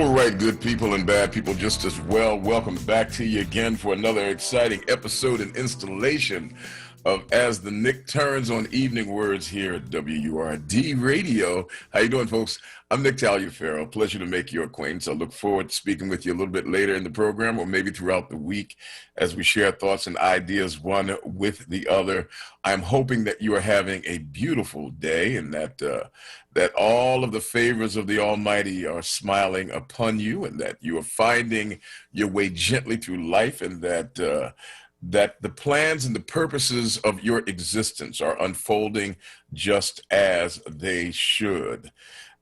All right, good people and bad people just as well. Welcome back to you again for another exciting episode and installation of As the Nick Turns on Evening Words here at WURD Radio. How you doing, folks? I'm Nick Taliaferro. Pleasure to make your acquaintance. I look forward to speaking with you a little bit later in the program or maybe throughout the week as we share thoughts and ideas one with the other. I'm hoping that you are having a beautiful day and that all of the favors of the Almighty are smiling upon you and that you are finding your way gently through life and that the plans and the purposes of your existence are unfolding just as they should.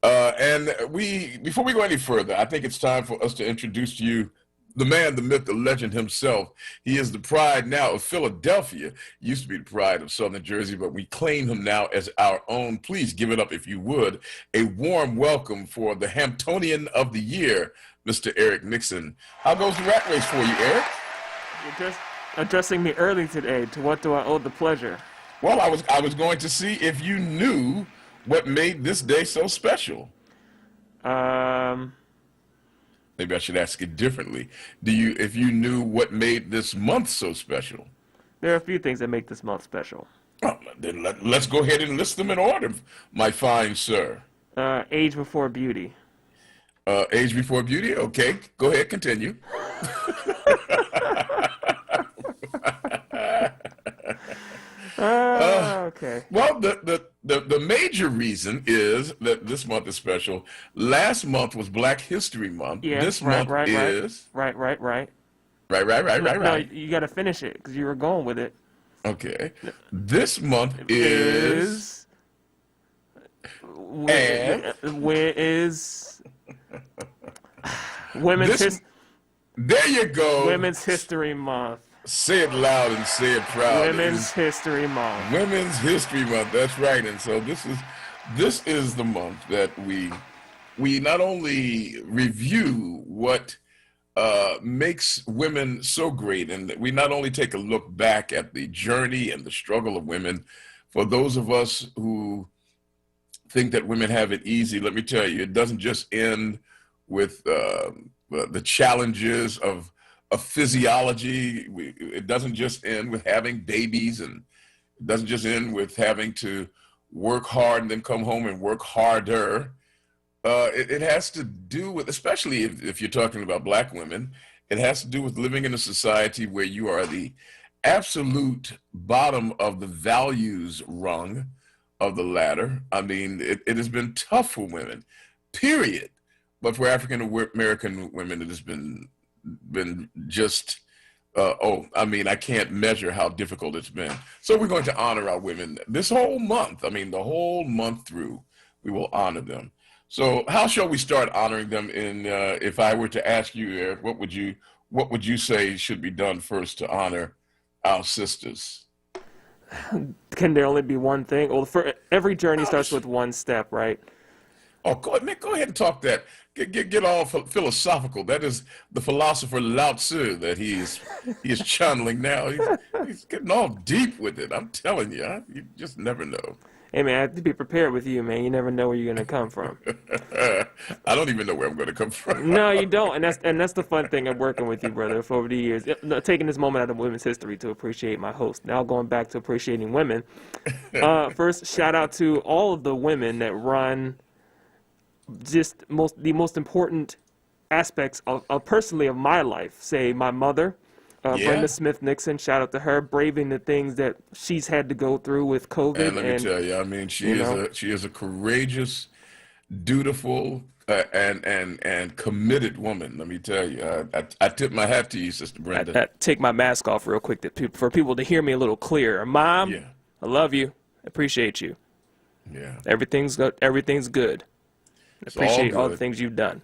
Before we go any further, I think it's time for us to introduce to you the man, the myth, the legend himself. He is the pride now of Philadelphia. He used to be the pride of Southern Jersey, but we claim him now as our own. Please give it up, if you would. A warm welcome for the Hamptonian of the Year, Mr. Eric Nixon. How goes the rat race for you, Eric? You're just addressing me early today. To what do I owe the pleasure? Well, I was going to see if you knew what made this day so special. Maybe I should ask it differently. If you knew what made this month so special? There are a few things that make this month special. Oh, then let's go ahead and list them in order, my fine sir. Age before beauty. Age before beauty? Okay, go ahead, continue. Okay. Well, the major reason is that this month is special. Last month was Black History Month. Yeah, this month is right. Right. No, you got to finish it because you were going with it. Okay. This month is Women's There you go. Women's History Month. Say it loud and say it proud. Women's History Month. Women's History Month. That's right. And so this is the month that we not only review what makes women so great, and we not only take a look back at the journey and the struggle of women. For those of us who think that women have it easy, let me tell you, it doesn't just end with the challenges of physiology. It doesn't just end with having babies, and it doesn't just end with having to work hard and then come home and work harder. It has to do with, especially if you're talking about Black women, it has to do with living in a society where you are the absolute bottom of the values rung of the ladder. I mean, it has been tough for women, period. But for African American women, it has been just, I can't measure how difficult it's been. So we're going to honor our women this whole month. The whole month through, we will honor them. So how shall we start honoring them? If I were to ask you, Eric, what would you say should be done first to honor our sisters? Can there only be one thing? Well, every journey starts with one step, right? Oh, go ahead and talk that. Get all philosophical. That is the philosopher Lao Tzu that he is channeling now. He's getting all deep with it. I'm telling you, you just never know. Hey, man, I have to be prepared with you, man. You never know where you're going to come from. I don't even know where I'm going to come from. No, you don't. And that's the fun thing of working with you, brother, for over the years. Taking this moment out of women's history to appreciate my host. Now going back to appreciating women. First, shout out to all of the women that run just the most important aspects of personally of my life. Say my mother, Brenda Smith Nixon, shout out to her, braving the things that she's had to go through with COVID. And let me tell you, she is a courageous, dutiful, and committed woman. Let me tell you, I tip my hat to you, Sister Brenda. I take my mask off real quick for people to hear me a little clearer. Mom, I love you. I appreciate you. Yeah. Everything's good. I appreciate all the things you've done.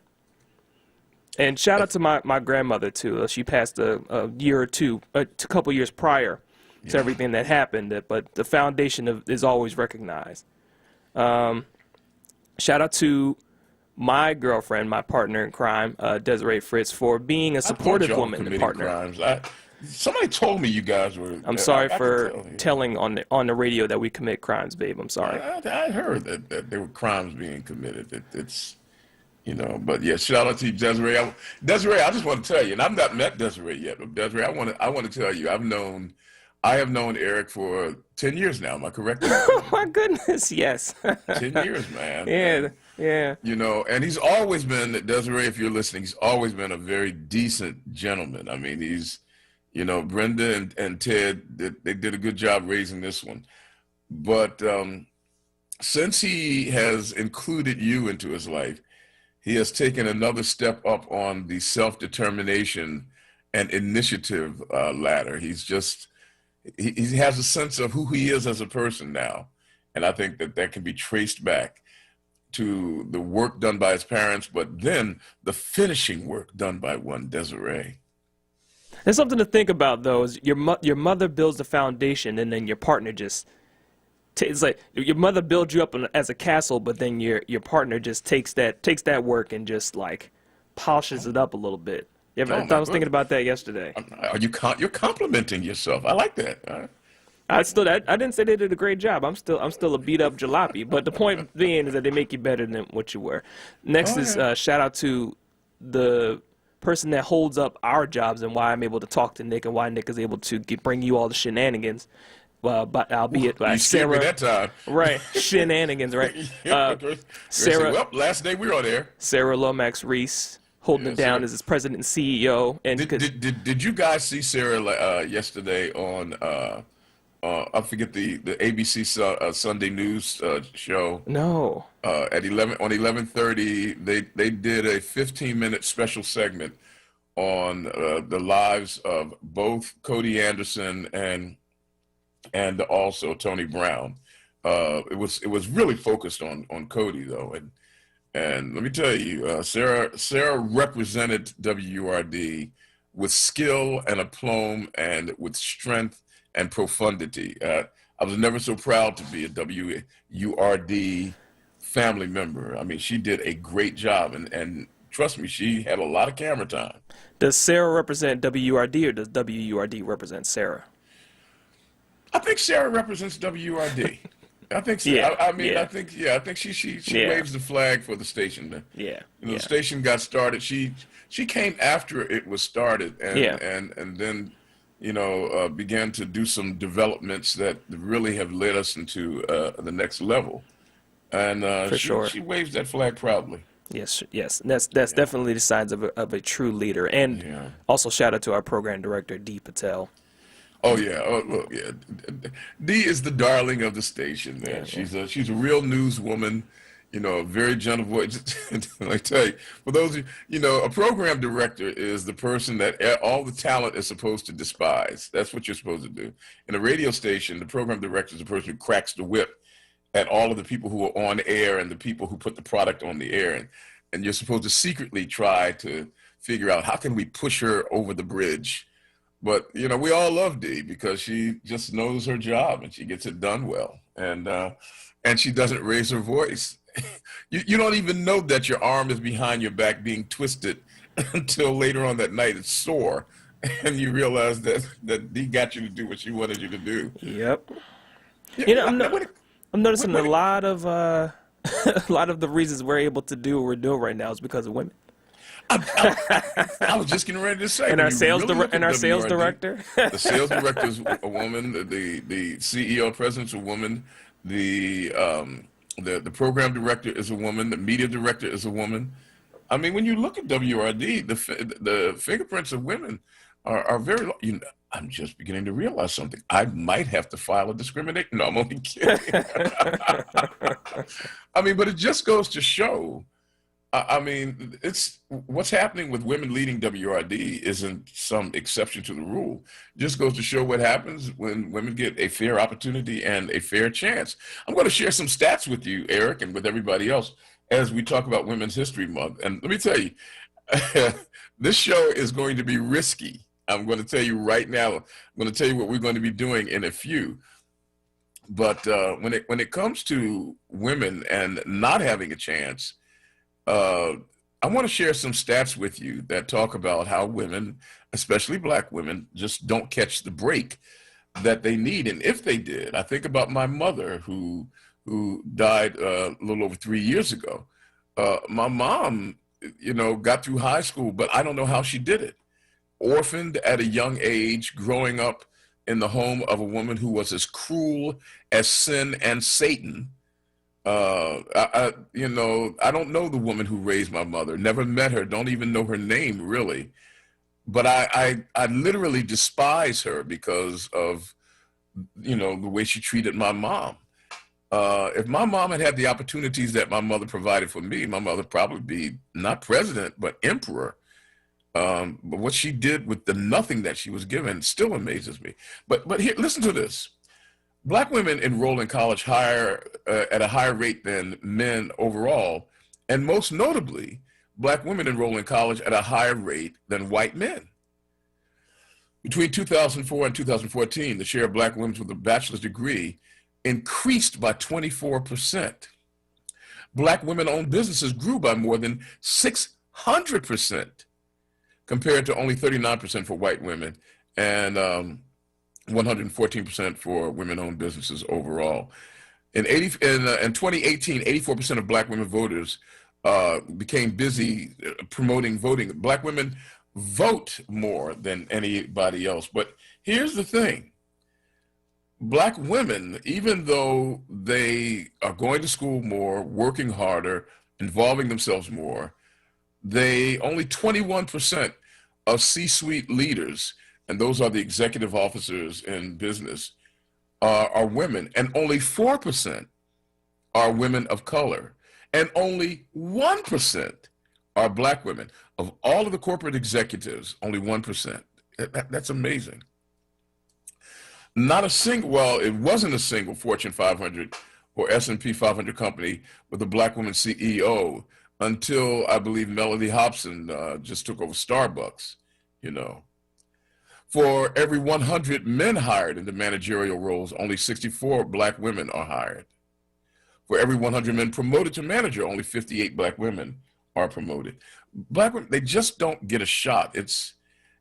And shout out to my grandmother, too. She passed a year or two, a couple years prior to everything that happened, but the foundation is always recognized. Shout out to my girlfriend, my partner in crime, Desiree Fritz, for being a supportive woman and partner. Crimes. Somebody told me you guys were. I'm sorry for telling on the radio that we commit crimes, babe. I'm sorry. I heard that there were crimes being committed. But yeah, shout out to you, Desiree. Desiree, I just want to tell you, and I've not met Desiree yet, but Desiree, I want to tell you, I have known Eric for 10 years now. Am I correct in that? Oh my goodness, yes. 10 years, man. Yeah, yeah. And he's always been, Desiree, if you're listening, he's always been a very decent gentleman. I mean, Brenda and Ted, they did a good job raising this one. But since he has included you into his life, he has taken another step up on the self-determination and initiative ladder. He has a sense of who he is as a person now. And I think that can be traced back to the work done by his parents, but then the finishing work done by one Desiree. There's something to think about, though, is your mother builds the foundation, and then your partner just it's like your mother builds you up as a castle, but then your partner just takes that work and just like polishes it up a little bit. I was thinking about that yesterday. You're complimenting yourself. I like that. I didn't say they did a great job. I'm still a beat up jalopy. But the point being is that they make you better than what you were. Next is shout out to the person that holds up our jobs and why I'm able to talk to Nick and why Nick is able to bring you all the shenanigans. But albeit by Sarah, that time. Right? Shenanigans, right? Sarah. Well, last day we were on air. Sarah Lomax Reese holding it down as his president and CEO. And did you guys see Sarah yesterday on? I forget the ABC Sunday News show. No. At 11:30, they did a 15-minute special segment on the lives of both Cody Anderson and also Tony Brown. It was really focused on Cody though, and let me tell you, Sarah represented WURD with skill and aplomb and with strength and profundity. I was never so proud to be a WURD family member. I mean, she did a great job, and trust me, she had a lot of camera time. Does Sarah represent WURD or does WURD represent Sarah? I think Sarah represents WURD. I think so. Yeah, I think she waves the flag for the station. The station got started. She came after it was started, and then began to do some developments that really have led us into the next level. And she waves that flag proudly. Yes. And that's definitely the signs of a true leader. And also shout out to our program director, Dee Patel. Oh yeah, look, yeah. Dee is the darling of the station, man. She's a real newswoman, a very gentle voice. I tell you, for those of you, a program director is the person that all the talent is supposed to despise. That's what you're supposed to do. In a radio station, the program director is the person who cracks the whip at all of the people who are on air and the people who put the product on the air, and you're supposed to secretly try to figure out how can we push her over the bridge. But we all love Dee because she just knows her job and she gets it done well, and she doesn't raise her voice. You don't even know that your arm is behind your back being twisted until later on that night it's sore, and you realize that Dee got you to do what she wanted you to do. Yep. I'm noticing a lot of the reasons we're able to do what we're doing right now is because of women. I was just getting ready to say. And our sales director. The sales director is a woman. The CEO president's a woman. The program director is a woman. The media director is a woman. I mean, when you look at WURD, the fingerprints of women are very. I'm just beginning to realize something. I might have to file a discrimination. No, I'm only kidding. I mean, but it just goes to show. I mean, it's what's happening with women leading WURD isn't some exception to the rule. It just goes to show what happens when women get a fair opportunity and a fair chance. I'm going to share some stats with you, Eric, and with everybody else as we talk about Women's History Month. And let me tell you, this show is going to be risky. I'm going to tell you right now. I'm going to tell you what we're going to be doing in a few. But when it comes to women and not having a chance, I want to share some stats with you that talk about how women, especially Black women, just don't catch the break that they need. And if they did, I think about my mother who died a little over 3 years ago. My mom got through high school, but I don't know how she did it. Orphaned at a young age, growing up in the home of a woman who was as cruel as sin and Satan. I don't know the woman who raised my mother. Never met her. Don't even know her name, really. But I literally despise her because of, the way she treated my mom. If my mom had had the opportunities that my mother provided for me, my mother probably be not president, but emperor. But what she did with the nothing that she was given still amazes me. But here, listen to this. Black women enroll in college at a higher rate than men overall, and most notably, Black women enroll in college at a higher rate than white men. Between 2004 and 2014, the share of Black women with a bachelor's degree increased by 24%. Black women-owned businesses grew by more than 600%, compared to only 39% for white women and 114% for women-owned businesses overall. In 2018, 84% of Black women voters became busy promoting voting. Black women vote more than anybody else. But here's the thing. Black women, even though they are going to school more, working harder, involving themselves more, only 21% of C-suite leaders, and those are the executive officers in business, are women, and only 4% are women of color, and only 1% are Black women. Of all of the corporate executives, only 1%. That's amazing. Not a single, well, it wasn't a single Fortune 500 or S&P 500 company with a Black woman CEO until, I believe, Melody Hobson just took over Starbucks, For every 100 men hired into managerial roles, only 64 Black women are hired. For every 100 men promoted to manager, only 58 Black women are promoted. Black women, they just don't get a shot. It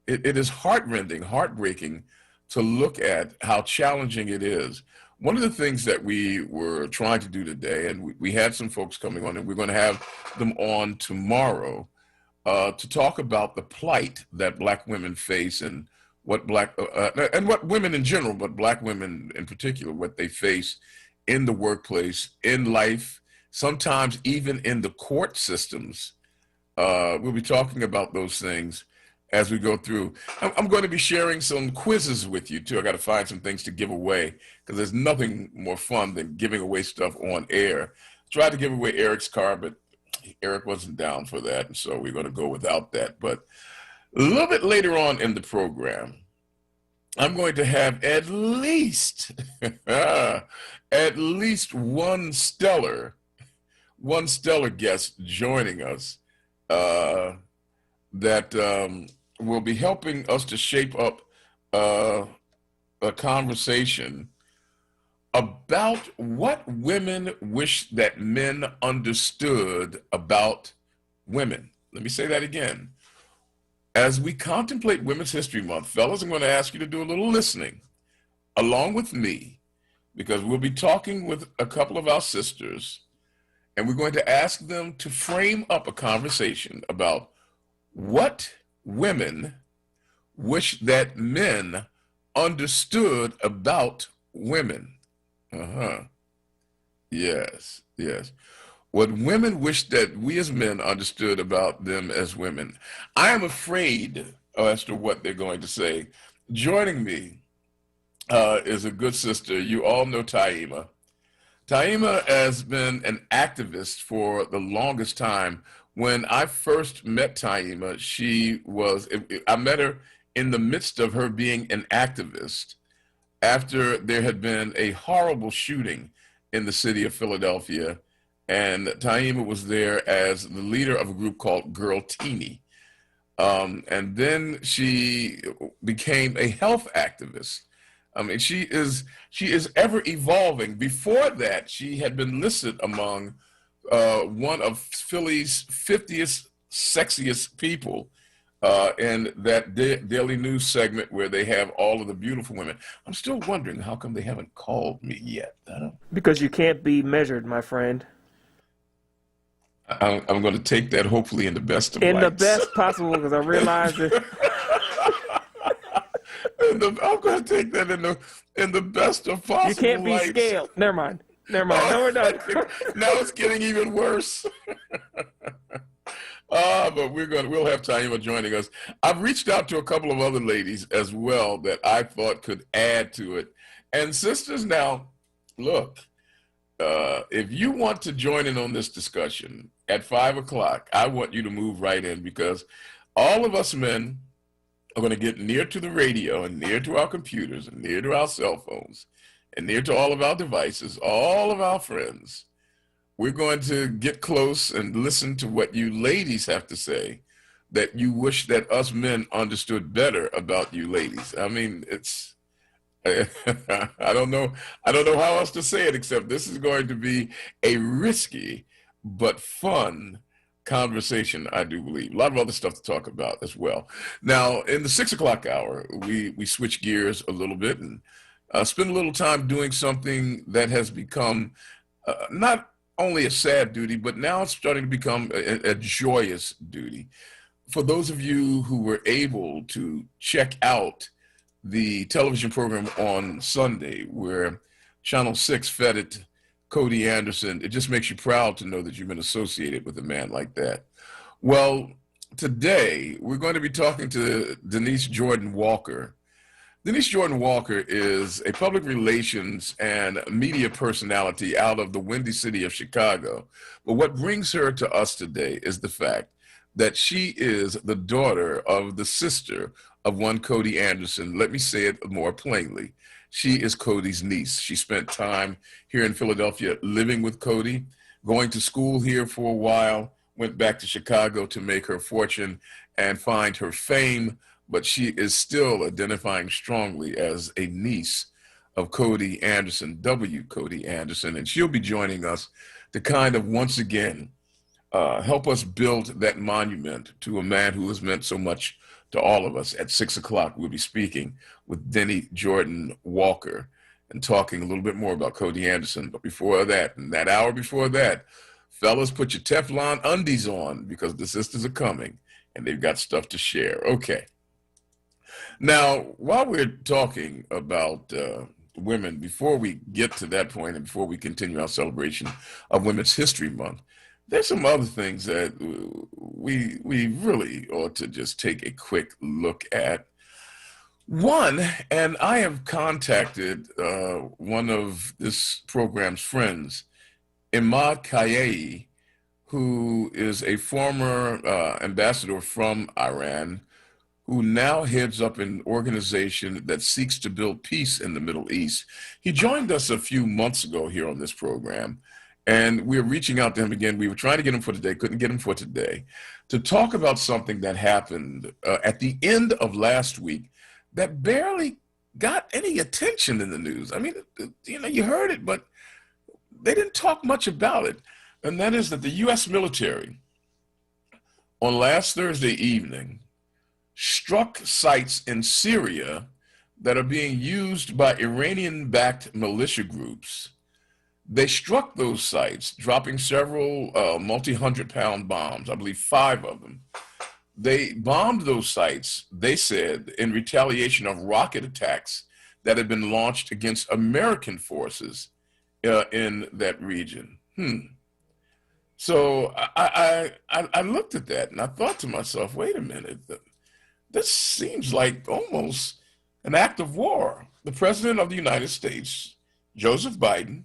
is heartrending, heartbreaking to look at how challenging it is. One of the things that we were trying to do today, and we had some folks coming on, and we're going to have them on tomorrow to talk about the plight that Black women face and what and what women in general, but Black women in particular, what they face in the workplace, in life, sometimes even in the court systems. We'll be talking about those things as we go through. I'm going to be sharing some quizzes with you too. I got to find some things to give away because there's nothing more fun than giving away stuff on air. Tried to give away Eric's car, but Eric wasn't down for that, and so we're going to go without that. But a little bit later on in the program, I'm going to have at least one stellar guest joining us that will be helping us to shape up a conversation about what women wish that men understood about women. Let me say that again. As we contemplate Women's History Month, fellas, I'm going to ask you to do a little listening along with me, because we'll be talking with a couple of our sisters, and we're going to ask them to frame up a conversation about what women wish that men understood about women. Yes. What women wish that we as men understood about them as women. I am afraid as to what they're going to say. Joining me is a good sister. You all know Taima. Taima has been an activist for the longest time. When I first met Taima, I met her in the midst of her being an activist after there had been a horrible shooting in the city of Philadelphia, and Taima was there as the leader of a group called Girl Teeny. And then she became a health activist. I mean, she is ever evolving. Before that, she had been listed among one of Philly's 50th sexiest people in that Daily News segment where they have all of the beautiful women. I'm still wondering how come they haven't called me yet. Because you can't be measured, my friend. I'm going to take that hopefully in the best of In the lights. best possible, because I realize that I'm going to take that in the best of you can't possible be lights. scaled. Never mind. Never mind. Oh, No, we're done. now it's getting even worse. But we'll have Taima joining us. I've reached out to a couple of other ladies as well that I thought could add to it. And sisters, now, look, if you want to join in on this discussion at 5 o'clock, I want you to move right in, because all of us men are going to get near to the radio and near to our computers and near to our cell phones and near to all of our devices, all of our friends. We're going to get close and listen to what you ladies have to say that you wish that us men understood better about you ladies. I mean, it's I don't know how else to say it, except this is going to be a risky but fun conversation, I do believe. A lot of other stuff to talk about as well. Now, in the 6 o'clock hour, we switch gears a little bit and spend a little time doing something that has become not only a sad duty, but now it's starting to become a joyous duty. For those of you who were able to check out the television program on Sunday where Channel 6 feted Cody Anderson, it just makes you proud to know that you've been associated with a man like that. Well, today we're going to be talking to Denise Jordan Walker. Denise Jordan Walker is a public relations and media personality out of the Windy City of Chicago. But what brings her to us today is the fact that she is the daughter of the sister of one Cody Anderson. Let me say it more plainly. She is Cody's niece. She spent time here in Philadelphia living with Cody, going to school here for a while, went back to Chicago to make her fortune and find her fame, but she is still identifying strongly as a niece of Cody Anderson, W. Cody Anderson, and she'll be joining us to kind of once again help us build that monument to a man who has meant so much to all of us. At 6 o'clock, we'll be speaking with Denny Jordan Walker and talking a little bit more about Cody Anderson. But before that, and that hour before that, fellas, put your Teflon undies on, because the sisters are coming and they've got stuff to share. Okay. Now, while we're talking about women, before we get to that point and before we continue our celebration of Women's History Month, there's some other things that we really ought to just take a quick look at. One, and I have contacted one of this program's friends, Imad Kayei, who is a former ambassador from Iran, who now heads up an organization that seeks to build peace in the Middle East. He joined us a few months ago here on this program, and we're reaching out to him again. We were trying to get him for today, couldn't get him for today, to talk about something that happened at the end of last week that barely got any attention in the news. I mean, you heard it, but they didn't talk much about it. And that is that the U.S. military on last Thursday evening struck sites in Syria that are being used by Iranian-backed militia groups. They struck those sites, dropping several multi-hundred-pound bombs, I believe 5 of them. They bombed those sites, they said, in retaliation of rocket attacks that had been launched against American forces in that region. So I looked at that and I thought to myself, wait a minute, this seems like almost an act of war. The President of the United States, Joseph Biden,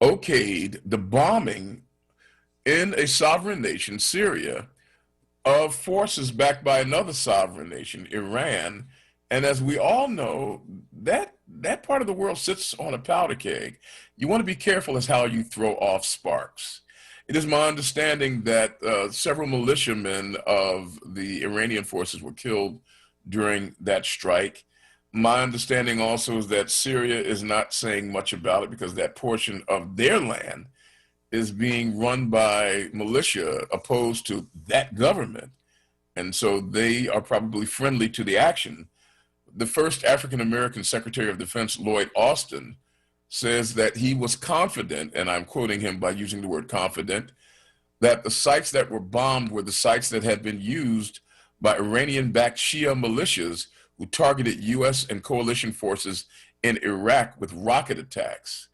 okayed the bombing in a sovereign nation, Syria, of forces backed by another sovereign nation, Iran. And as we all know, that part of the world sits on a powder keg. You want to be careful as how you throw off sparks. It is my understanding that several militiamen of the Iranian forces were killed during that strike. My understanding also is that Syria is not saying much about it because that portion of their land is being run by militia opposed to that government. And so they are probably friendly to the action. The first African-American Secretary of Defense, Lloyd Austin, says that he was confident, and I'm quoting him by using the word confident, that the sites that were bombed were the sites that had been used by Iranian-backed Shia militias who targeted U.S. and coalition forces in Iraq with rocket attacks.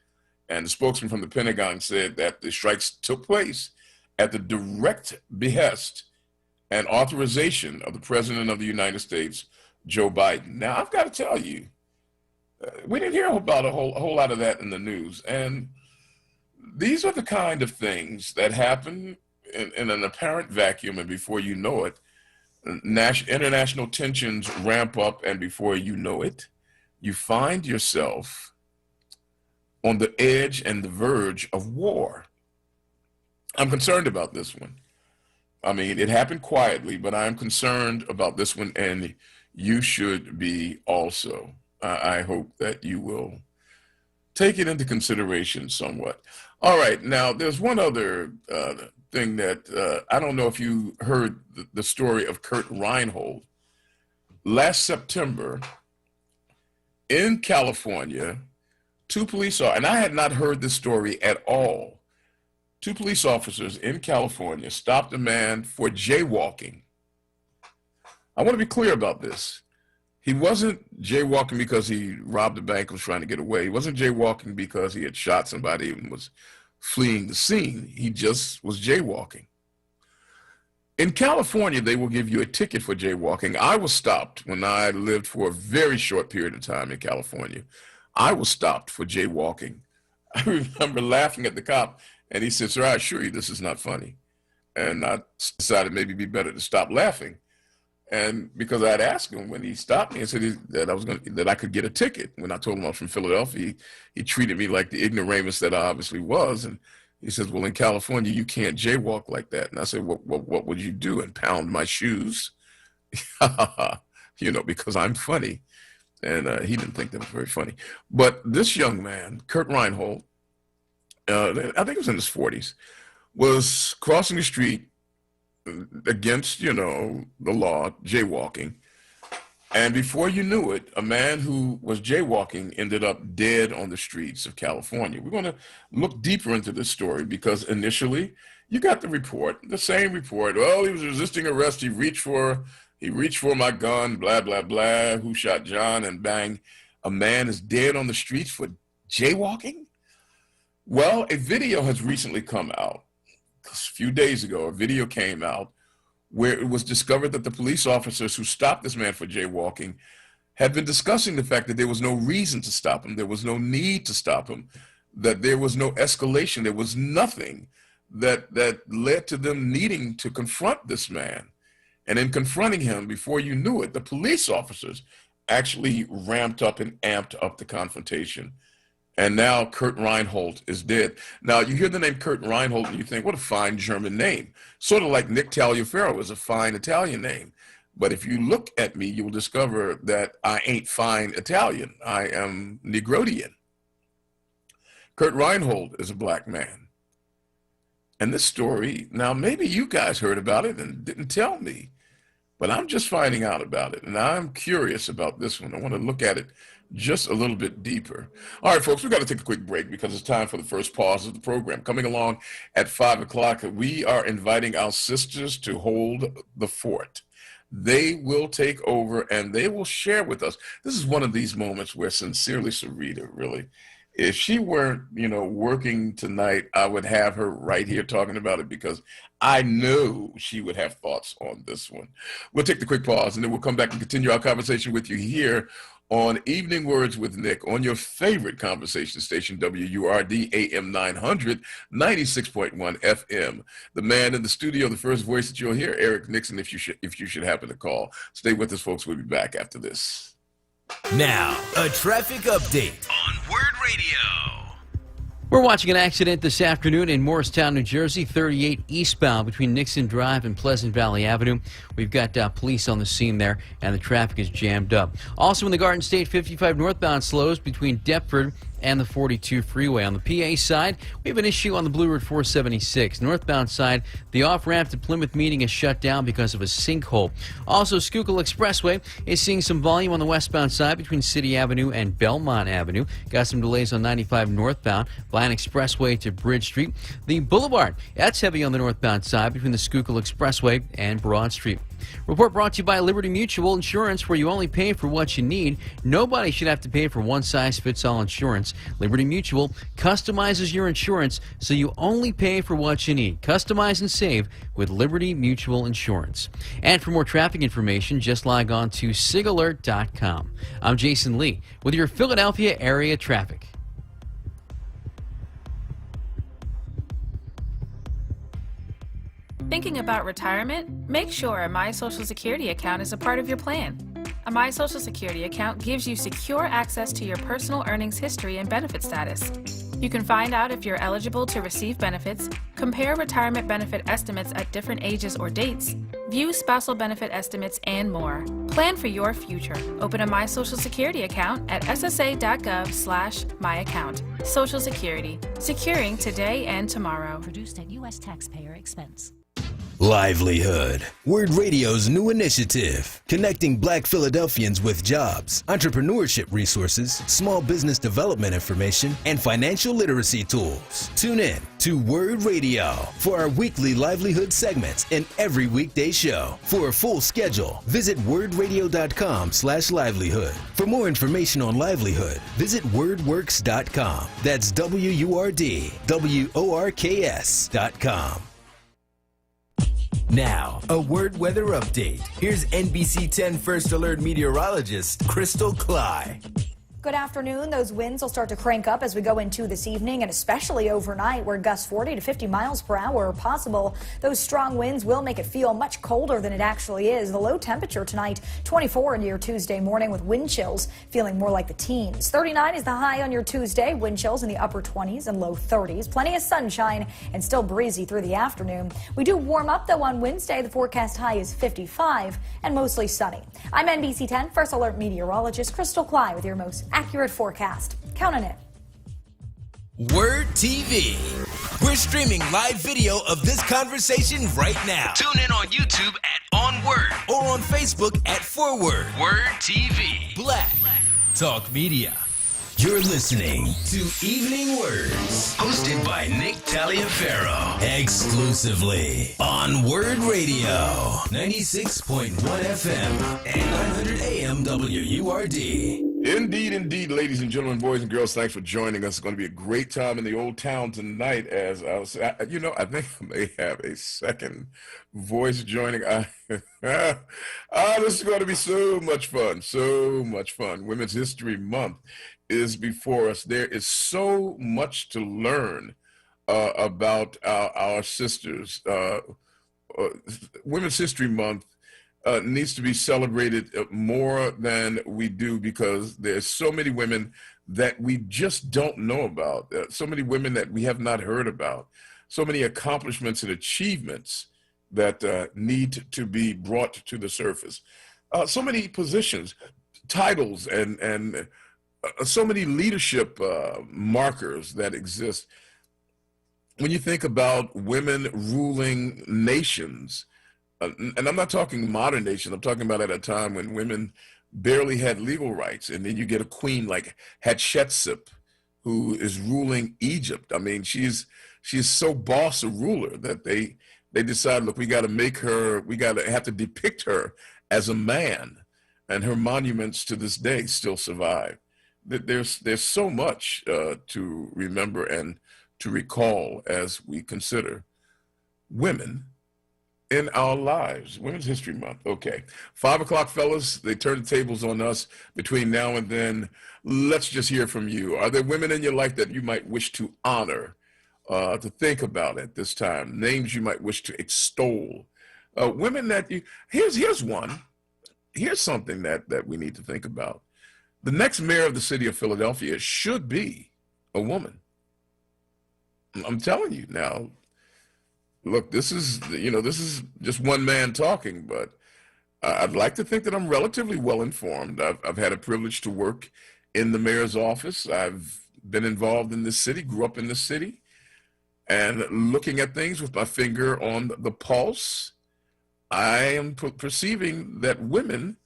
And the spokesman from the Pentagon said that the strikes took place at the direct behest and authorization of the President of the United States, Joe Biden. Now, I've got to tell you, we didn't hear about a whole lot of that in the news. And these are the kind of things that happen in an apparent vacuum, and before you know it, international tensions ramp up, and before you know it, you find yourself on the edge and the verge of war. I'm concerned about this one. I mean, it happened quietly, but I'm concerned about this one, and you should be also. I hope that you will take it into consideration somewhat. All right, now there's one other thing that I don't know if you heard the story of Kurt Reinhold. Last September in California, two police officers, and I had not heard this story at all. Two police officers in California stopped a man for jaywalking. I want to be clear about this. He wasn't jaywalking because he robbed a bank and was trying to get away. He wasn't jaywalking because he had shot somebody and was fleeing the scene. He just was jaywalking. In California, they will give you a ticket for jaywalking. I was stopped when I lived for a very short period of time in California. I was stopped for jaywalking. I remember laughing at the cop, and he said, "Sir, I assure you this is not funny." And I decided maybe it'd be better to stop laughing. And because I had asked him when he stopped me and said that I could get a ticket. When I told him I was from Philadelphia, he treated me like the ignoramus that I obviously was. And he says, "Well, in California, you can't jaywalk like that." And I said, what would you do? And pound my shoes? You know, because I'm funny. And he didn't think that was very funny. But this young man, Kurt Reinhold, I think he was in his 40s, was crossing the street against, you know, the law, jaywalking. And before you knew it, a man who was jaywalking ended up dead on the streets of California. We're going to look deeper into this story because initially you got the report, the same report. Well, he was resisting arrest. He reached for my gun, blah, blah, blah. Who shot John? And bang, a man is dead on the streets for jaywalking? Well, a video has recently come out. A few days ago, a video came out where it was discovered that the police officers who stopped this man for jaywalking had been discussing the fact that there was no reason to stop him. There was no need to stop him, that there was no escalation. There was nothing that led to them needing to confront this man. And in confronting him, before you knew it, the police officers actually ramped up and amped up the confrontation. And now Kurt Reinhold is dead. Now, you hear the name Kurt Reinhold and you think, what a fine German name. Sort of like Nick Taliaferro is a fine Italian name. But if you look at me, you will discover that I ain't fine Italian. I am Negrotian. Kurt Reinhold is a black man. And this story, now maybe you guys heard about it and didn't tell me, but I'm just finding out about it. And I'm curious about this one. I want to look at it just a little bit deeper. All right, folks, we've got to take a quick break because it's time for the first pause of the program. Coming along at 5 o'clock, we are inviting our sisters to hold the fort. They will take over and they will share with us. This is one of these moments where sincerely, Sarita, really, if she weren't, you know, working tonight, I would have her right here talking about it because I know she would have thoughts on this one. We'll take the quick pause and then we'll come back and continue our conversation with you here on Evening Words with Nick on your favorite conversation station, WURD AM 900, 96.1 FM. The man in the studio, the first voice that you'll hear, Eric Nixon, if you should happen to call. Stay with us, folks. We'll be back after this. Now, a traffic update on WURD Radio. We're watching an accident this afternoon in Morristown, New Jersey, 38 eastbound between Nixon Drive and Pleasant Valley Avenue. We've got police on the scene there, and the traffic is jammed up. Also in the Garden State, 55 northbound slows between Deptford and the 42 freeway. On the PA side, we have an issue on the Blue Route 476. Northbound side, the off-ramp to Plymouth Meeting is shut down because of a sinkhole. Also, Schuylkill Expressway is seeing some volume on the westbound side between City Avenue and Belmont Avenue. Got some delays on 95 northbound, Line Expressway to Bridge Street. The Boulevard, that's heavy on the northbound side between the Schuylkill Expressway and Broad Street. Report brought to you by Liberty Mutual Insurance, where you only pay for what you need. Nobody should have to pay for one-size-fits-all insurance. Liberty Mutual customizes your insurance so you only pay for what you need. Customize and save with Liberty Mutual Insurance. And for more traffic information, just log on to sigalert.com. I'm Jason Lee with your Philadelphia area traffic. Thinking about retirement? Make sure a My Social Security account is a part of your plan. A My Social Security account gives you secure access to your personal earnings history and benefit status. You can find out if you're eligible to receive benefits, compare retirement benefit estimates at different ages or dates, view spousal benefit estimates, and more. Plan for your future. Open a My Social Security account at ssa.gov/myaccount. Social Security, securing today and tomorrow. Produced at U.S. taxpayer expense. Livelihood, WURD Radio's new initiative, connecting Black Philadelphians with jobs, entrepreneurship resources, small business development information, and financial literacy tools. Tune in to WURD Radio for our weekly livelihood segments and every weekday show. For a full schedule, visit wordradio.com/livelihood. For more information on livelihood, visit wordworks.com. That's WURDWORKS.com. Now, a WURD weather update. Here's NBC 10 First Alert meteorologist Crystal Cly. Good afternoon. Those winds will start to crank up as we go into this evening, and especially overnight, where gusts 40 to 50 miles per hour are possible. Those strong winds will make it feel much colder than it actually is. The low temperature tonight, 24 in your Tuesday morning, with wind chills feeling more like the teens. 39 is the high on your Tuesday. Wind chills in the upper 20s and low 30s. Plenty of sunshine and still breezy through the afternoon. We do warm up, though, on Wednesday. The forecast high is 55 and mostly sunny. I'm NBC 10 First Alert meteorologist Crystal Cly with your most accurate forecast. Count on it. WURD TV. We're streaming live video of this conversation right now. Tune in on YouTube at onWURD or on Facebook at ForWord. WURD TV. Black Talk Media. You're listening to Evening Words, Hosted by Nick Taliaferro. exclusively on WURD Radio, 96.1 FM and 900 AM WURD. Indeed, indeed, ladies and gentlemen, boys and girls, thanks for joining us. It's going to be a great time in the old town tonight. As I was, I think I may have a second voice joining. This is going to be so much fun, so much fun. Women's History Month is before us. There is so much to learn about our sisters. Women's History Month needs to be celebrated more than we do, because there's so many women that we just don't know about, so many women that we have not heard about, so many accomplishments and achievements that need to be brought to the surface, so many positions, titles, and so many leadership markers that exist. When you think about women ruling nations, and I'm not talking modern nations, I'm talking about at a time when women barely had legal rights, and then you get a queen like Hatshepsut, who is ruling Egypt. I mean, she's so boss a ruler that they decide, look, we got to have to depict her as a man, and her monuments to this day still survive. There's so much to remember and to recall as we consider women in our lives. Women's History Month. Okay. 5 o'clock, fellas. They turn the tables on us between now and then. Let's just hear from you. Are there women in your life that you might wish to honor, to think about at this time? Names you might wish to extol? Women that you... Here's one. Here's something that we need to think about. The next mayor of the city of Philadelphia should be a woman. I'm telling you now. Look, this is just one man talking, but I'd like to think that I'm relatively well informed. I've had a privilege to work in the mayor's office. I've been involved in this city, grew up in this city, and looking at things with my finger on the pulse, I am perceiving that women,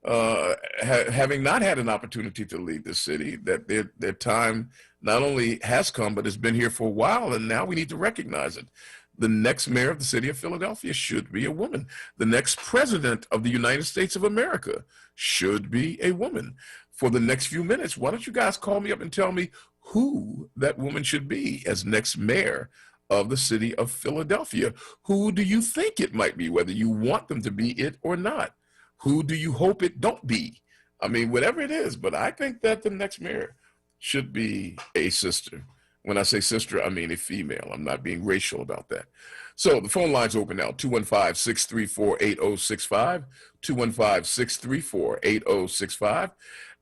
having not had an opportunity to lead the city, that their time not only has come, but has been here for a while, and now we need to recognize it. The next mayor of the city of Philadelphia should be a woman. The next president of the United States of America should be a woman. For the next few minutes, why don't you guys call me up and tell me who that woman should be as next mayor of the city of Philadelphia? Who do you think it might be, whether you want them to be it or not? Who do you hope it don't be? I mean, whatever it is, but I think that the next mayor should be a sister. When I say sister, I mean a female. I'm not being racial about that. So the phone line's open now, 215-634-8065, 215-634-8065.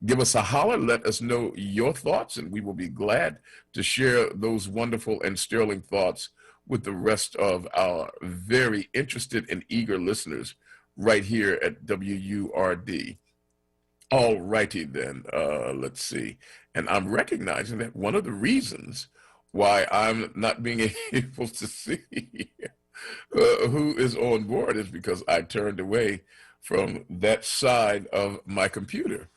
Give us a holler. Let us know your thoughts, and we will be glad to share those wonderful and sterling thoughts with the rest of our very interested and eager listeners right here at WURD. All righty then, let's see. And I'm recognizing that one of the reasons why I'm not being able to see who is on board is because I turned away from that side of my computer.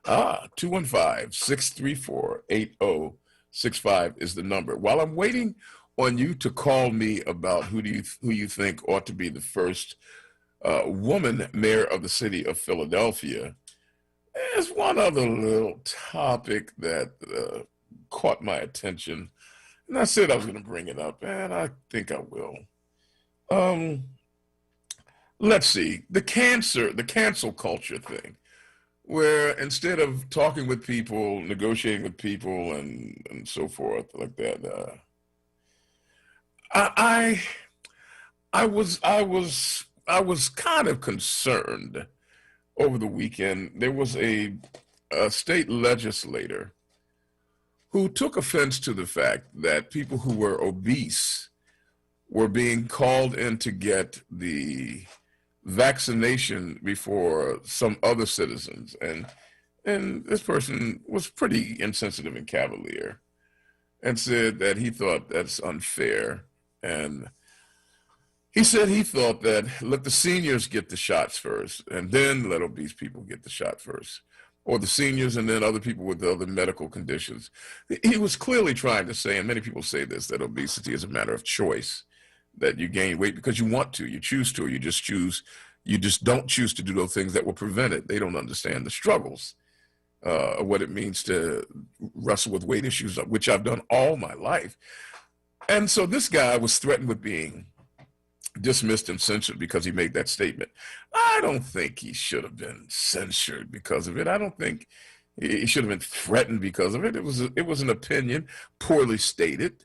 215-634-8065 is the number. While I'm waiting on you to call me about who you think ought to be the first woman mayor of the city of Philadelphia, there's one other little topic that caught my attention, and I said I was going to bring it up, and I think I will. Let's see, the cancel culture thing, where instead of talking with people, negotiating with people, and so forth like that, I was kind of concerned over the weekend. There was a state legislator who took offense to the fact that people who were obese were being called in to get the vaccination before some other citizens. And this person was pretty insensitive and cavalier and said that he thought that's unfair. And he said he thought that let the seniors get the shots first and then let obese people get the shot first, or the seniors and then other people with other medical conditions. He was clearly trying to say, and many people say this, that obesity is a matter of choice, that you gain weight because you want to, you choose to, or you just don't choose to do those things that will prevent it. They don't understand the struggles of what it means to wrestle with weight issues, which I've done all my life. And so this guy was threatened with being dismissed and censored because he made that statement. I don't think he should have been censored because of it. I don't think he should have been threatened because of it. It was an opinion, poorly stated.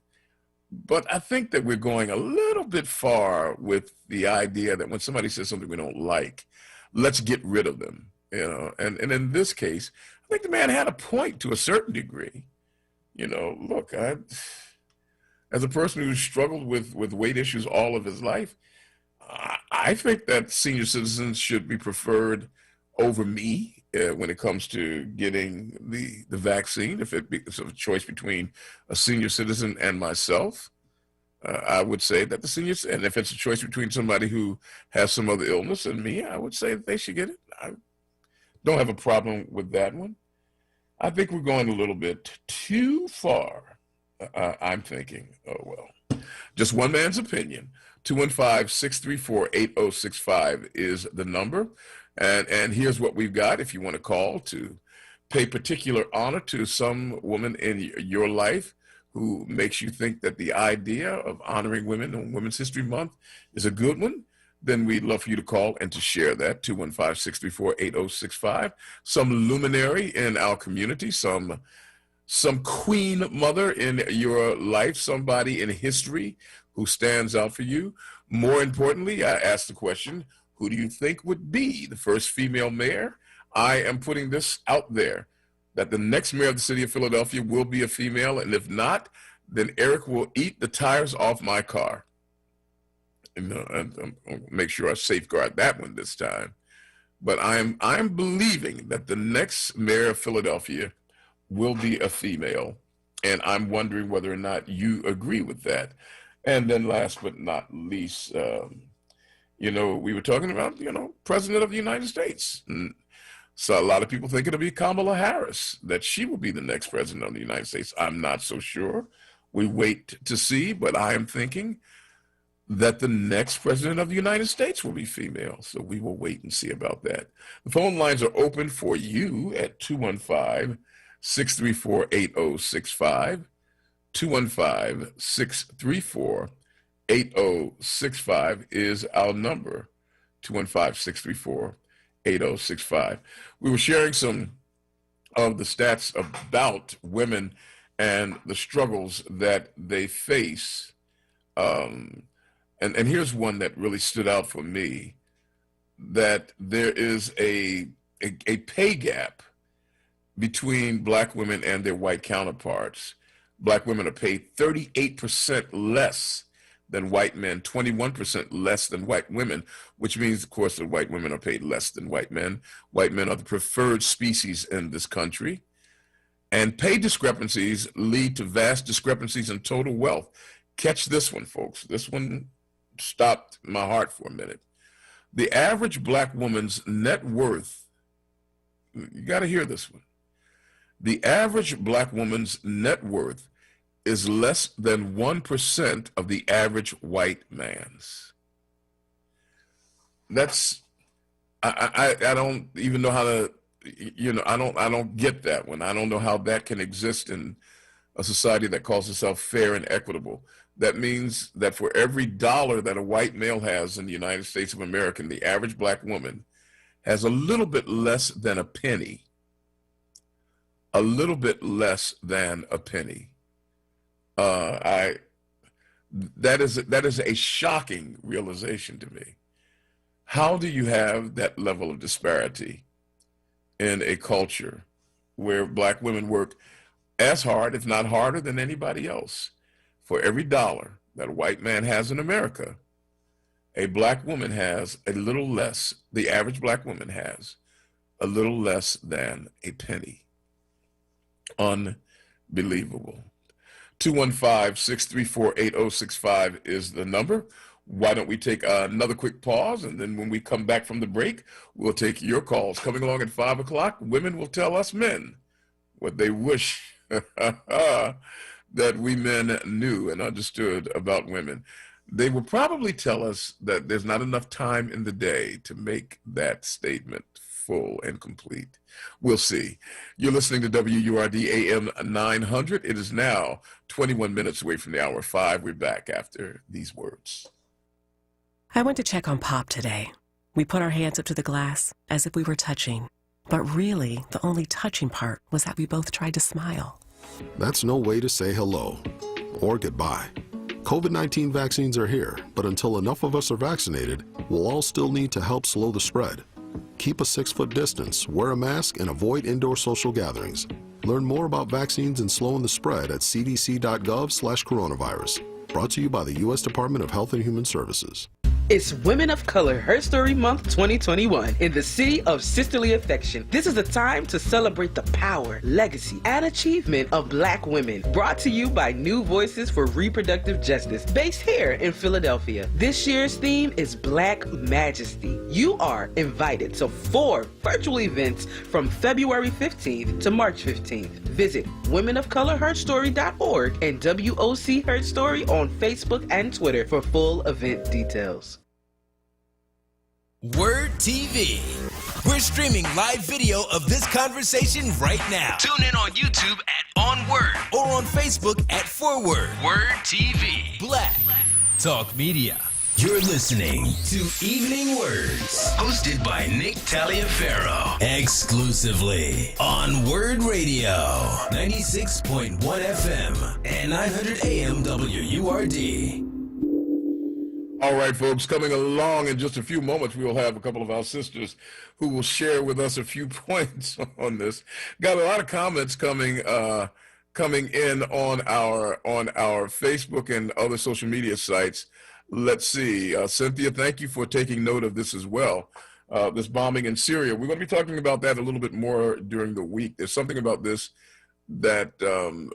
But I think that we're going a little bit far with the idea that when somebody says something we don't like, let's get rid of them. And in this case, I think the man had a point to a certain degree. Look, as a person who's struggled with weight issues all of his life, I think that senior citizens should be preferred over me when it comes to getting the vaccine. If it's a choice between a senior citizen and myself, I would say that the seniors, and if it's a choice between somebody who has some other illness and me, I would say that they should get it. I don't have a problem with that one. I think we're going a little bit too far. I'm thinking, oh, well, just one man's opinion. 215-634-8065 is the number. And here's what we've got if you want to call to pay particular honor to some woman in your life who makes you think that the idea of honoring women on Women's History Month is a good one. Then we'd love for you to call and to share that, 215-634-8065. Some luminary in our community, some queen mother in your life, somebody in history who stands out for you. More importantly, I asked the question, who do you think would be the first female mayor? I am putting this out there, that the next mayor of the city of Philadelphia will be a female, and if not, then Eric will eat the tires off my car. And I'll make sure I safeguard that one this time. But I'm believing that the next mayor of Philadelphia will be a female. And I'm wondering whether or not you agree with that. And then last but not least, we were talking about, President of the United States. And so a lot of people think it'll be Kamala Harris, that she will be the next president of the United States. I'm not so sure. We wait to see, but I am thinking that the next president of the United States will be female. So we will wait and see about that. The phone lines are open for you at 215-634-8065. 215-634-8065 is our number. 215-634-8065. We were sharing some of the stats about women and the struggles that they face. And here's one that really stood out for me, that there is a pay gap between black women and their white counterparts. Black women are paid 38% less than white men, 21% less than white women, which means, of course, that white women are paid less than white men. White men are the preferred species in this country. And pay discrepancies lead to vast discrepancies in total wealth. Catch this one, folks. This one stopped my heart for a minute. The average black woman's net worth, you got to hear this one. The average black woman's net worth is less than 1% of the average white man's. That's, I don't even know how to, I don't get that one. I don't know how that can exist in a society that calls itself fair and equitable. That means that for every dollar that a white male has in the United States of America, the average black woman has a little bit less than a penny. A little bit less than a penny. That is a shocking realization to me. How do you have that level of disparity in a culture where black women work as hard, if not harder, than anybody else? For every dollar that a white man has in America, a black woman has a little less, the average black woman has a little less than a penny. Unbelievable. 215-634-8065 is the number. Why don't we take another quick pause, and then when we come back from the break, we'll take your calls. Coming along at 5 o'clock, women will tell us men what they wish that we men knew and understood about women. They will probably tell us that there's not enough time in the day to make that statement full and complete. We'll see. You're listening to WURD AM 900. It is now 21 minutes away from the hour 5. We're back after these words. I went to check on Pop today. We put our hands up to the glass as if we were touching. But really, the only touching part was that we both tried to smile. That's no way to say hello or goodbye. COVID-19 vaccines are here, but until enough of us are vaccinated, we'll all still need to help slow the spread. Keep a 6-foot distance, wear a mask, and avoid indoor social gatherings. Learn more about vaccines and slowing the spread at cdc.gov/coronavirus. Brought to you by the U.S. Department of Health and Human Services. It's Women of Color Her Story Month 2021 in the city of sisterly affection. This is a time to celebrate the power, legacy, and achievement of Black women. Brought to you by New Voices for Reproductive Justice, based here in Philadelphia. This year's theme is Black Majesty. You are invited to 4 virtual events from February 15th to March 15th. Visit womenofcolorherstory.org and WOC Her Story on Facebook and Twitter for full event details. WURD TV. We're streaming live video of this conversation right now. Tune in on YouTube at onWURD or on Facebook at ForWord. WURD TV. Black Talk Media. You're listening to Evening Words, hosted by Nick Taliaferro, exclusively on WURD Radio, 96.1 FM and 900 AM WURD. All right, folks, coming along in just a few moments, we will have a couple of our sisters who will share with us a few points on this. Got a lot of comments coming in on our Facebook and other social media sites. Let's see. Cynthia, thank you for taking note of this as well. This bombing in Syria. We're going to be talking about that a little bit more during the week. There's something about this that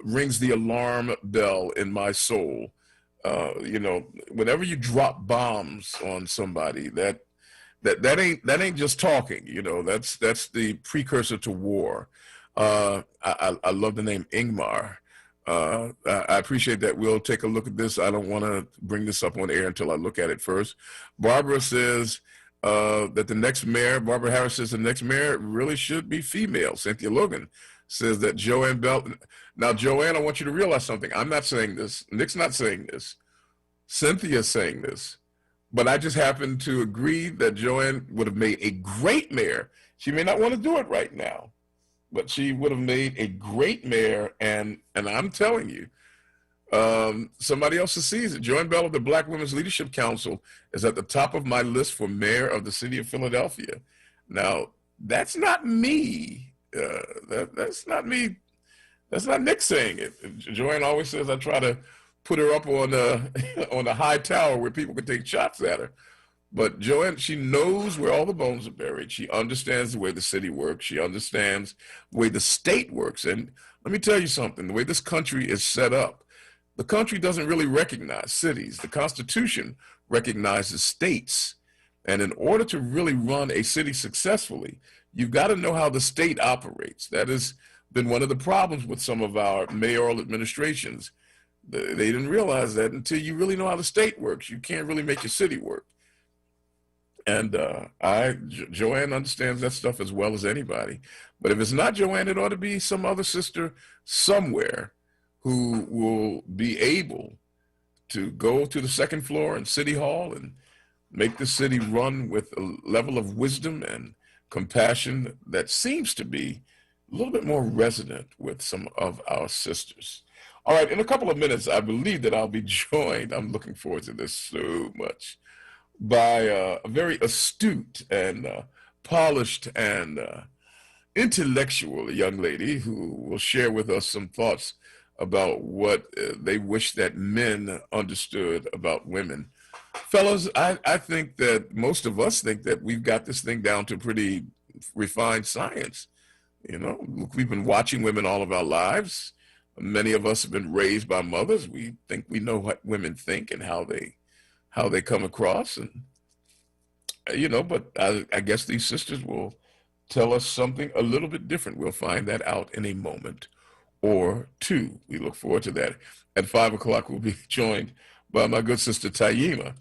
rings the alarm bell in my soul. You know, whenever you drop bombs on somebody, that ain't just talking. You know, that's the precursor to war. I love the name Ingmar. I appreciate that. We'll take a look at this. I don't want to bring this up on air until I look at it first. Barbara says that the next mayor, Barbara Harris says the next mayor really should be female. Cynthia Logan says that Joanne Bell. Now, Joanne, I want you to realize something. I'm not saying this. Nick's not saying this. Cynthia's saying this. But I just happen to agree that Joanne would have made a great mayor. She may not want to do it right now, but she would have made a great mayor. And I'm telling you, somebody else sees it. Joanne Bell of the Black Women's Leadership Council is at the top of my list for mayor of the city of Philadelphia. Now, that's not me. That's not me. That's not Nick saying it. Joanne always says I try to put her up on a high tower where people can take shots at her. But Joanne, she knows where all the bones are buried. She understands the way the city works. She understands the way the state works. And let me tell you something, the way this country is set up, the country doesn't really recognize cities. The Constitution recognizes states. And in order to really run a city successfully, you've got to know how the state operates. That has been one of the problems with some of our mayoral administrations. They didn't realize that until you really know how the state works. You can't really make your city work. And Joanne understands that stuff as well as anybody. But if it's not Joanne, it ought to be some other sister somewhere who will be able to go to the second floor in City Hall and make the city run with a level of wisdom and compassion that seems to be a little bit more resonant with some of our sisters. All right, in a couple of minutes, I believe that I'll be joined, I'm looking forward to this so much, by a very astute and polished and intellectual young lady who will share with us some thoughts about what they wish that men understood about women. Fellas, I think that most of us think that we've got this thing down to pretty refined science. You know, look, we've been watching women all of our lives. Many of us have been raised by mothers. We think we know what women think and how they come across. And, you know, but I guess these sisters will tell us something a little bit different. We'll find that out in a moment or two. We look forward to that. At 5 o'clock, we'll be joined by my good sister Taima,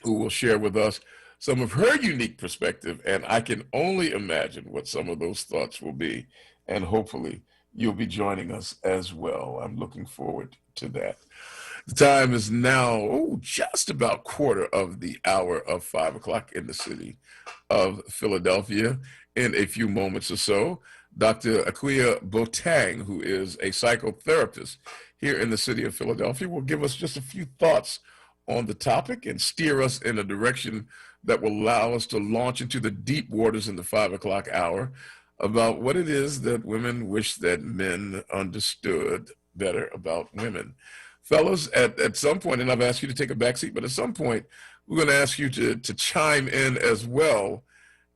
who will share with us some of her unique perspective, and I can only imagine what some of those thoughts will be, and hopefully you'll be joining us as well. I'm looking forward to that. The time is now, just about quarter of the hour of 5 o'clock in the city of Philadelphia. In a few moments or so, Dr. Akuya Botang, who is a psychotherapist here in the city of Philadelphia, will give us just a few thoughts on the topic and steer us in a direction that will allow us to launch into the deep waters in the 5 o'clock hour about what it is that women wish that men understood better about women. Fellas, at some point, and I've asked you to take a back seat, but at some point, we're going to ask you to chime in as well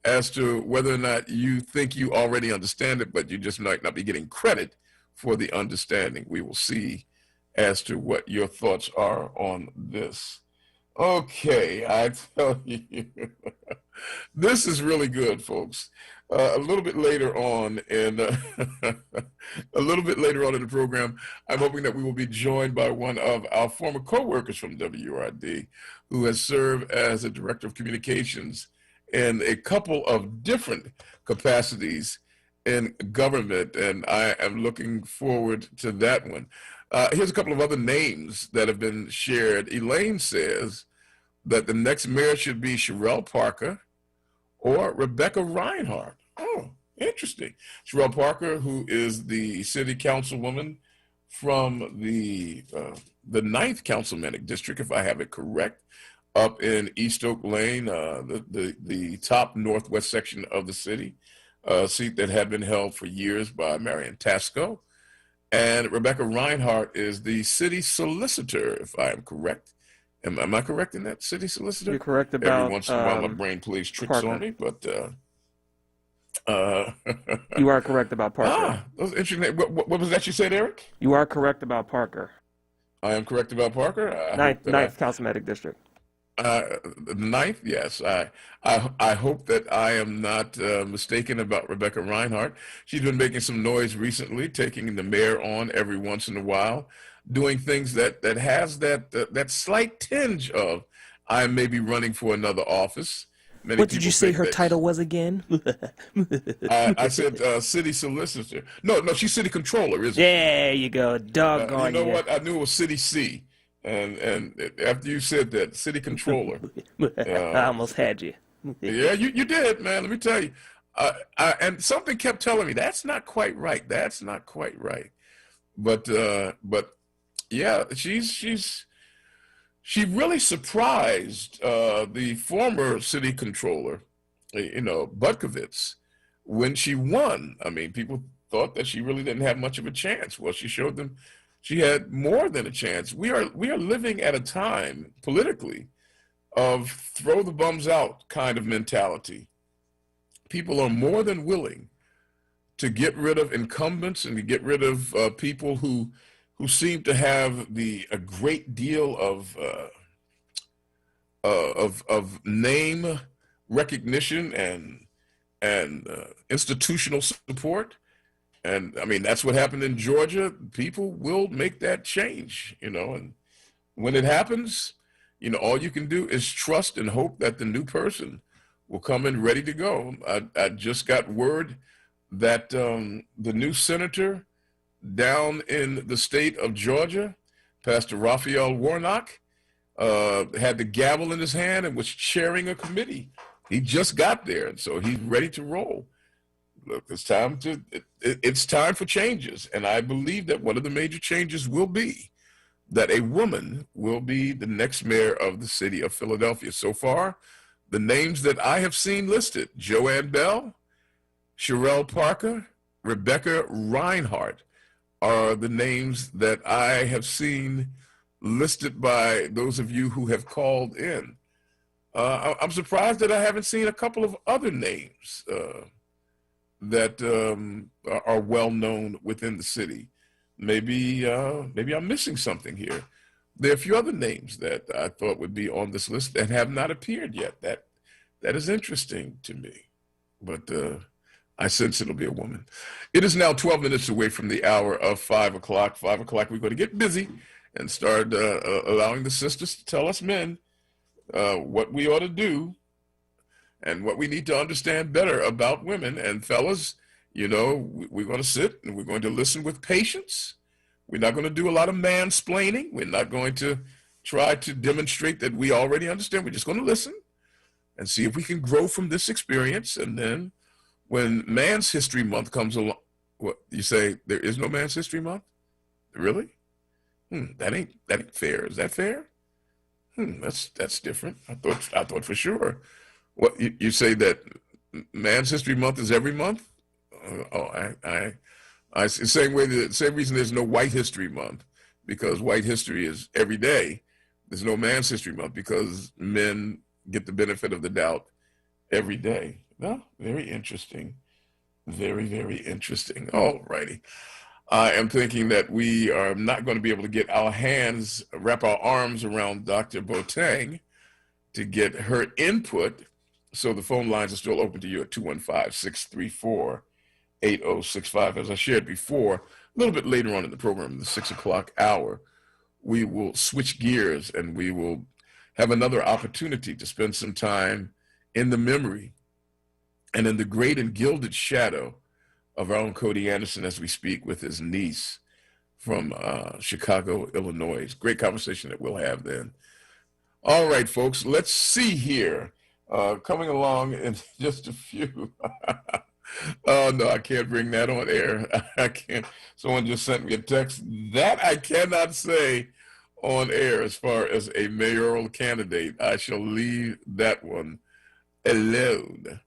as to whether or not you think you already understand it, but you just might not be getting credit for the understanding. We will see as to what your thoughts are on this. Okay, I tell you, this is really good, folks. A little bit later on in the program, I'm hoping that we will be joined by one of our former co-workers from WURD, who has served as a director of communications in a couple of different capacities in government, and I am looking forward to that one. Here's a couple of other names that have been shared. Elaine says that the next mayor should be Sherelle Parker or Rebecca Reinhardt. Oh, interesting. Sherelle Parker, who is the city councilwoman from the 9th Councilmanic District, if I have it correct, up in East Oak Lane, the top northwest section of the city, a seat that had been held for years by Marion Tasco. And Rebecca Reinhardt is the city solicitor, if I am correct. Am I correct in that, city solicitor? You're correct about every once in a while my brain plays tricks Parker. on me, but You are correct about Parker. That was interesting. What was that you said, Eric? You are correct about Parker. I am correct about Parker. Ninth Councilmanic District. The ninth, yes. I hope that I am not mistaken about Rebecca Reinhardt. She's been making some noise recently, taking the mayor on every once in a while, doing things that has that slight tinge of I may be running for another office. Many What did you say her that title was again? I said city solicitor. No, she's city controller, isn't she? There you go. Doggone you know what? I knew it was city C. And after you said that, city controller. I almost had you. Yeah, you did, man. Let me tell you. And something kept telling me, that's not quite right. That's not quite right. But yeah, she really surprised the former city controller, Butkovitz, when she won. I mean, people thought that she really didn't have much of a chance. Well, she showed them she had more than a chance. We are living at a time politically of throw the bums out kind of mentality. People are more than willing to get rid of incumbents and to get rid of people who seem to have a great deal of name recognition and institutional support. And I mean, that's what happened in Georgia. People will make that change, and when it happens, all you can do is trust and hope that the new person will come in ready to go. I just got word that the new senator down in the state of Georgia, Pastor Raphael Warnock, had the gavel in his hand and was chairing a committee. He just got there, and so he's ready to roll. Look, it's time for changes, and I believe that one of the major changes will be that a woman will be the next mayor of the city of Philadelphia. So far, the names that I have seen listed: Joanne Bell, Sherelle Parker, Rebecca Reinhardt, are the names that I have seen listed by those of you who have called in. I'm surprised that I haven't seen a couple of other names that are well known within the city. Maybe I'm missing something here. There are a few other names that I thought would be on this list that have not appeared yet. That is interesting to me, but I sense it'll be a woman. It is now 12 minutes away from the hour of 5 o'clock. 5 o'clock, we're going to get busy and start allowing the sisters to tell us men what we ought to do and what we need to understand better about women. And fellas, we're going to sit and we're going to listen with patience. We're not going to do a lot of mansplaining. We're not going to try to demonstrate that we already understand. We're just going to listen and see if we can grow from this experience. And then when Man's History Month comes along, what you say, there is no Man's History Month? Really? That ain't fair. Is that fair? That's different. I thought for sure. What you say that Man's History Month is every month? I same reason there's no White History Month, because White history is every day. There's no Man's History Month because men get the benefit of the doubt every day. Well, very interesting. Very, very interesting. All righty. I am thinking that we are not going to be able to get wrap our arms around Dr. Boateng to get her input. So the phone lines are still open to you at 215-634-8065. As I shared before, a little bit later on in the program, in the 6 o'clock hour, we will switch gears and we will have another opportunity to spend some time in the memory and in the great and gilded shadow of our own Cody Anderson as we speak with his niece from Chicago, Illinois. Great conversation that we'll have then. All right, folks, let's see here. Coming along in just a few. Oh, no, I can't bring that on air. I can't. Someone just sent me a text. That I cannot say on air as far as a mayoral candidate. I shall leave that one alone.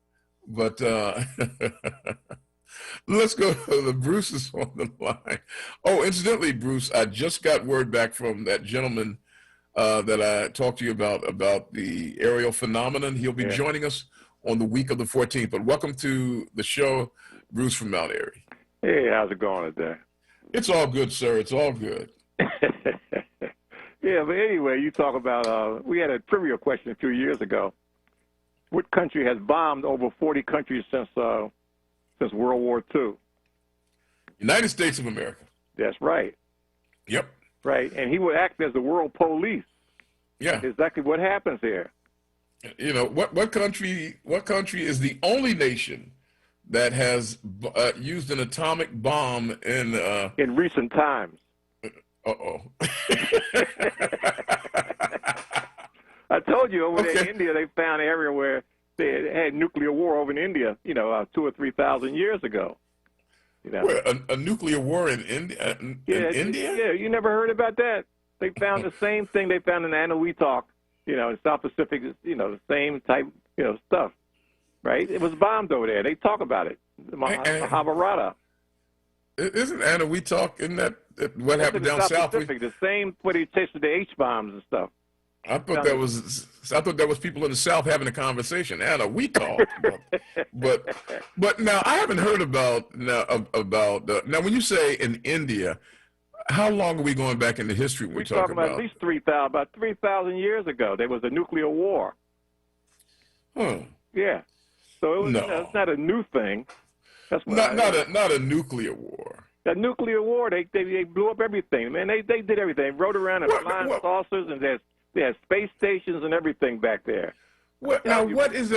But let's go to Bruce is on the line. Oh, incidentally, Bruce, I just got word back from that gentleman that I talked to you about the aerial phenomenon. He'll be joining us on the week of the 14th. But welcome to the show, Bruce from Mount Airy. Hey, how's it going today? It's all good, sir. It's all good. Yeah, but anyway, you talk about, we had a trivia question a few years ago. What country has bombed over 40 countries since World War II? United States of America. That's right. Yep. Right, and he would act as the world police. Yeah. That's exactly what happens here. You know, what country is the only nation that has used an atomic bomb in recent times? Uh-oh. I told you over there in India, they found an area where they had nuclear war over in India, 2,000 or 3,000 years ago. You know, a nuclear war in India? India? Yeah, you never heard about that? They found the same thing they found in Anahuac, in South Pacific, the same type, stuff, right? It was bombed over there. They talk about it. Mahabharata. Isn't Anahuac, isn't that what happened down south? Pacific, the same where they tested the H bombs and stuff. I thought that was people in the South having a conversation. Anahuac. but now I haven't heard about now when you say in India, how long are we going back into history when we're talking about? At least 3,000 years ago. There was a nuclear war. Yeah. So it was, it's not a new thing. That's what not a nuclear war. A nuclear war. They blew up everything. Man, they did everything. They rode around in flying saucers, and they had space stations and everything back there. What is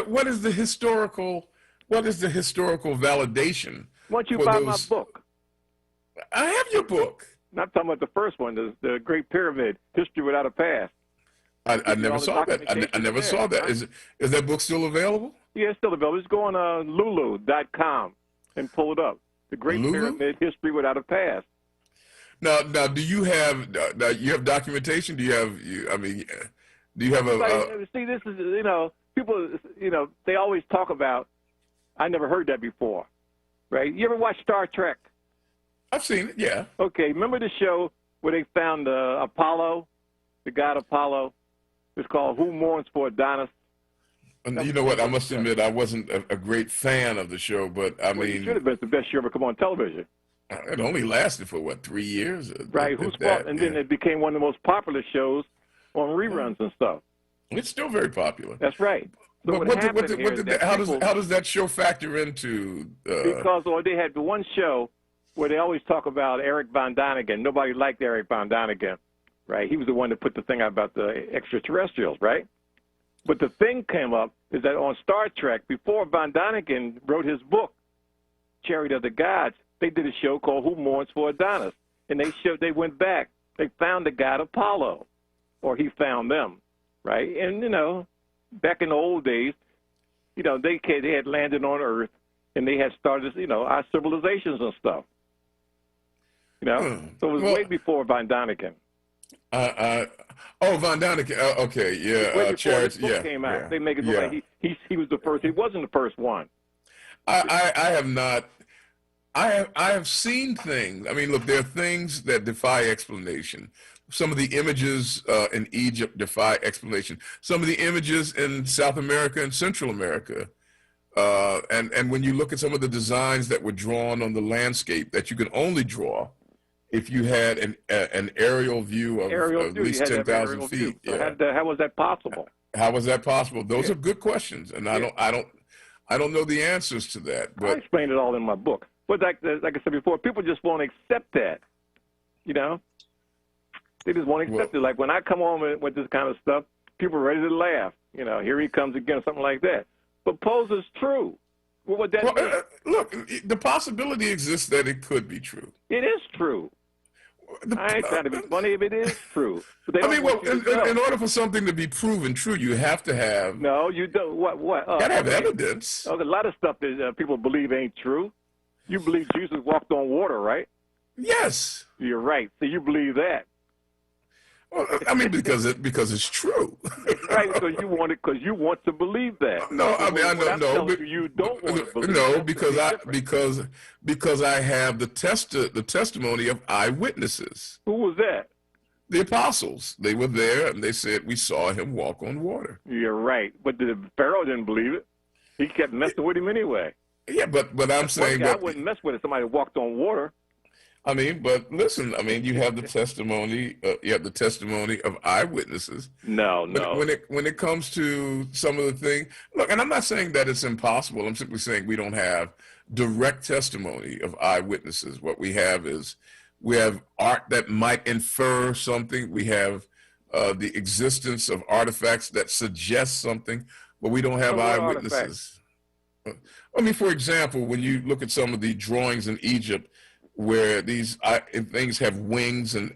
the historical validation? Why don't you buy my book? I have your book. Not talking about the first one, the Great Pyramid, History Without a Past. I never saw that. I never saw that. Is that book still available? Yeah, it's still available. Just go on lulu.com and pull it up. The Great Pyramid, History Without a Past. Now, do you have documentation? Do you have See, this is people they always talk about. I never heard that before, right? You ever watch Star Trek? I've seen it. Yeah. Okay, remember the show where they found Apollo, the god Apollo? It's called Who Mourns for Adonis. And you know what? I must admit, I wasn't a great fan of the show, but it should have been the best show ever come on television. It only lasted for 3 years? Right. Then it became one of the most popular shows on reruns and stuff. It's still very popular. That's right. So how does that show factor into? Because they had the one show where they always talk about Eric Von Däniken. Nobody liked Eric Von Däniken, right? He was the one that put the thing out about the extraterrestrials, right? But the thing came up is that on Star Trek, before Von Däniken wrote his book, Chariot of the Gods, they did a show called Who Mourns for Adonis. And they went back. They found the god Apollo, or he found them, right? And, back in the old days, they had landed on Earth, and they had started, our civilizations and stuff. So it was way before Von Däniken. Von Däniken. Okay, yeah. Way before this book came out. They make it look like he was the first. He wasn't the first one. I have not. I have seen things. I mean, look, there are things that defy explanation. Some of the images in Egypt defy explanation. Some of the images in South America and Central America. And when you look at some of the designs that were drawn on the landscape that you can only draw if you had an aerial view of at least 10,000 feet. So how was that possible? How was that possible? Those are good questions, and I don't know the answers to that. But I explained it all in my book. But like I said before, people just won't accept that. They just won't accept it. Like when I come on with this kind of stuff, people are ready to laugh. Here he comes again, or something like that. But suppose it's true. What would that mean? Look, the possibility exists that it could be true. It is true. I ain't trying to be funny if it is true. In order for something to be proven true, you have to have. No, you don't. What? You gotta have evidence. A lot of stuff that people believe ain't true. You believe Jesus walked on water, right? Yes. You're right. So you believe that. Well, I mean, because it's true. Right, because you want to believe that. No, I mean, I know. You don't want to believe. No, because I have the testimony of eyewitnesses. Who was that? The apostles. They were there, and they said we saw him walk on water. You're right, but the Pharaoh didn't believe it. He kept messing with him anyway. Yeah, but I'm saying I wouldn't mess with it. Somebody walked on water. I mean, but listen, I mean, you have the testimony. You have the testimony of eyewitnesses. No. When it comes to some of the things, look, and I'm not saying that it's impossible. I'm simply saying we don't have direct testimony of eyewitnesses. What we have is we have art that might infer something. We have the existence of artifacts that suggest something, but we don't have eyewitnesses. I mean, for example, when you look at some of the drawings in Egypt, where these things have wings and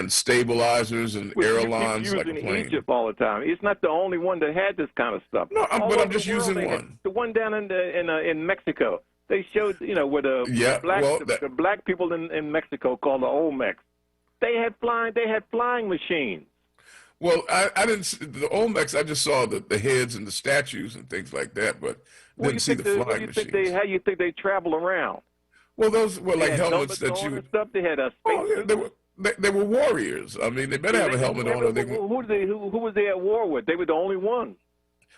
stabilizers and airlines like a plane. Egypt all the time. It's not the only one that had this kind of stuff. No, but I'm just using one. The one down in Mexico. They showed, where the black people in Mexico called the Olmecs. They had flying machines. Well, I didn't see the Olmecs. I just saw the heads and the statues and things like that, but didn't see the flying machines. How you think they travel around? Well, those were like helmets that you. Stuff. They had a space. They were warriors. I mean, they better have a helmet on. Who was they at war with? They were the only ones.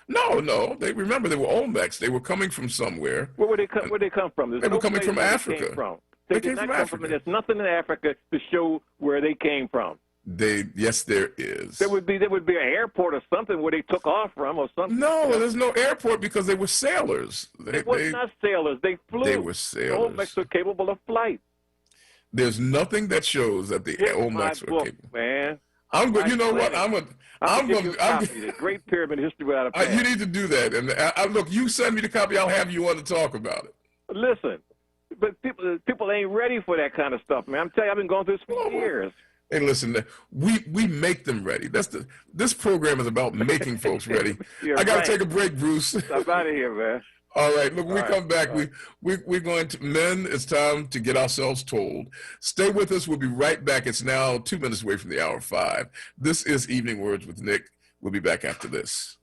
No. They were Olmecs. They were coming from somewhere. Where they come from? They were coming from Africa. They came from Africa. There's nothing in Africa to show where they came from. Yes, there is. There would be an airport or something where they took off from or something. No, there's no airport because they were sailors. They were not sailors. They flew. They were sailors. Olmecs were capable of flight. There's nothing that shows that the Olmecs were capable. Man, I'm good. You know what? I'm going. The Great Pyramid History Without a Past. You need to do that. And look, you send me the copy. I'll have you on to talk about it. Listen, but people ain't ready for that kind of stuff, man. I'm telling you, I've been going through this for years. Hey, listen, we make them ready. This program is about making folks ready. I got to take a break, Bruce. I'm out of here, man. All right, look, when we come back, we're going to, men, it's time to get ourselves told. Stay with us. We'll be right back. It's now 2 minutes away from the hour 5. This is Evening Words with Nick. We'll be back after this.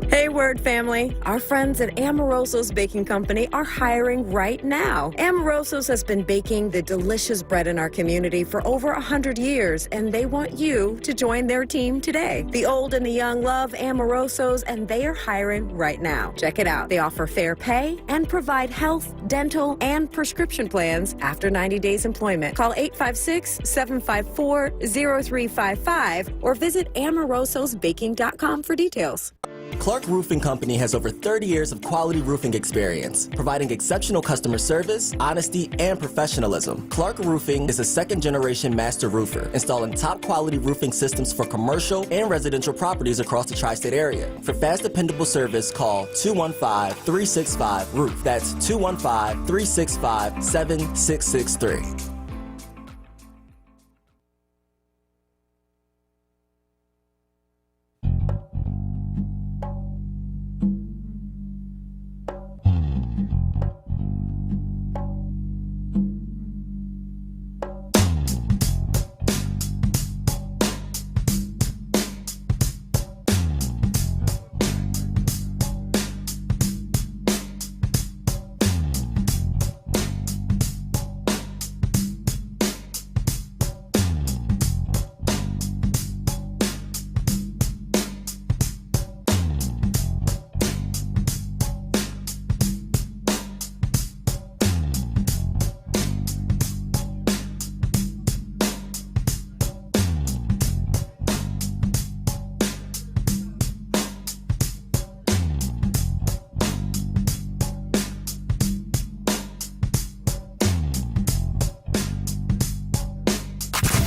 Hey, Word family. Our friends at Amoroso's Baking Company are hiring right now. Amoroso's has been baking the delicious bread in our community for over 100 years, and they want you to join their team today. The old and the young love Amoroso's, and they are hiring right now. Check it out. They offer fair pay and provide health, dental, and prescription plans after 90 days employment. Call 856-754-0355 or visit amorososbaking.com for details. Clark Roofing Company has over 30 years of quality roofing experience, providing exceptional customer service, honesty, and professionalism. Clark Roofing is a second-generation master roofer, installing top-quality roofing systems for commercial and residential properties across the tri-state area. For fast, dependable service, call 215-365-ROOF. That's 215-365-7663.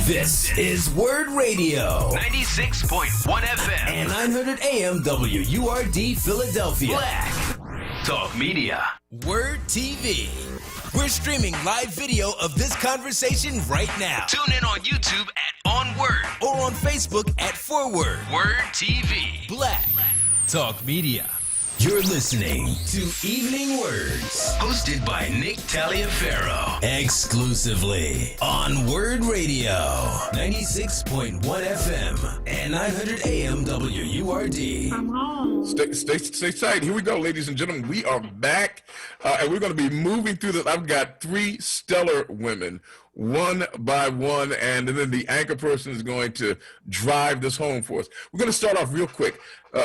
This is WURD Radio, 96.1 FM and 900 AM WURD Philadelphia. Black Talk Media. WURD TV. We're streaming live video of this conversation right now. Tune in on YouTube at onWURD or on Facebook at ForWord. WURD TV. Black Talk Media. You're listening to Evening Words, hosted by Nick Taliaferro, exclusively on WURD Radio, 96.1 FM and 900 AM WURD. I'm home. Stay tight. Here we go, ladies and gentlemen. We are back, and we're going to be moving through this. I've got 3 stellar women one by one, and then the anchor person is going to drive this home for us. We're going to start off real quick.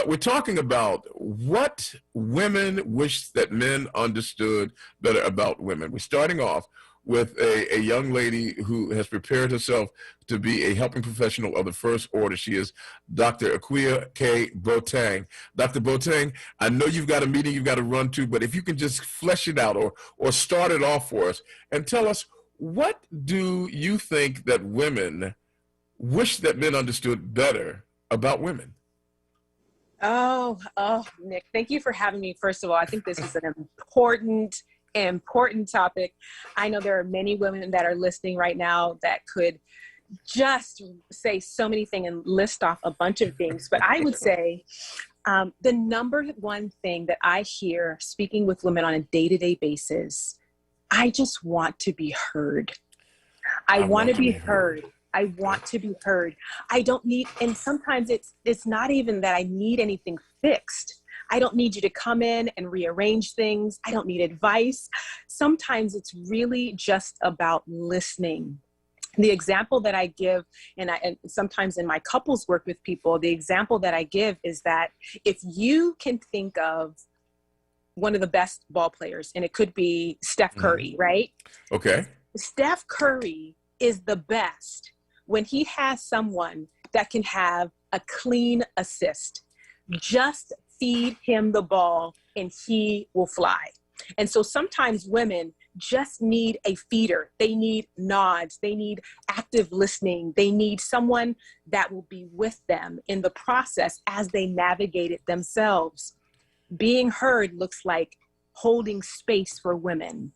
We're talking about what women wish that men understood better about women. We're starting off with a young lady who has prepared herself to be a helping professional of the first order. She is Dr. Akua K. Boateng. Dr. Boateng, I know you've got a meeting you've got to run to, but if you can just flesh it out or start it off for us and tell us, what do you think that women wish that men understood better about women? Oh, Nick, thank you for having me. First of all, I think this is an important topic. I know there are many women that are listening right now that could just say so many things and list off a bunch of things. But I would say the number one thing that I hear speaking with women on a day-to-day basis, I just want to be heard. I want to be heard. I want to be heard. I don't need, and sometimes it's not even that I need anything fixed. I don't need you to come in and rearrange things. I don't need advice. Sometimes it's really just about listening. The example that I give, and sometimes in my couples work with people, the example that I give is that if you can think of one of the best ball players, and it could be Steph Curry, right? Okay. Steph Curry is the best when he has someone that can have a clean assist. Just feed him the ball and he will fly. And so sometimes women just need a feeder. They need nods. They need active listening. They need someone that will be with them in the process as they navigate it themselves. Being heard looks like holding space for women.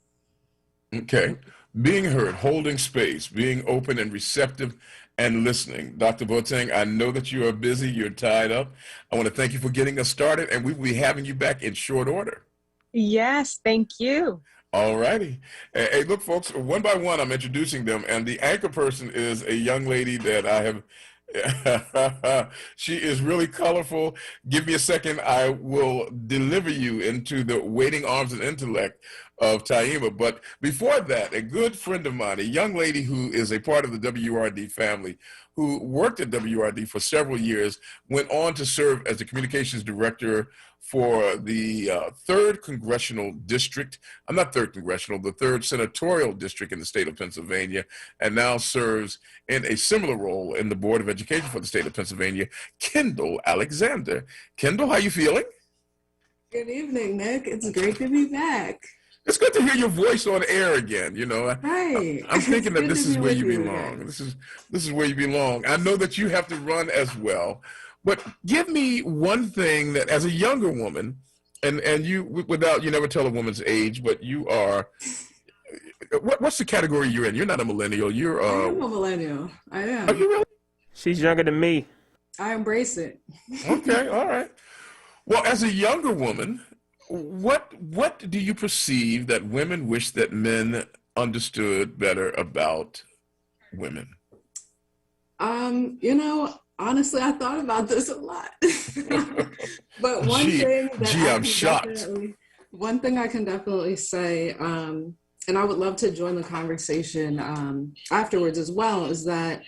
Okay. Being heard, holding space, being open and receptive and listening. Dr. Boateng, I know that you are busy, you're tied up. I want to thank you for getting us started, and we will be having you back in short order. Yes, thank you. All righty. Hey, look, folks, one by one, I'm introducing them, and the anchor person is a young lady that I have. She is really colorful. Give me a second. I will deliver you into the waiting arms and intellect of Taima. But before that, a good friend of mine, a young lady who is a part of the WURD family, who worked at WURD for several years, went on to serve as the communications director for the 3rd Congressional District. I'm not 3rd Congressional, the 3rd Senatorial District in the state of Pennsylvania, and now serves in a similar role in the Board of Education for the state of Pennsylvania, Kendall Alexander. Kendall, how you feeling? Good evening, Nick. It's great to be back. It's good to hear your voice on air again. You know, right. I'm thinking that this is where you belong. This is where you belong. I know that you have to run as well, but give me one thing that, as a younger woman, and you, without, you never tell a woman's age, but you are. What's the category you're in? You're not a millennial. You're. I am a millennial. I am. Are you really? She's younger than me. I embrace it. Okay. All right. Well, as a younger woman, what do you perceive that women wish that men understood better about women? You know, honestly, I thought about this a lot. But one thing I can definitely say, and I would love to join the conversation afterwards as well, is that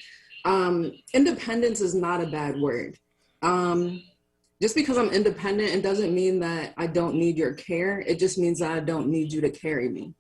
independence is not a bad word. Just because I'm independent, it doesn't mean that I don't need your care. It just means that I don't need you to carry me.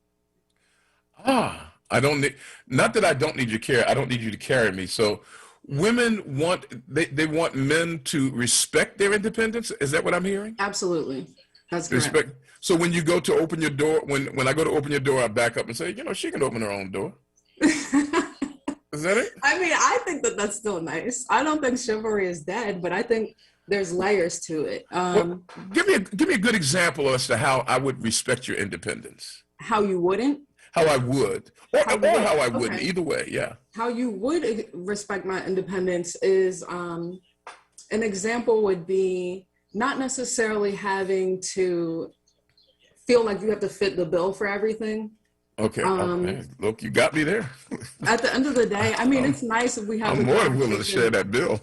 I don't need, not that I don't need your care, I don't need you to carry me. So women want, they want men to respect their independence. Is that what I'm hearing? Absolutely. That's correct. So when you go to open your door, when I go to open your door, I back up and say, you know, she can open her own door. Is that it? I mean, I think that that's still nice. I don't think chivalry is dead, but I think there's layers to it. Well, give me a good example as to how I would respect your independence. How you wouldn't? How I would, or how I wouldn't. Either way, yeah. How you would respect my independence is an example would be not necessarily having to feel like you have to fit the bill for everything. Okay. Look, you got me there. At the end of the day, I mean, it's nice if we have. I'm more than willing to share that bill.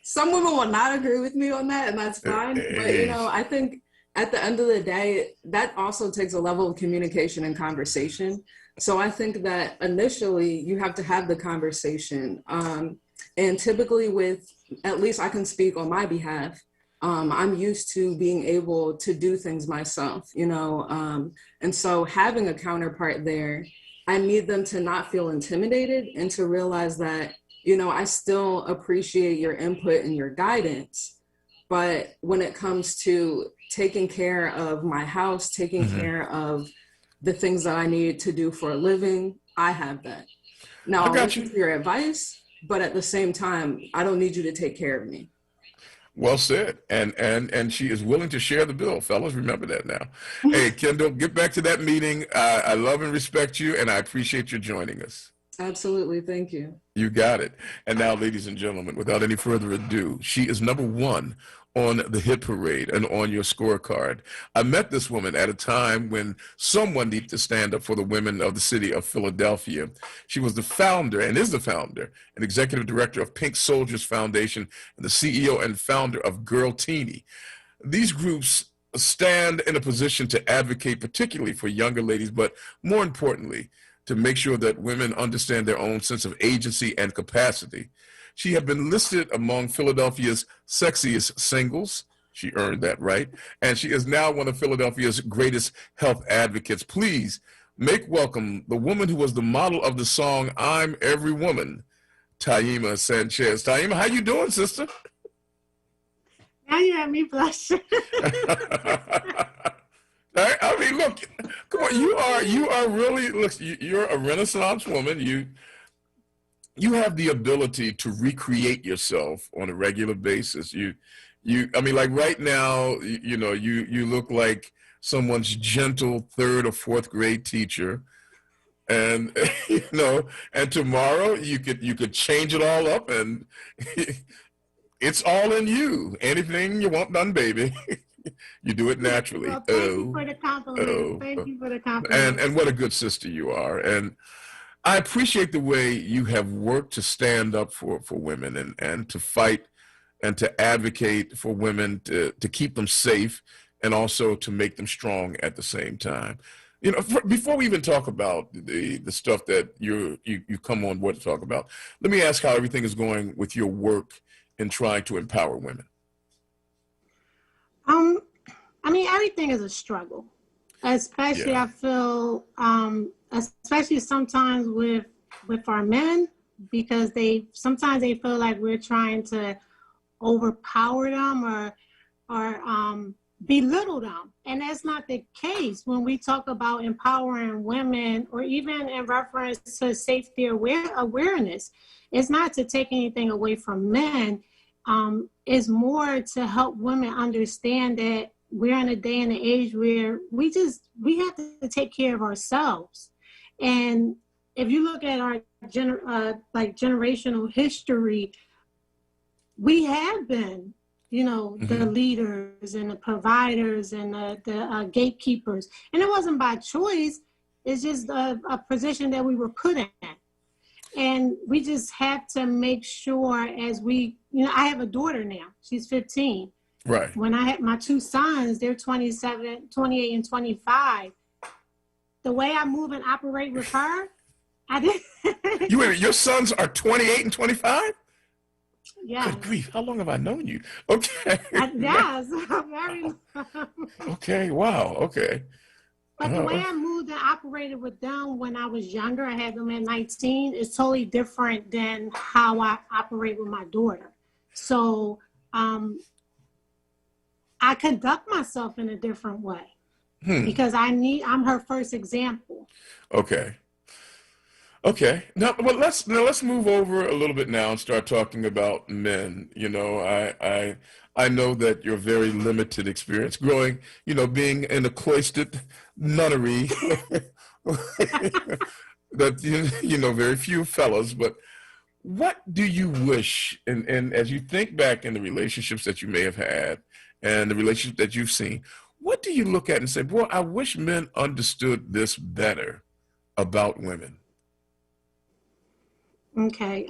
Some women will not agree with me on that, and that's fine. But you know, I think at the end of the day, that also takes a level of communication and conversation. So I think that initially you have to have the conversation. And typically with, at least I can speak on my behalf, I'm used to being able to do things myself, you know, and so having a counterpart there, I need them to not feel intimidated and to realize that, you know, I still appreciate your input and your guidance. But when it comes to taking care of my house, taking care of the things that I need to do for a living, I have that. Now, I'll listen to your advice, but at the same time, I don't need you to take care of me. Well said. And she is willing to share the bill. Fellas, remember that now. Hey, Kendall, get back to that meeting. I love and respect you, and I appreciate you joining us. Absolutely. Thank you. You got it. And now, ladies and gentlemen, without any further ado, she is #1 on the hit parade and on your scorecard. I met this woman at a time when someone needed to stand up for the women of the city of Philadelphia. She was the founder and is the founder and executive director of Pink Soldiers Foundation and the CEO and founder of Girl Teeny. These groups stand in a position to advocate particularly for younger ladies, but more importantly, to make sure that women understand their own sense of agency and capacity. She had been listed among Philadelphia's sexiest singles. She earned that right. And she is now one of Philadelphia's greatest health advocates. Please make welcome the woman who was the model of the song I'm Every Woman, Taima Sanchez. Taima, how you doing, sister? Now you have me blushing. I mean, look, come on, you are really, look, you're a Renaissance woman. You have the ability to recreate yourself on a regular basis. I mean, like right now, you know, you look like someone's gentle 3rd or 4th grade teacher. And, you know, and tomorrow you could change it all up and it's all in you. Anything you want done, baby. You do it naturally. Well, thank you for the compliment. Thank you for the compliment. And what a good sister you are. And I appreciate the way you have worked to stand up for women and to fight and to advocate for women to keep them safe and also to make them strong at the same time. You know, before we even talk about the stuff that you come on board to talk about, let me ask how everything is going with your work in trying to empower women. I mean, everything is a struggle, especially I feel, especially sometimes with our men, because sometimes they feel like we're trying to overpower them or belittle them. And that's not the case when we talk about empowering women, or even in reference to safety awareness. It's not to take anything away from men. It's more to help women understand that we're in a day and an age where we have to take care of ourselves. And if you look at our generational history, we have been, you know, the leaders and the providers and the gatekeepers. And it wasn't by choice. It's just a position that we were put in. And we just have to make sure as we, you know, I have a daughter now. She's 15. Right. When I had my 2 sons, they're 27, 28, and 25. The way I move and operate with her, I did. Your sons are 28 and 25? Yeah. Good grief. How long have I known you? Okay. Yes. Very long. Okay. Wow. Okay. But the way I moved and operated with them when I was younger, I had them at 19, is totally different than how I operate with my daughter. So I conduct myself in a different way because I'm her first example. Okay. Okay. Now, well, let's move over a little bit now and start talking about men. You know, I know that you're very limited experience growing, you know, being in a cloistered nunnery that, you know, very few fellas, but what do you wish, and as you think back in the relationships that you may have had and the relationship that you've seen, what do you look at and say, boy, I wish men understood this better about women? Okay.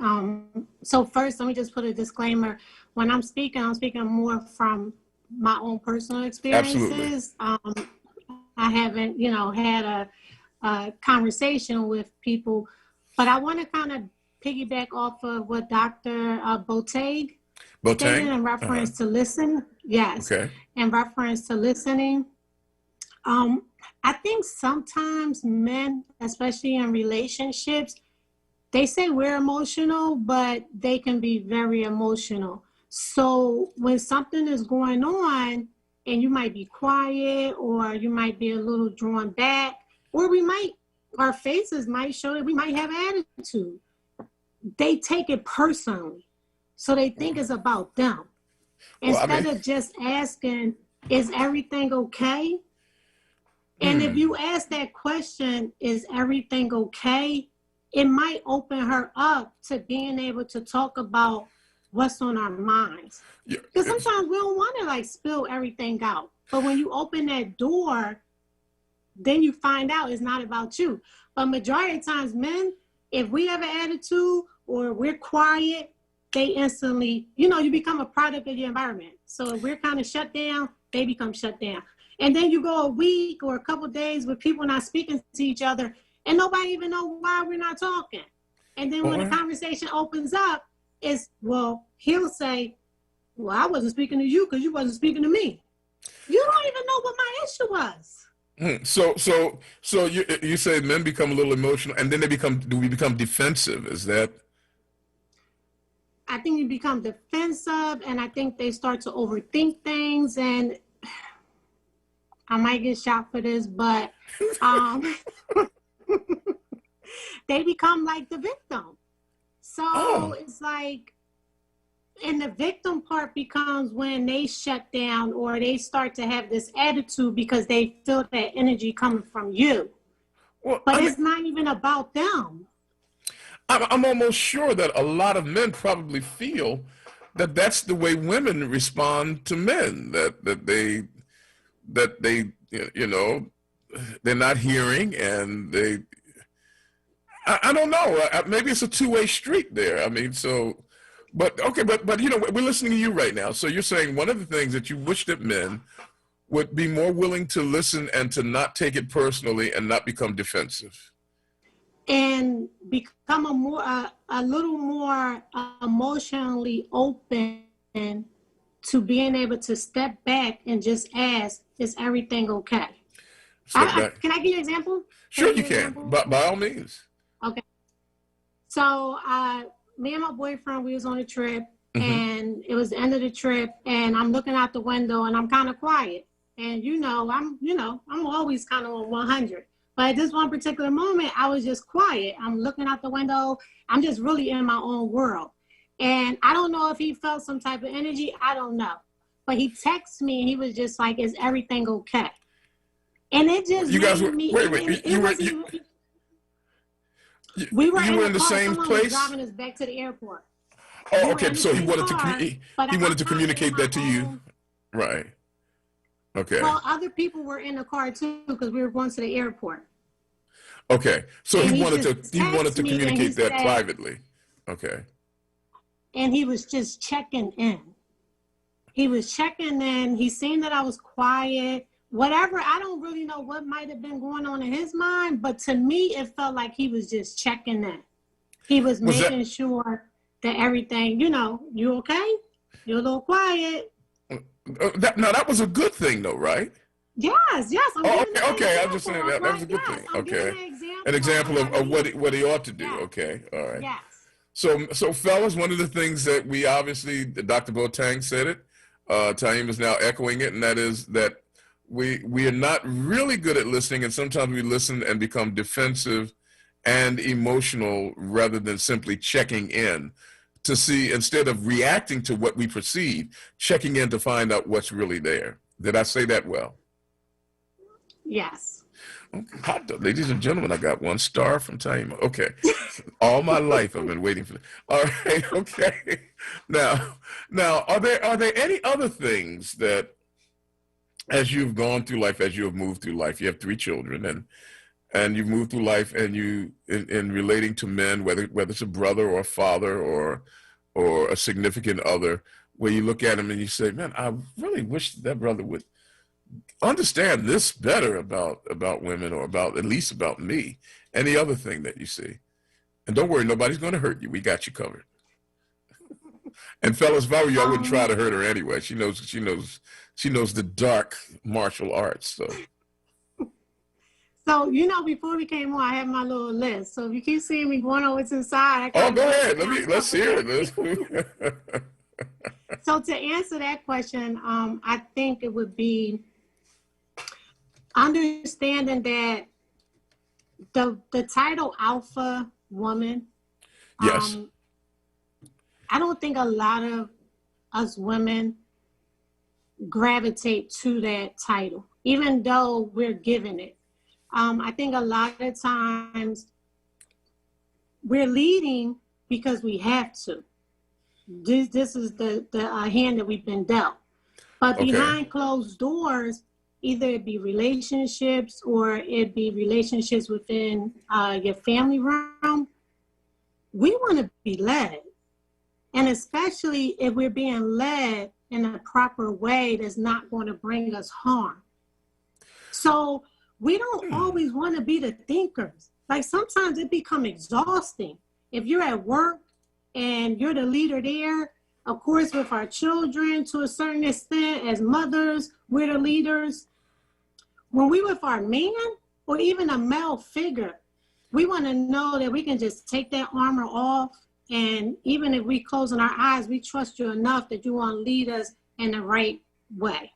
So first, let me just put a disclaimer. When I'm speaking more from my own personal Absolutely. experiences. I haven't, had a conversation with people, but I want to kind of piggyback off of what Dr. Boteig stated in reference to listen. Yes. Okay. In reference to listening. I think sometimes men, especially in relationships, they say we're emotional, but they can be very emotional. So when something is going on and you might be quiet or you might be a little drawn back, or our faces might show that we might have attitude. They take it personally. So they think it's about them. Instead of just asking, is everything okay? And if you ask that question, is everything okay? It might open her up to being able to talk about what's on our minds. Because sometimes we don't want to like spill everything out. But when you open that door, then you find out it's not about you. But majority of times, men, if we have an attitude or we're quiet, they instantly, you become a product of your environment. So if we're kind of shut down, they become shut down. And then you go a week or a couple of days with people not speaking to each other, and nobody even know why we're not talking. And then when the conversation opens up, he'll say, well, I wasn't speaking to you because you wasn't speaking to me. You don't even know what my issue was. So you say men become a little emotional, and then do we become defensive? Is that? I think you become defensive, and I think they start to overthink things, and I might get shot for this, but they become like the victim. So it's like, and the victim part becomes when they shut down or they start to have this attitude because they feel that energy coming from you. But it's not even about them. I'm almost sure that a lot of men probably feel that that's the way women respond to men, that they they're not hearing, and I don't know, maybe it's a two-way street there. I mean, but we're listening to you right now. So you're saying one of the things that you wish that men would be more willing to listen and to not take it personally and not become defensive. And become a little more emotionally open to being able to step back and just ask, is everything okay? Can I give you an example? Sure, you can. By all means. Okay. So me and my boyfriend, we was on a trip, and it was the end of the trip, and I'm looking out the window, and I'm kind of quiet. And I'm always kind of on 100. But at this one particular moment, I was just quiet. I'm looking out the window. I'm just really in my own world. And I don't know if he felt some type of energy. I don't know. But he texted me, and he was just like, is everything okay? And it just you guys were, me. Wait. We were in the same place? Was driving us back to the airport. Oh, okay. So he wanted to communicate that to you, right? Okay. Well, other people were in the car too because we were going to the airport. Okay, so he wanted to communicate that said, privately. Okay. And he was just checking in. He was checking in. He seen that I was quiet. Whatever, I don't really know what might have been going on in his mind, but to me, it felt like he was just checking in. He was making sure that everything, you okay? You're a little quiet. That was a good thing, though, right? Yes. Okay. I'm just saying that was a good thing. Okay, an example of what he ought to do. Yeah. Okay, all right. Yes. So fellas, one of the things that we obviously, Dr. Boateng said it, Taim is now echoing it, and that is that we are not really good at listening, and sometimes we listen and become defensive and emotional rather than simply checking in to see, instead of reacting to what we perceive, checking in to find out what's really there. Did I say that well? Yes. Okay. Ladies and gentlemen, I got 1 star from Taima. Okay. All my life I've been waiting for that. All right. Okay. Now, are there any other things that, as you've gone through life, as you have moved through life, you have 3 children, and you've moved through life, and you in relating to men, whether it's a brother or a father or a significant other, where you look at him and you say, man, I really wish that brother would understand this better about women, or about, at least about me. Any other thing that you see. And don't worry, nobody's going to hurt you. We got you covered. And fellas, if I were you, I wouldn't try to hurt her anyway. She knows the dark martial arts. So, before we came on, I had my little list. So if you keep seeing me going over to the side, go ahead. Let's hear it. So to answer that question, I think it would be understanding that the title alpha woman. Yes. I don't think a lot of us women gravitate to that title, even though we're given it. I think a lot of times we're leading because we have to. This is the hand that we've been dealt. But behind closed doors, either it be relationships or it be relationships within your family realm, we want to be led. And especially if we're being led in a proper way that's not going to bring us harm. So we don't always want to be the thinkers. Like sometimes it becomes exhausting. If you're at work and you're the leader there, of course, with our children to a certain extent, as mothers, we're the leaders. When we with our man or even a male figure, we want to know that we can just take that armor off. And even if we closing our eyes, we trust you enough that you want to lead us in the right way.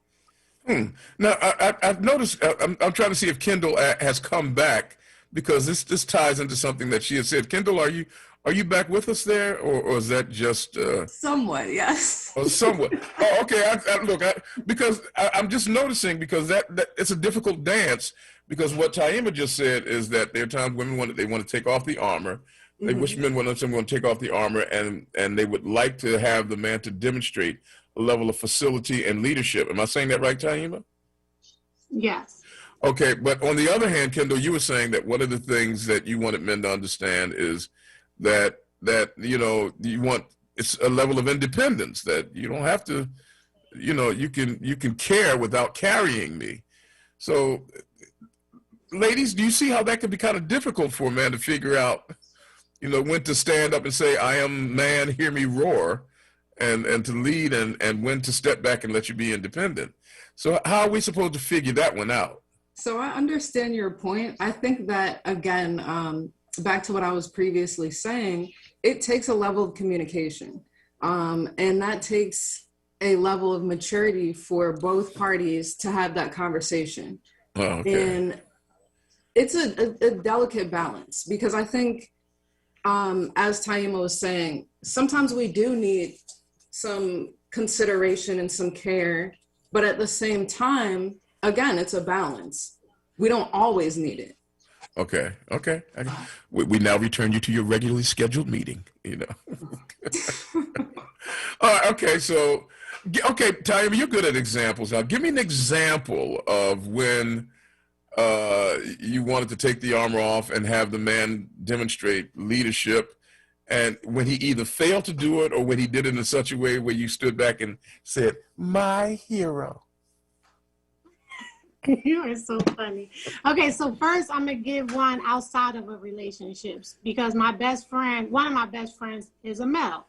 Now, I've noticed, I'm trying to see if Kendall has come back, because this ties into something that she had said. Kendall, are you back with us there, or is that just somewhat? Yes. Oh, somewhat. Oh, okay. Because I'm just noticing, because that it's a difficult dance. Because what Taima just said is that there are times women want to take off the armor. They wish men want to take off the armor, and they would like to have the man to demonstrate a level of facility and leadership. Am I saying that right, Taima? Yes. Okay, but on the other hand, Kendall, you were saying that one of the things that you wanted men to understand is that you want, it's a level of independence, that you don't have to, you can care without carrying me. So, ladies, do you see how that could be kind of difficult for a man to figure out, when to stand up and say, I am man, hear me roar, and to lead, and when to step back and let you be independent? So how are we supposed to figure that one out? So I understand your point. I think that, again, back to what I was previously saying, it takes a level of communication. And that takes a level of maturity for both parties to have that conversation. Oh, okay. And it's a delicate balance, because I think, as Taima was saying, sometimes we do need some consideration and some care, but at the same time, again, it's a balance. We don't always need it. Okay. We now return you to your regularly scheduled meeting, All right, okay, so, Taima, you're good at examples. Now, give me an example of when you wanted to take the armor off and have the man demonstrate leadership, and when he either failed to do it or when he did it in such a way where you stood back and said, my hero. You are so funny. Okay, so first I'm going to give one outside of a relationships, because one of my best friends is a male.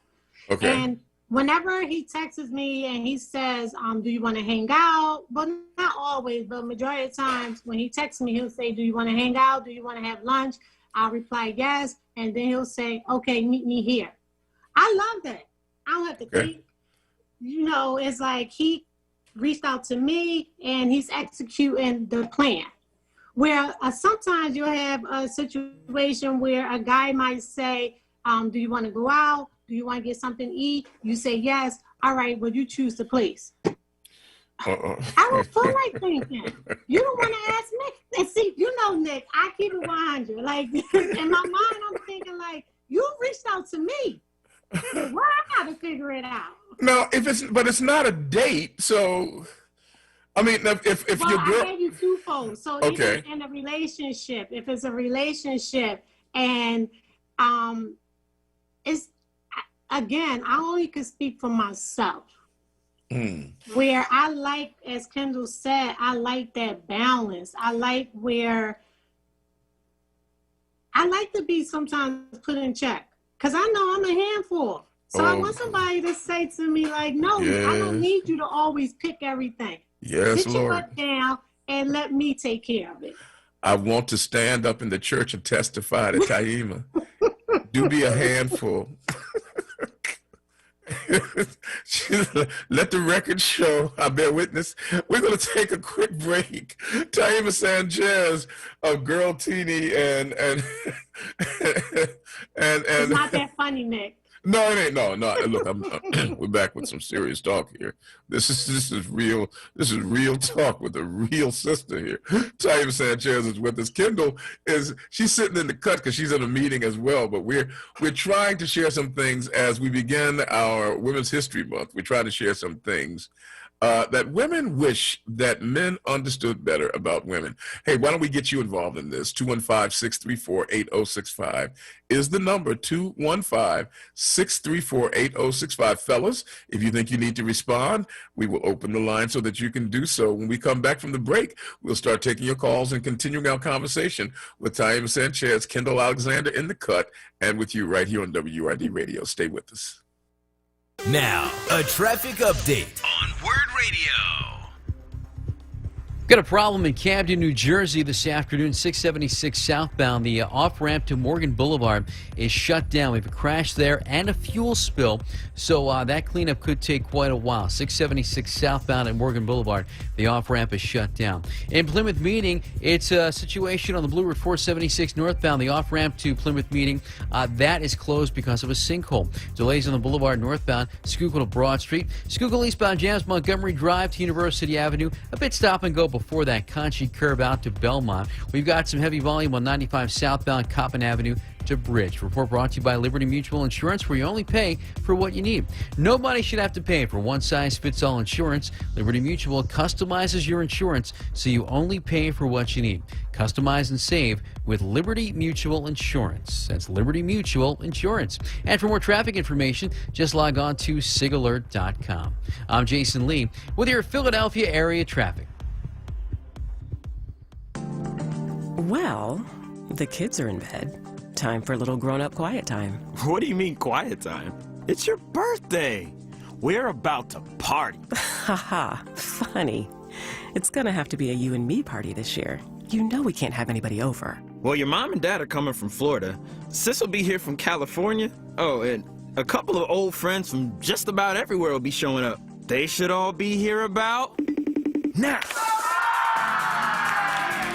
Okay. And whenever he texts me and he says, do you want to hang out? But not always, but majority of times when he texts me, he'll say, do you want to hang out? Do you want to have lunch? I'll reply yes. And then he'll say, okay, meet me here. I love that. I don't have to think. It's like he reached out to me and he's executing the plan. Where sometimes you'll have a situation where a guy might say, do you want to go out? Do you want to get something to eat? You say yes. All right, well, you choose the place. I don't feel like thinking. You don't want to ask me. And see, Nick, I keep it 100. Like, in my mind, I'm thinking, like, you reached out to me. Well, I got to figure it out. No, but it's not a date, so... I mean, if your girl... I gave you twofold. So okay. Even in a relationship, if it's a relationship and it's, again, I only can speak for myself. where I like, as Kendall said, I like that balance. I like where I like to be sometimes put in check because I know I'm a handful. So I want somebody to say to me like, no, I don't need you to always pick everything. Yes, Sit your Lord. butt down and let me take care of it. I want to stand up in the church and testify to Taima. Do be a handful. Let the record show. I bear witness. We're going to take a quick break. Taima Sanchez of Girl Teeny and It's not that funny, Nick. No, it ain't. No. Look, we're back with some serious talk here. This is real. This is real talk with a real sister here. Taima Sanchez is with us. Kendall she's sitting in the cut because she's in a meeting as well. But we're trying to share some things as we begin our Women's History Month. We're trying to share some things that women wish that men understood better about women. Hey, why don't we get you involved in this? 215-634-8065 is the number, 215-634-8065. Fellas, if you think you need to respond, we will open the line so that you can do so. When we come back from the break, we'll start taking your calls and continuing our conversation with Taima Sanchez, Kendall Alexander in the cut, and with you right here on WURD Radio. Stay with us. Now, a traffic update on WURD Radio. Got a problem in Camden, New Jersey this afternoon, 676 southbound. The off-ramp to Morgan Boulevard is shut down. We have a crash there and a fuel spill, so that cleanup could take quite a while. 676 southbound at Morgan Boulevard, the off-ramp is shut down. In Plymouth Meeting, it's a situation on the Blue Route 476 northbound. The off-ramp to Plymouth Meeting, that is closed because of a sinkhole. Delays on the Boulevard northbound, Schuylkill to Broad Street. Schuylkill eastbound jams Montgomery Drive to University Avenue. A bit stop and go before that Conchie curve out to Belmont. We've got some heavy volume on 95 southbound Coppin Avenue to Bridge. Report brought to you by Liberty Mutual Insurance, where you only pay for what you need. Nobody should have to pay for one-size-fits-all insurance. Liberty Mutual customizes your insurance so you only pay for what you need. Customize and save with Liberty Mutual Insurance. That's Liberty Mutual Insurance. And for more traffic information, just log on to sigalert.com. I'm Jason Lee with your Philadelphia area traffic. Well, the kids are in bed. Time for a little grown-up quiet time. What do you mean quiet time? It's your birthday. We're about to party. Haha, funny. It's gonna have to be a you and me party this year. You know we can't have anybody over. Well, your mom and dad are coming from Florida. Sis will be here from California. Oh, and a couple of old friends from just about everywhere will be showing up. They should all be here about now.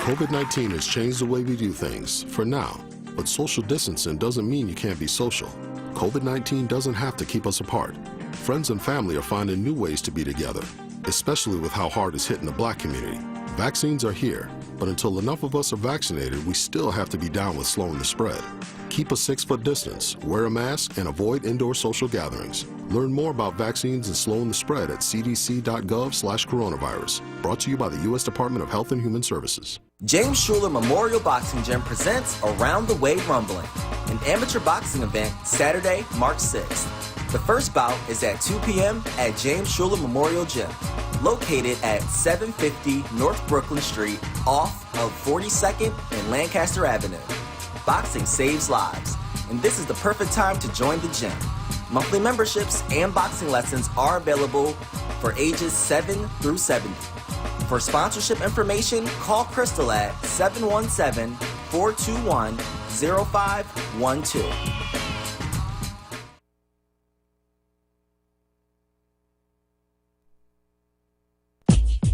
COVID-19 has changed the way we do things, for now. But social distancing doesn't mean you can't be social. COVID-19 doesn't have to keep us apart. Friends and family are finding new ways to be together, especially with how hard it's hitting the Black community. Vaccines are here, but until enough of us are vaccinated, we still have to be down with slowing the spread. Keep a 6-foot distance, wear a mask, and avoid indoor social gatherings. Learn more about vaccines and slowing the spread at cdc.gov/coronavirus. Brought to you by the U.S. Department of Health and Human Services. James Schuler Memorial Boxing Gym presents Around the Way Rumbling, an amateur boxing event Saturday, March 6th. The first bout is at 2 p.m. at James Schuler Memorial Gym, located at 750 North Brooklyn Street, off of 42nd and Lancaster Avenue. Boxing saves lives, and this is the perfect time to join the gym. Monthly memberships and boxing lessons are available for ages 7 through 70. For sponsorship information, call Crystal at 717-421-0512.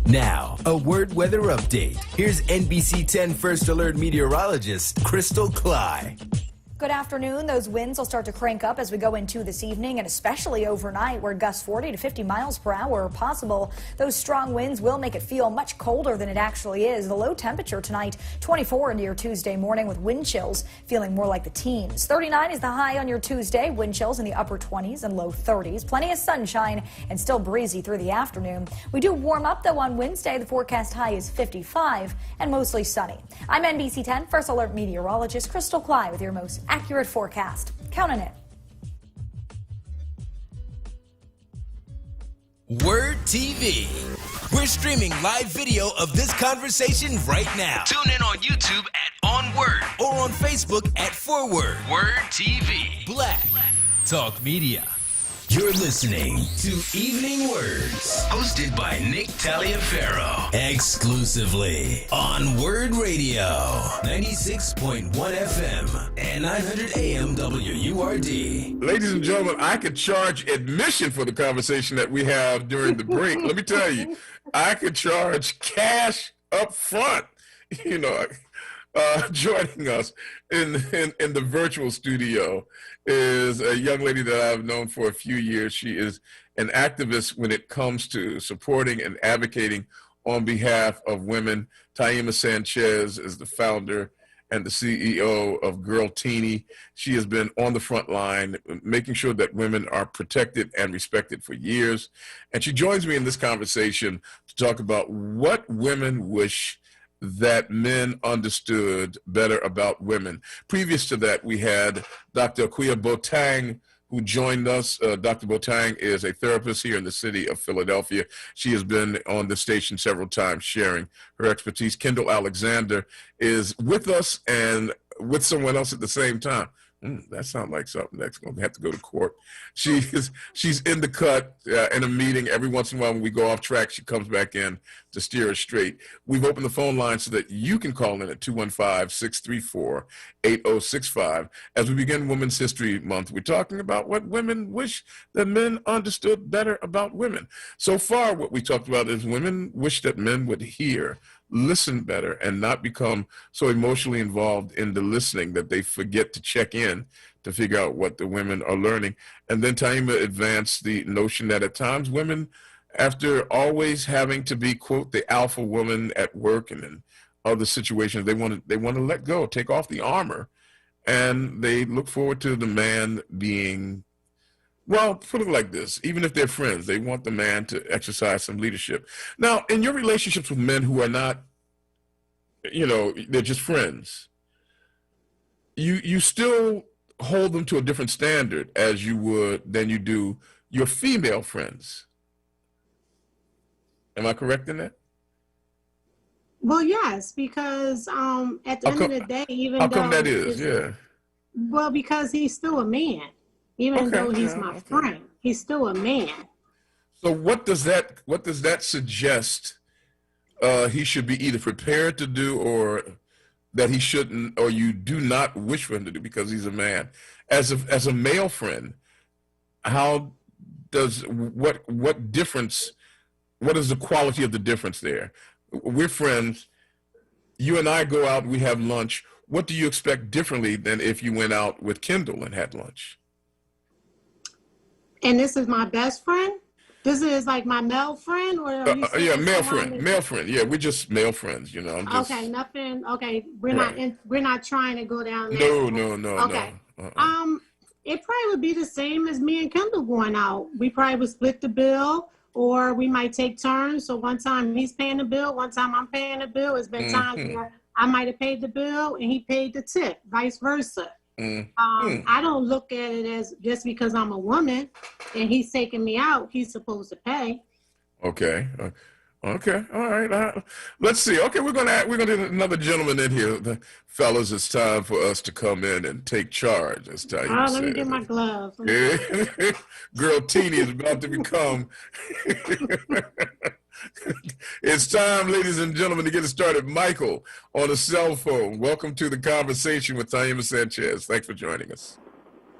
Now, a WURD weather update. Here's NBC 10 First Alert meteorologist Crystal Cly. Good afternoon. Those winds will start to crank up as we go into this evening, and especially overnight, where gusts 40 to 50 miles per hour are possible. Those strong winds will make it feel much colder than it actually is. The low temperature tonight, 24 into your Tuesday morning, with wind chills feeling more like the teens. 39 is the high on your Tuesday. Wind chills in the upper 20s and low 30s. Plenty of sunshine and still breezy through the afternoon. We do warm up, though, on Wednesday. The forecast high is 55 and mostly sunny. I'm NBC 10 First Alert meteorologist Crystal Cly with your most accurate forecast. Count on it. WURD TV. We're streaming live video of this conversation right now. Tune in on YouTube at onWURD or on Facebook at ForWord. WURD TV. Black Talk Media. You're listening to Evening Words, hosted by Nick Taliaferro, exclusively on WURD Radio, 96.1 FM and 900 AM WURD. Ladies and gentlemen, I could charge admission for the conversation that we have during the break. Let me tell you, I could charge cash up front. You know, joining us in the virtual studio is a young lady that I've known for a few years. She is an activist when it comes to supporting and advocating on behalf of women. Taima Sanchez is the founder and the CEO of Girl Teeny. She has been on the front line, making sure that women are protected and respected for years. And she joins me in this conversation to talk about what women wish that men understood better about women. Previous to that, we had Dr. Akuya Botang, who joined us. Dr. Botang is a therapist here in the city of Philadelphia. She has been on the station several times sharing her expertise. Kendall Alexander is with us and with someone else at the same time. That sounds like something that's going to have to go to court. She's in the cut in a meeting. Every once in a while when we go off track, she comes back in to steer us straight. We've opened the phone line so that you can call in at 215-634-8065. As we begin Women's History Month, we're talking about what women wish that men understood better about women. So far, what we talked about is women wish that men would listen better and not become so emotionally involved in the listening that they forget to check in to figure out what the women are learning. And then Taima advanced the notion that at times women, after always having to be, quote, the alpha woman at work and in other situations, they want to let go, take off the armor, and they look forward to the man being, well, put it like this, even if they're friends, they want the man to exercise some leadership. Now, in your relationships with men who are not, you know, they're just friends, you still hold them to a different standard as you would than you do your female friends. Am I correct in that? Well, yes, because at the end of the day, even how though come that is? Yeah. Well, because he's still a man. Even though he's my friend, he's still a man. So what does that suggest he should be either prepared to do or that he shouldn't, or you do not wish for him to do because he's a man? As a male friend, how does what difference, what is the quality of the difference there? We're friends. You and I go out, we have lunch. What do you expect differently than if you went out with Kendall and had lunch? And this is my best friend? This is like my male friend? Or yeah, male friend. Yeah, we're just male friends, you know. Okay, nothing. Okay, we're not trying to go down there. No. Okay. No. It probably would be the same as me and Kendall going out. We probably would split the bill, or we might take turns. So one time he's paying the bill, one time I'm paying the bill. It's been times where I might have paid the bill and he paid the tip, vice versa. I don't look at it as just because I'm a woman and he's taking me out, he's supposed to pay. Okay. All right. Let's see. Okay, we're gonna get another gentleman in here. Fellas, it's time for us to come in and take charge. That's how you let me get my gloves. Girl Teeny is about to become. It's time, ladies and gentlemen, to get it started. Michael on a cell phone. Welcome to the conversation with Taima Sanchez. Thanks for joining us.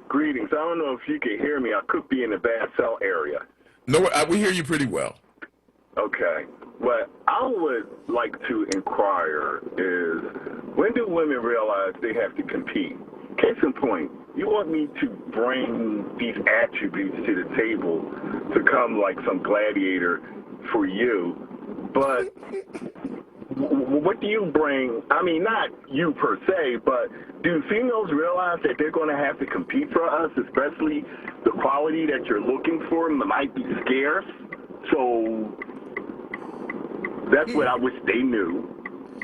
Greetings. I don't know if you can hear me. I could be in a bad cell area. No, we hear you pretty well. Okay. What I would like to inquire is, when do women realize they have to compete? Case in point, you want me to bring these attributes to the table to come like some gladiator for you, but what do you bring? I mean, not you per se, but do females realize that they're going to have to compete for us, especially the quality that you're looking for might be scarce? So that's what I wish they knew.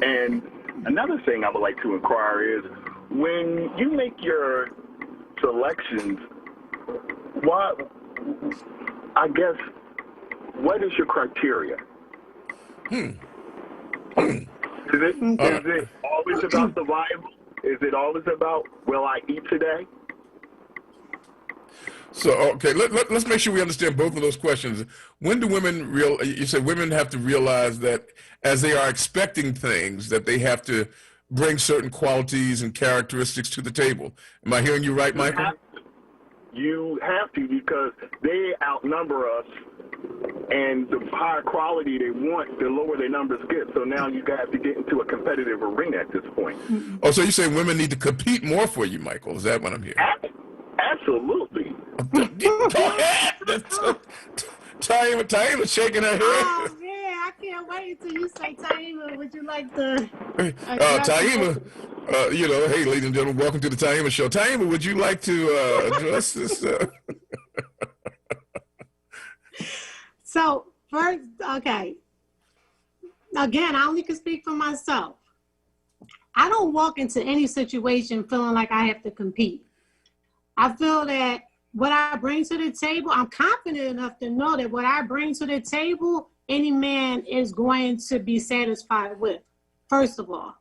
And another thing I would like to inquire is, when you make your selections, what is your criteria? Is it always about survival? Is it always about, will I eat today? So, okay, let's make sure we understand both of those questions. When do women you said women have to realize that as they are expecting things, that they have to bring certain qualities and characteristics to the table. Am I hearing you right, Michael? You have to, because they outnumber us, and the higher quality they want, the lower their numbers get. So now you have to get into a competitive arena at this point. Oh, so you're saying women need to compete more for you, Michael? Is that what I'm hearing? Absolutely. Go ahead. Taima's shaking her head. Oh, man, I can't wait until you say, Taima, would you like to... Taima, hey, ladies and gentlemen, welcome to the Taima Show. Taima, would you like to address this? So, first, okay. Again, I only can speak for myself. I don't walk into any situation feeling like I have to compete. I feel that what I bring to the table, I'm confident enough to know that what I bring to the table, any man is going to be satisfied with, first of all.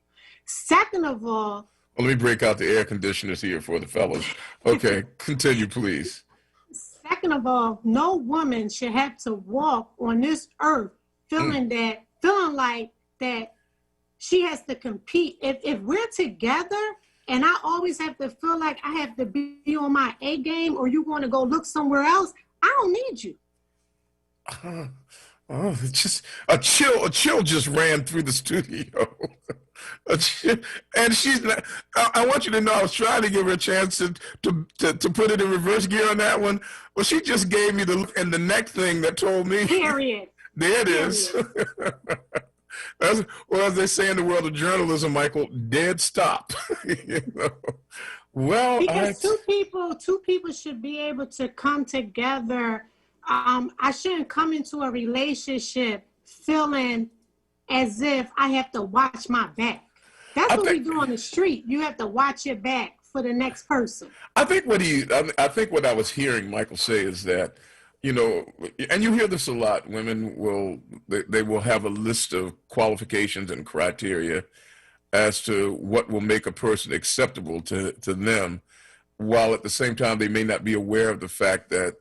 Second of all... Well, let me break out the air conditioners here for the fellas. Okay, continue, please. Second of all, no woman should have to walk on this earth feeling like that she has to compete. If we're together and I always have to feel like I have to be on my A game, or you want to go look somewhere else, I don't need you. It's just a chill just ran through the studio. And she's not, I want you to know I was trying to give her a chance to put it in reverse gear on that one. Well, she just gave me the look and the neck thing that told me. Period. There it is. Well, as they say in the world of journalism, Michael, dead stop. Well, because two people should be able to come together. I shouldn't come into a relationship feeling as if I have to watch my back. That's what we do on the street. You have to watch your back for the next person. I think what I was hearing Michael say is that, and you hear this a lot, women will have a list of qualifications and criteria as to what will make a person acceptable to them, while at the same time they may not be aware of the fact that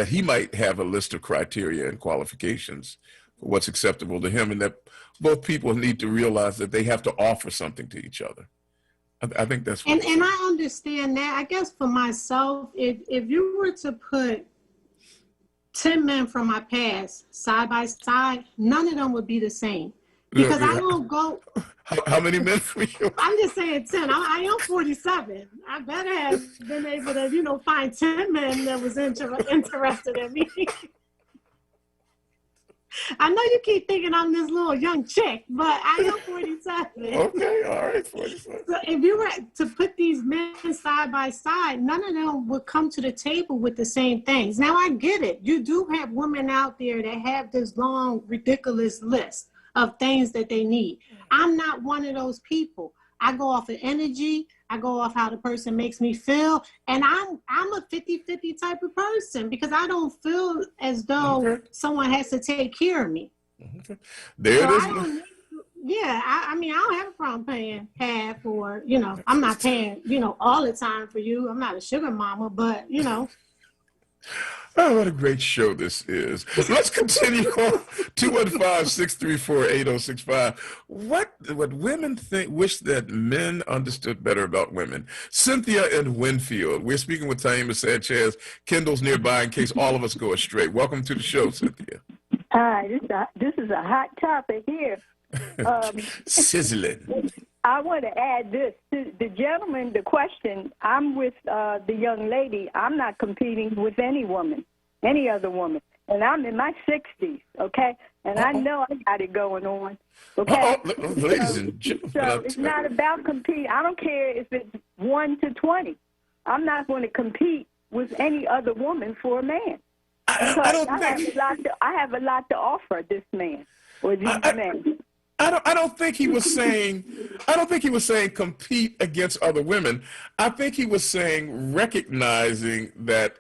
he might have a list of criteria and qualifications for what's acceptable to him, and that both people need to realize that they have to offer something to each other. I think that's what and I understand that. I guess for myself, if you were to put 10 men from my past side by side, none of them would be the same. Because I don't go... How many men for you? I'm just saying 10. I am 47. I better have been able to, find 10 men that was interested in me. I know you keep thinking I'm this little young chick, but I am 47. Okay, all right, 47. So if you were to put these men side by side, none of them would come to the table with the same things. Now, I get it. You do have women out there that have this long, ridiculous list of things that they need. I'm not one of those people. I go off of energy. I go off how the person makes me feel. And I'm a 50-50 type of person because I don't feel as though someone has to take care of me. Okay. There it is. I mean, I don't have a problem paying half or, I'm not paying, all the time for you. I'm not a sugar mama, but, Oh, what a great show this is. Let's continue on. 215-634-8065. What women wish that men understood better about women. Cynthia in Winfield. We're speaking with Taima Sanchez. Kendall's nearby in case all of us go astray. Welcome to the show, Cynthia. Hi, this is a hot topic here. Sizzling. I want to add this. To the gentleman, the question, I'm with the young lady. I'm not competing with any other woman. And I'm in my 60s, okay? And I know I got it going on, okay? Ladies and gentlemen. So it's not about competing. I don't care if it's 1 to 20. I'm not going to compete with any other woman for a man. I have a lot to offer this man or these men. I don't think he was saying compete against other women. I think he was saying recognizing that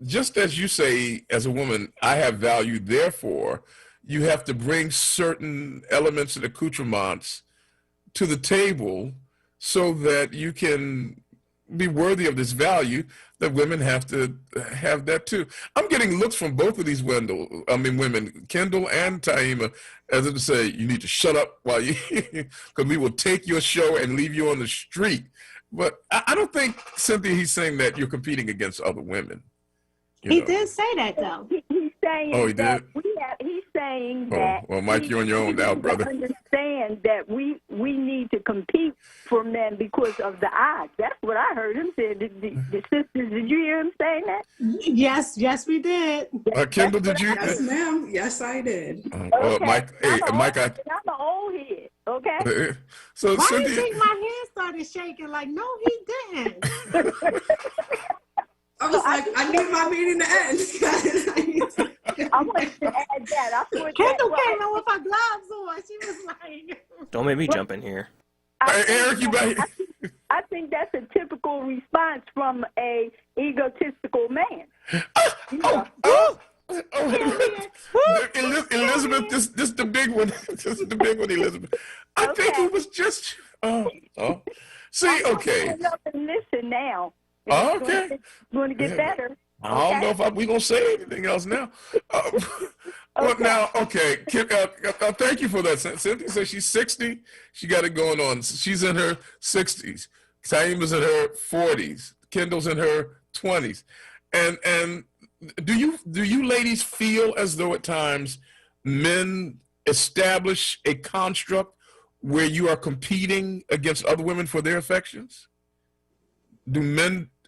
just as you say, as a woman, I have value, therefore, you have to bring certain elements and accoutrements to the table so that you can be worthy of this value, that women have to have that too. I'm getting looks from both of these women, Kendall and Taima, as if to say, you need to shut up while you, because we will take your show and leave you on the street. But I don't think, Cynthia, he's saying that you're competing against other women. He did say that, though. He's saying Oh, he that did? he's saying Oh, that. well, Mike, you're on your own now, brother. Understand that we need to compete for men because of the odds. That's what I heard him say. The sisters, did you hear him saying that? Yes, we did. Kendall, did you? Yes, ma'am. Yes, I did. Mike, Mike, I'm an old head. Okay. So why do Cynthia, you think my hand started shaking? Like, no, he didn't. I was like, I need my meeting to end. I wanted to add that. Kendall came in with her gloves on. She was like, Don't make me jump in here. Eric, you back? I think that's a typical response from a egotistical man. Elizabeth, this the big one. This is the big one, Elizabeth. I think it was just. See, okay. Listen now. Okay. It's going to get better. I don't know if we're going to say anything else now. Well, now, okay. Thank you for that. Cynthia says she's 60. She got it going on. She's in her 60s. Taima's in her 40s. Kendall's in her 20s. And do you ladies feel as though at times men establish a construct where you are competing against other women for their affections?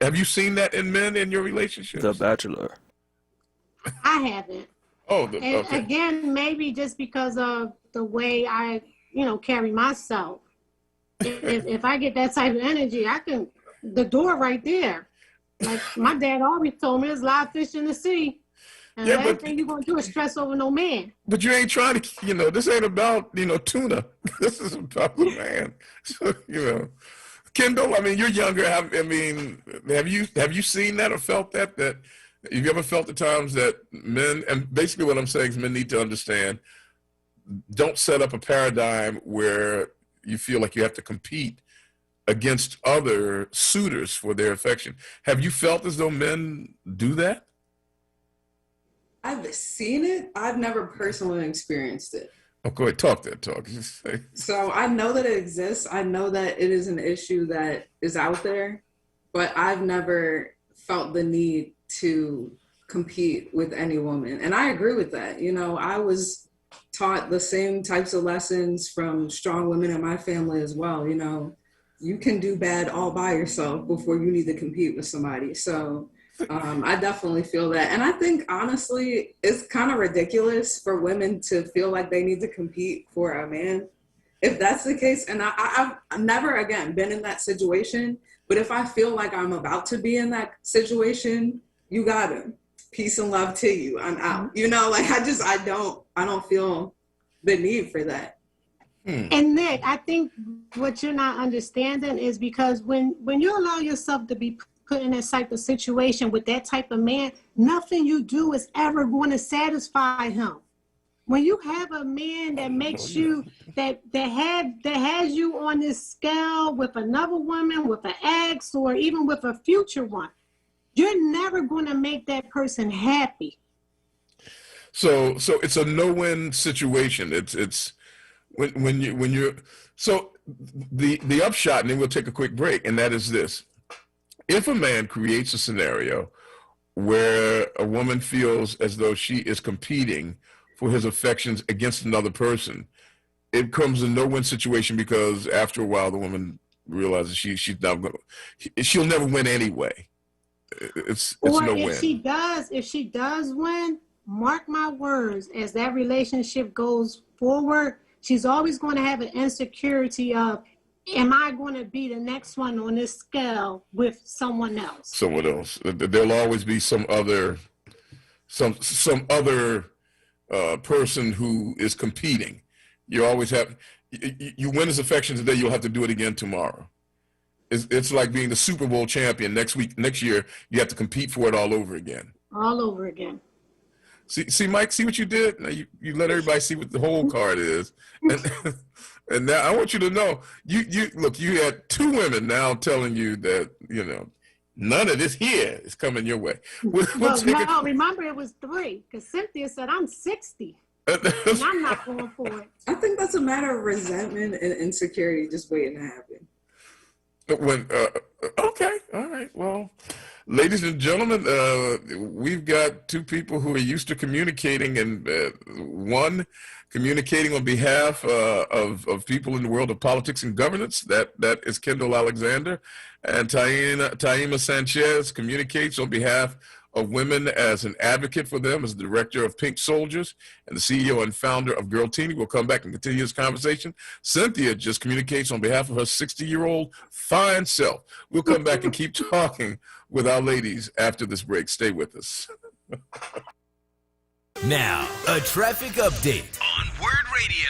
Have you seen that in men in your relationships? The Bachelor. I haven't. Okay. Again, maybe just because of the way I, carry myself. If I get that type of energy, the door right there. Like my dad always told me, there's live fish in the sea. And the last thing you're going to do is stress over no man. But you ain't trying to, this ain't about, tuna. This is about the man. So, Kendall, I mean, you're younger. Have you seen that or felt that? Have you ever felt the times that men, and basically what I'm saying is men need to understand, don't set up a paradigm where you feel like you have to compete against other suitors for their affection. Have you felt as though men do that? I've seen it. I've never personally experienced it. Oh, go ahead. Talk. So I know that it exists. I know that it is an issue that is out there, but I've never felt the need to compete with any woman. And I agree with that. I was taught the same types of lessons from strong women in my family as well. You can do bad all by yourself before you need to compete with somebody. So I definitely feel that. And I think, honestly, it's kind of ridiculous for women to feel like they need to compete for a man. If that's the case, and I've never, again, been in that situation, but if I feel like I'm about to be in that situation, you got it. Peace and love to you. I'm out. I don't feel the need for that. And Nick, I think what you're not understanding is because when you allow yourself to be put in that type of situation with that type of man, nothing you do is ever going to satisfy him. When you have a man that makes you that has you on this scale with another woman, with an ex, or even with a future one, you're never going to make that person happy. So it's a no-win situation. It's when you're so the upshot, and then we'll take a quick break, and that is this. If a man creates a scenario where a woman feels as though she is competing for his affections against another person, it comes a no-win situation because after a while the woman realizes she'll never win anyway. It's no win. If she does win, mark my words, as that relationship goes forward, she's always going to have an insecurity of, am I going to be the next one on this scale with someone else? Someone else. There'll always be some other person who is competing. You always have. You win his affection today. You'll have to do it again tomorrow. it's like being the Super Bowl champion. Next year, you have to compete for it all over again. All over again. See, Mike, see what you did? Now you let everybody see what the whole card is. And now I want you to know, you had two women now telling you that, none of this here is coming your way. No, remember it was 3, because Cynthia said, I'm 60. And I'm not going for it. I think that's a matter of resentment and insecurity just waiting to happen. Okay, all right. Well, ladies and gentlemen, we've got two people who are used to communicating, and one communicating on behalf of people in the world of politics and governance. That is Kendall Alexander, and Taima Sanchez communicates on behalf of women as an advocate for them, as the director of Pink Soldiers and the CEO and founder of Girl Teeny. We'll come back and continue this conversation. Cynthia just communicates on behalf of her 60-year-old fine self. We'll come back and keep talking with our ladies after this break. Stay with us. Now, a traffic update on WURD Radio.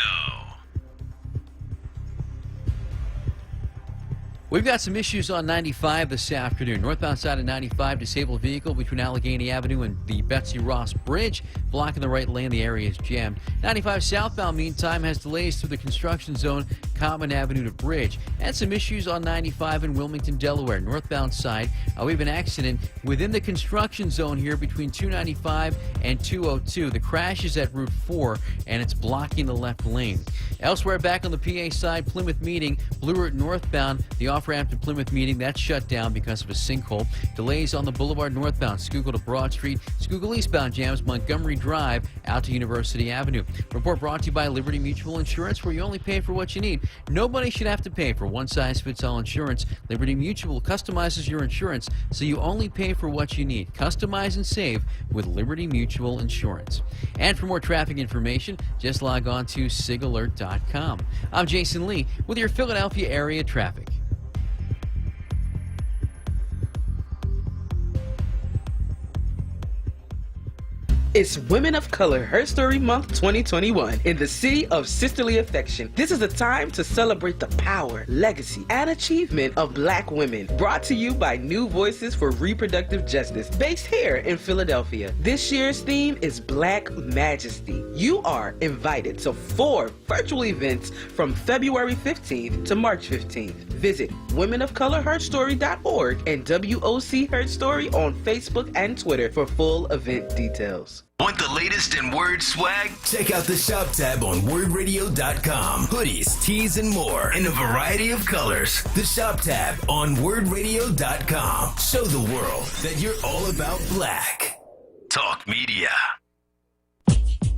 We've got some issues on 95 this afternoon. Northbound side of 95, disabled vehicle between Allegheny Avenue and the Betsy Ross Bridge, blocking the right lane. The area is jammed. 95 southbound, meantime, has delays through the construction zone, Common Avenue to Bridge. And some issues on 95 in Wilmington, Delaware. Northbound side, we have an accident within the construction zone here between 295 and 202. The crash is at Route 4, and it's blocking the left lane. Elsewhere, back on the PA side, Plymouth Meeting, Blue Route northbound, the off-ramp to Plymouth Meeting, that's shut down because of a sinkhole. Delays on the Boulevard northbound, Schuylkill to Broad Street. Schuylkill eastbound jams Montgomery Drive out to University Avenue. Report brought to you by Liberty Mutual Insurance, where you only pay for what you need. Nobody should have to pay for one-size-fits-all insurance. Liberty Mutual customizes your insurance so you only pay for what you need. Customize and save with Liberty Mutual Insurance. And for more traffic information, just log on to sigalert.com. I'm Jason Lee with your Philadelphia area traffic. It's Women of Color Her Story Month 2021 in the city of sisterly affection. This is a time to celebrate the power, legacy, and achievement of Black women. Brought to you by New Voices for Reproductive Justice, based here in Philadelphia. This year's theme is Black Majesty. You are invited to 4 virtual events from February 15th to March 15th. Visit womenofcolorherstory.org and WOC Her Story on Facebook and Twitter for full event details. Want the latest in WURD swag? Check out the shop tab on WURDradio.com. Hoodies, tees, and more in a variety of colors. The shop tab on WURDradio.com. Show the world that you're all about Black. Talk Media.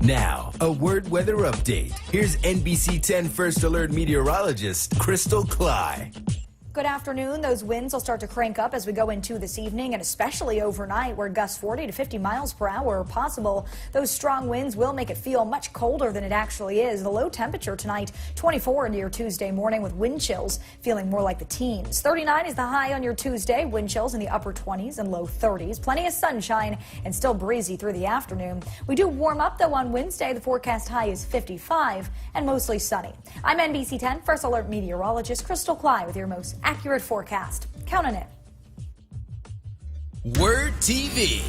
Now, a WURD weather update. Here's NBC 10 First Alert meteorologist Crystal Cly. Good afternoon. Those winds will start to crank up as we go into this evening, and especially overnight, where gusts 40 to 50 miles per hour are possible. Those strong winds will make it feel much colder than it actually is. The low temperature tonight, 24 into your Tuesday morning, with wind chills feeling more like the teens. 39 is the high on your Tuesday. Wind chills in the upper 20s and low 30s. Plenty of sunshine and still breezy through the afternoon. We do warm up, though, on Wednesday. The forecast high is 55 and mostly sunny. I'm NBC 10 First Alert meteorologist Crystal Cly with your most accurate forecast. Count on it. WURD TV.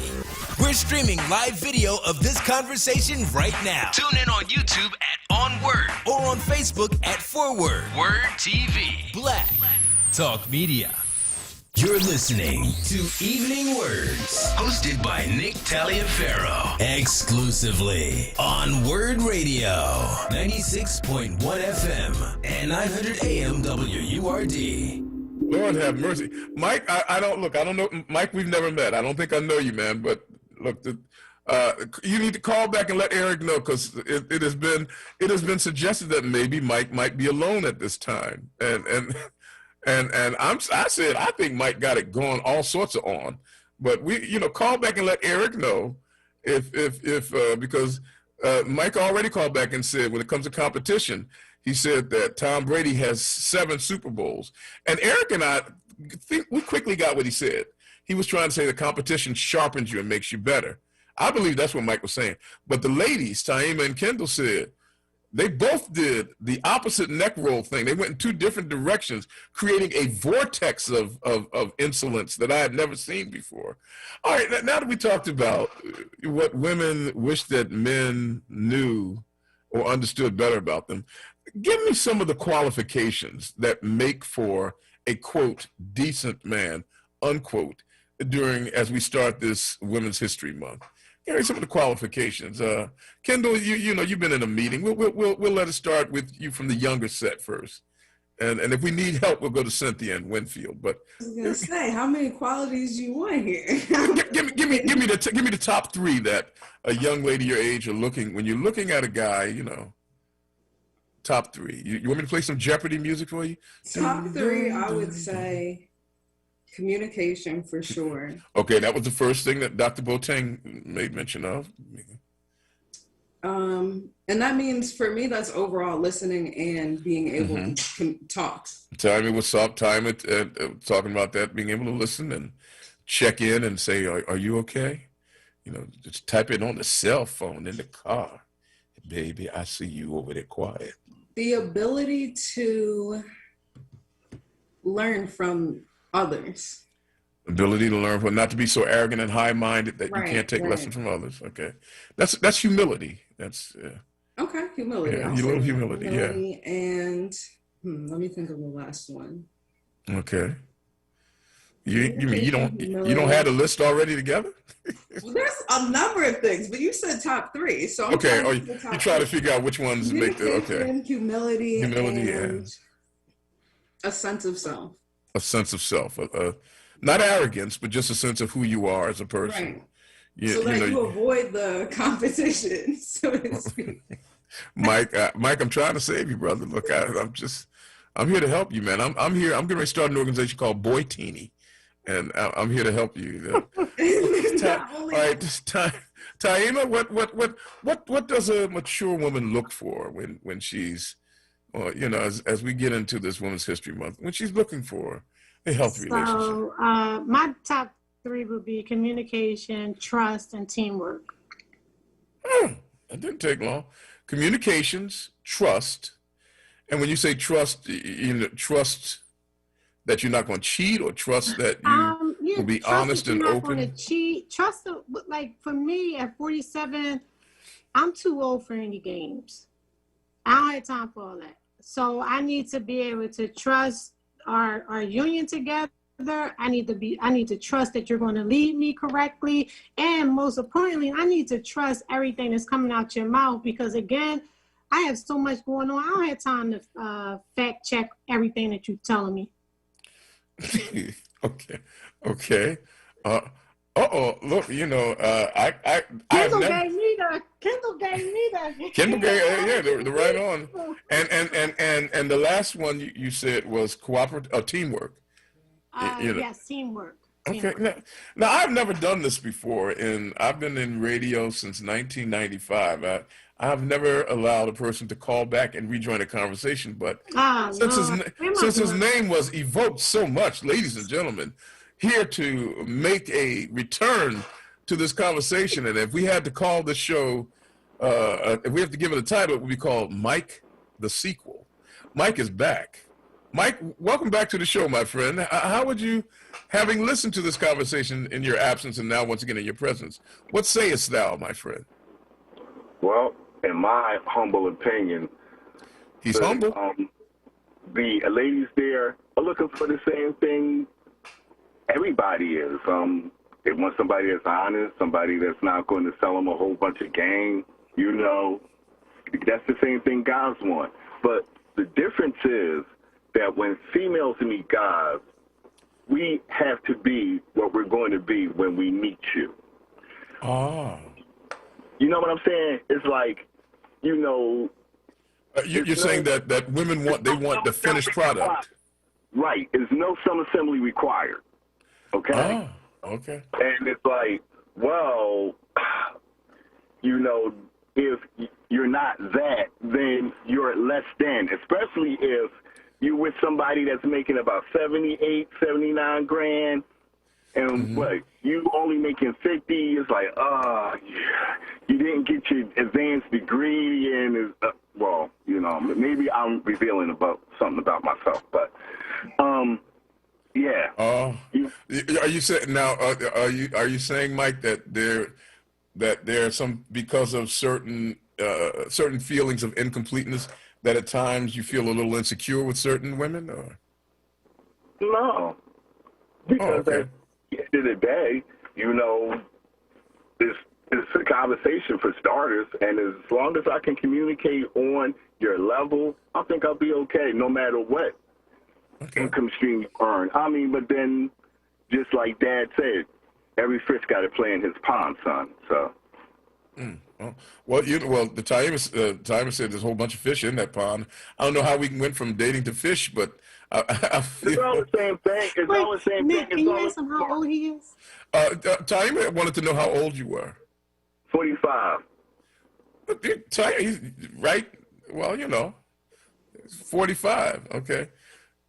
We're streaming live video of this conversation right now. Tune in on YouTube at onWURD or on Facebook at WURD. WURD TV. Black Talk Media. You're listening to Evening Words, hosted by Nick Taliaferro, exclusively on WURD Radio, 96.1 FM and 900 AM WURD. Lord have mercy. Mike, I don't know. Mike, we've never met. I don't think I know you, man. But look, you need to call back and let Eric know, because it has been suggested that maybe Mike might be alone at this time. And I said, I think Mike got it going all sorts of on. But call back and let Eric know because Mike already called back and said, when it comes to competition, he said that Tom Brady has 7 Super Bowls. And Eric and I think we quickly got what he said. He was trying to say the competition sharpens you and makes you better. I believe that's what Mike was saying. But the ladies, Taima and Kendall, said, they both did the opposite neck roll thing. They went in two different directions, creating a vortex of insolence that I had never seen before. All right, now that we talked about what women wish that men knew or understood better about them, give me some of the qualifications that make for a, quote, decent man, unquote, as we start this Women's History Month. Here are some of the qualifications. Kendall, you know, you've been in a meeting. We'll let it start with you from the younger set first. And if we need help, we'll go to Cynthia and Winfield. But I was gonna say, how many qualities do you want here? give me the top three that a young lady your age are looking, when you're looking at a guy, you know, top three. You want me to play some Jeopardy music for you? Top three, I would say communication for sure. Okay, that was the first thing that Dr. Boateng made mention of. And that means for me, that's overall listening and being able to talk. Time it was up. Time it talking about that, being able to listen and check in and say, "Are you okay?" You know, just type it on the cell phone in the car. Baby, I see you over there quiet. The ability to learn from others. Ability to learn, but not to be so arrogant and high-minded that you can't take lessons from others. Okay, that's humility. That's okay, humility. Yeah, a little humility. And let me think of the last one. Okay. You mean you don't have the list already together? Well, there's a number of things, but you said top three, so I'm okay. you try to figure out which ones make the humility, and a sense of self. A sense of self, not arrogance, but just a sense of who you are as a person. Right. So that you avoid the competition, so to speak. Mike, I'm trying to save you, brother. Look, I'm here to help you, man. I'm here. I'm going to start an organization called Boy Teeny, and I'm here to help you. All right, Taima, what does a mature woman look for when she's, you know, as we get into this Women's History Month, when she's looking for a healthy relationship? So my top three would be communication, trust, and teamwork. That didn't take long. Communications, trust, and when you say trust, you know, trust that you're not going to cheat, or trust that you will be honest and open. Not going to cheat. Trust, like for me at 47, I'm too old for any games. I don't have time for all that. So I need to be able to trust our union together. I need to trust that you're going to lead me correctly. And most importantly, I need to trust everything that's coming out your mouth, because again, I have so much going on. I don't have time to fact check everything that you're telling me. Okay. Look, you know, Kendall gave me the right on. And the last one you said was teamwork. You know. Yes, teamwork. Okay. Now I've never done this before, and I've been in radio since 1995. I've never allowed a person to call back and rejoin a conversation, but since his name was evoked so much, ladies and gentlemen, here to make a return to this conversation, and if we had to call the show, if we have to give it a title, it would be called Mike the Sequel. Mike is back. Mike, welcome back to the show, my friend. How would you, having listened to this conversation in your absence and now once again in your presence, what sayest thou, my friend? Well, in my humble opinion, he's humble. The ladies there are looking for the same thing everybody is. They want somebody that's honest, somebody that's not going to sell them a whole bunch of game. You know, that's the same thing guys want. But the difference is that when females meet guys, we have to be what we're going to be when we meet you. Oh. You know what I'm saying? It's like, you know. You're saying that women want the finished product. Right. There's no some assembly required. Okay? Oh, okay. And it's like, well, you know, if you're not that, then you're less than, especially if you're with somebody that's making about 78, 79 grand, and what, you only making 50, it's like, you didn't get your advanced degree, and well, you know, maybe I'm revealing about something about myself, but yeah. Are you saying now? Are you saying, Mike, that there are some, because of certain feelings of incompleteness, that at times you feel a little insecure with certain women, or? No, because at the end of the day, you know, it's a conversation for starters, and as long as I can communicate on your level, I think I'll be okay, no matter what income stream you earn. I mean, but then, just like Dad said, every fish got to play in his pond, son. So. Well, the timer said there's a whole bunch of fish in that pond. I don't know how we went from dating to fish, but I feel it's all the same thing. It's all the same Nick, thing. can you ask him how old he is? Timer wanted to know how old you were. 45. Right? Well, you know, 45. Okay.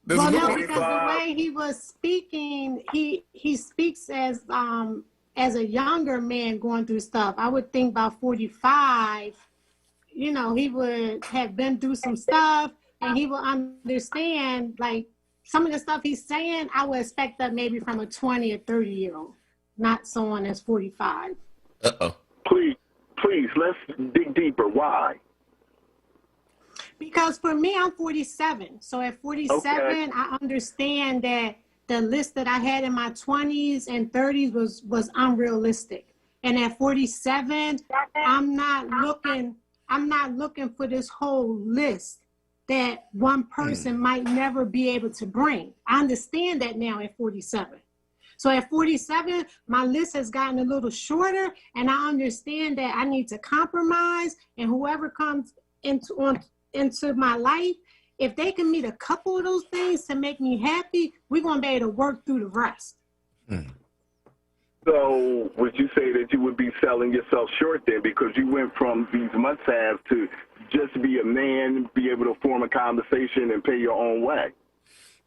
Well, no, because the way he was speaking, he speaks as a younger man going through stuff. I would think about 45, you know, he would have been through some stuff and he will understand, like, some of the stuff he's saying, I would expect that maybe from a 20 or 30-year-old, not someone that's 45. Uh-oh. Please, let's dig deeper. Why? Because for me, I'm 47. So at 47, I understand that the list that I had in my 20s and 30s was unrealistic. And at 47, I'm not looking for this whole list that one person might never be able to bring. I understand that now at 47. So at 47, my list has gotten a little shorter, and I understand that I need to compromise, and whoever comes into my life, if they can meet a couple of those things to make me happy, we're going to be able to work through the rest. So would you say that you would be selling yourself short then, because you went from these must-haves to just be a man, be able to form a conversation and pay your own way?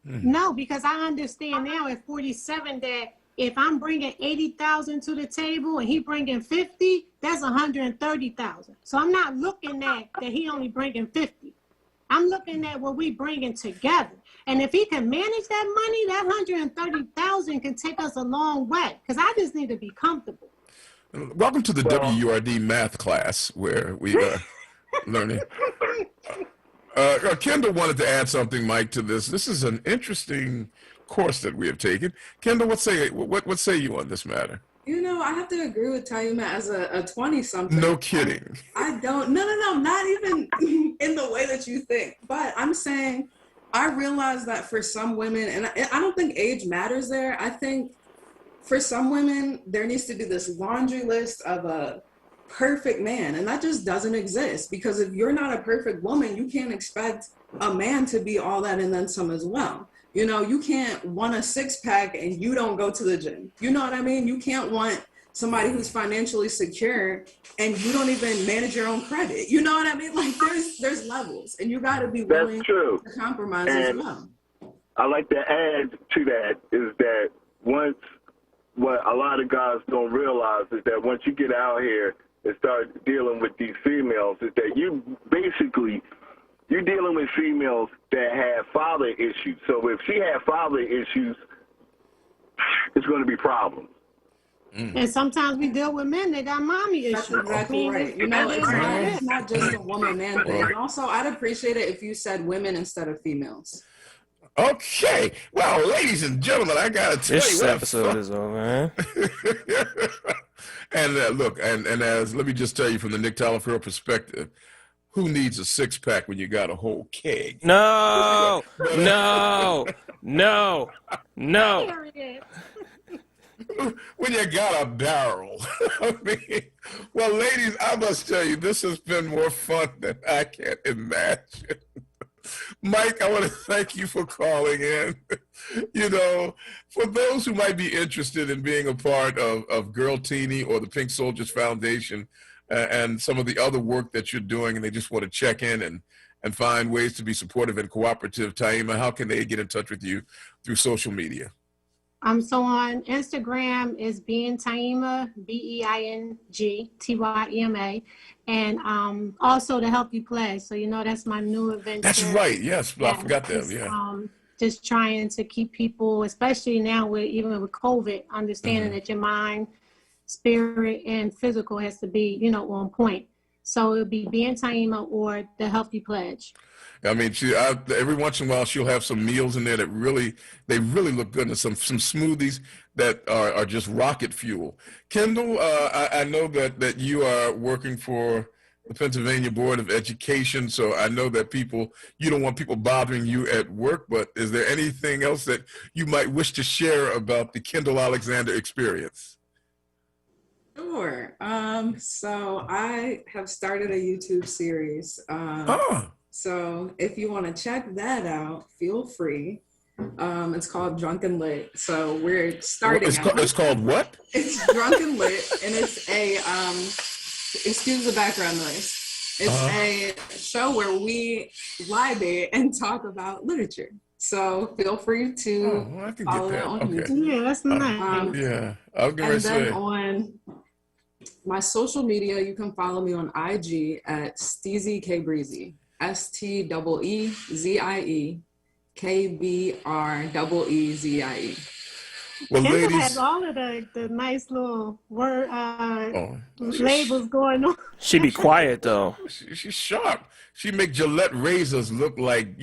No, because I understand now at 47 that if I'm bringing 80,000 to the table and he bringing 50, that's 130,000. So I'm not looking at that he only bringing 50. I'm looking at what we bringing together. And if he can manage that money, that 130,000 can take us a long way, because I just need to be comfortable. Welcome to the WURD math class, where we are learning. Kendall wanted to add something, Mike, to this. This is an interesting course that we have taken. Kendall, what say you on this matter? You know, I have to agree with Taima as a 20-something. No kidding. I don't. No, not even in the way that you think. But I'm saying, I realize that for some women, and I don't think age matters there. I think for some women, there needs to be this laundry list of a perfect man, and that just doesn't exist, because if you're not a perfect woman, you can't expect a man to be all that and then some as well. You know, you can't want a six-pack and you don't go to the gym. You know what I mean? You can't want somebody who's financially secure and you don't even manage your own credit. You know what I mean? Like, there's levels, and you got to be willing to compromise as well. I like to add to that is that what a lot of guys don't realize is that once you get out here and start dealing with these females, is that you're dealing with females that have father issues. So if she had father issues, it's going to be problems. And sometimes we deal with men that got mommy issues. That's exactly right. You know, it's not just a woman-man thing. And also, I'd appreciate it if you said women instead of females. Okay. Well, ladies and gentlemen, I got to tell you. This episode is over, man. And look, and as let me just tell you from the Nick Talaferro perspective, who needs a six-pack when you got a whole keg? No. When you got a barrel. I mean, well, ladies, I must tell you, this has been more fun than I can imagine. Mike, I want to thank you for calling in. You know, for those who might be interested in being a part of Girl Teeny or the Pink Soldiers Foundation and some of the other work that you're doing, and they just want to check in and find ways to be supportive and cooperative, Taima, how can they get in touch with you through social media? So on Instagram is Being Taima, BeingTyema, and also the Healthy Pledge. So that's my new adventure. That's right. Yes, I forgot that. Yeah. Just trying to keep people, especially now even with COVID, understanding that your mind, spirit, and physical has to be on point. So it would be Being Taima or the Healthy Pledge. I mean, every once in a while she'll have some meals in there that really look good, and some smoothies that are just rocket fuel. Kendall, I know that you are working for the Pennsylvania Board of Education, so I know that you don't want people bothering you at work, but is there anything else that you might wish to share about the Kendall Alexander experience? Sure. So I have started a YouTube series. So if you want to check that out, feel free. It's called Drunken Lit. So we're starting. It's called what? It's Drunken Lit, and it's a excuse the background noise. It's a show where we live it and talk about literature. So feel free to follow it on YouTube. Yeah, that's nice. I was going to say. And then on my social media, you can follow me on IG at Steezy K Breezy. STEEZIEKBREEZIE. Well, Kendall ladies, has all of the nice little word labels going on. She be quiet though. She's sharp. She make Gillette razors look like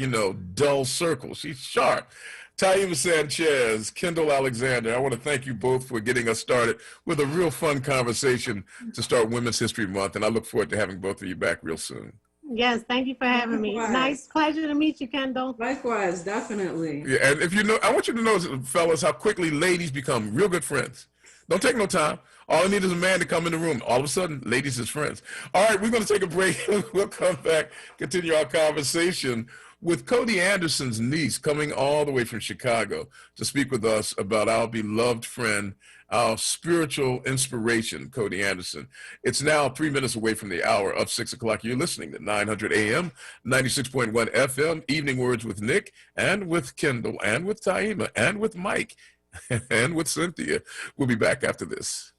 dull circles. She's sharp. Taima Sanchez, Kendall Alexander, I want to thank you both for getting us started with a real fun conversation to start Women's History Month, and I look forward to having both of you back real soon. Yes, thank you for having me. Nice pleasure to meet you, Kendall. Likewise, definitely. Yeah, and I want you to know, fellas, how quickly ladies become real good friends. Don't take no time. All I need is a man to come in the room. All of a sudden, ladies is friends. All right, we're going to take a break. We'll come back, continue our conversation with Cody Anderson's niece, coming all the way from Chicago to speak with us about our beloved friend, our spiritual inspiration, Cody Anderson. It's now 3 minutes away from the hour of 6 o'clock. You're listening to 900 AM, 96.1 FM, Evening Words with Nick, and with Kendall, and with Taima, and with Mike, and with Cynthia. We'll be back after this.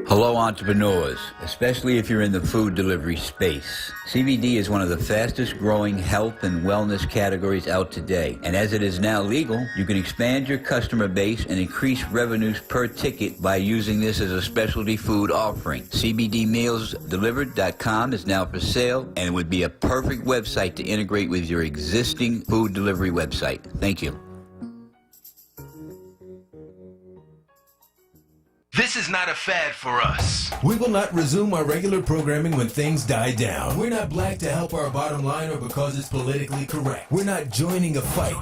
Hello, entrepreneurs, especially if you're in the food delivery space. CBD is one of the fastest growing health and wellness categories out today. And as it is now legal, you can expand your customer base and increase revenues per ticket by using this as a specialty food offering. CBDmealsdelivered.com is now for sale, and it would be a perfect website to integrate with your existing food delivery website. Thank you. This is not a fad for us. We will not resume our regular programming when things die down. We're not black to help our bottom line or because it's politically correct. We're not joining a fight.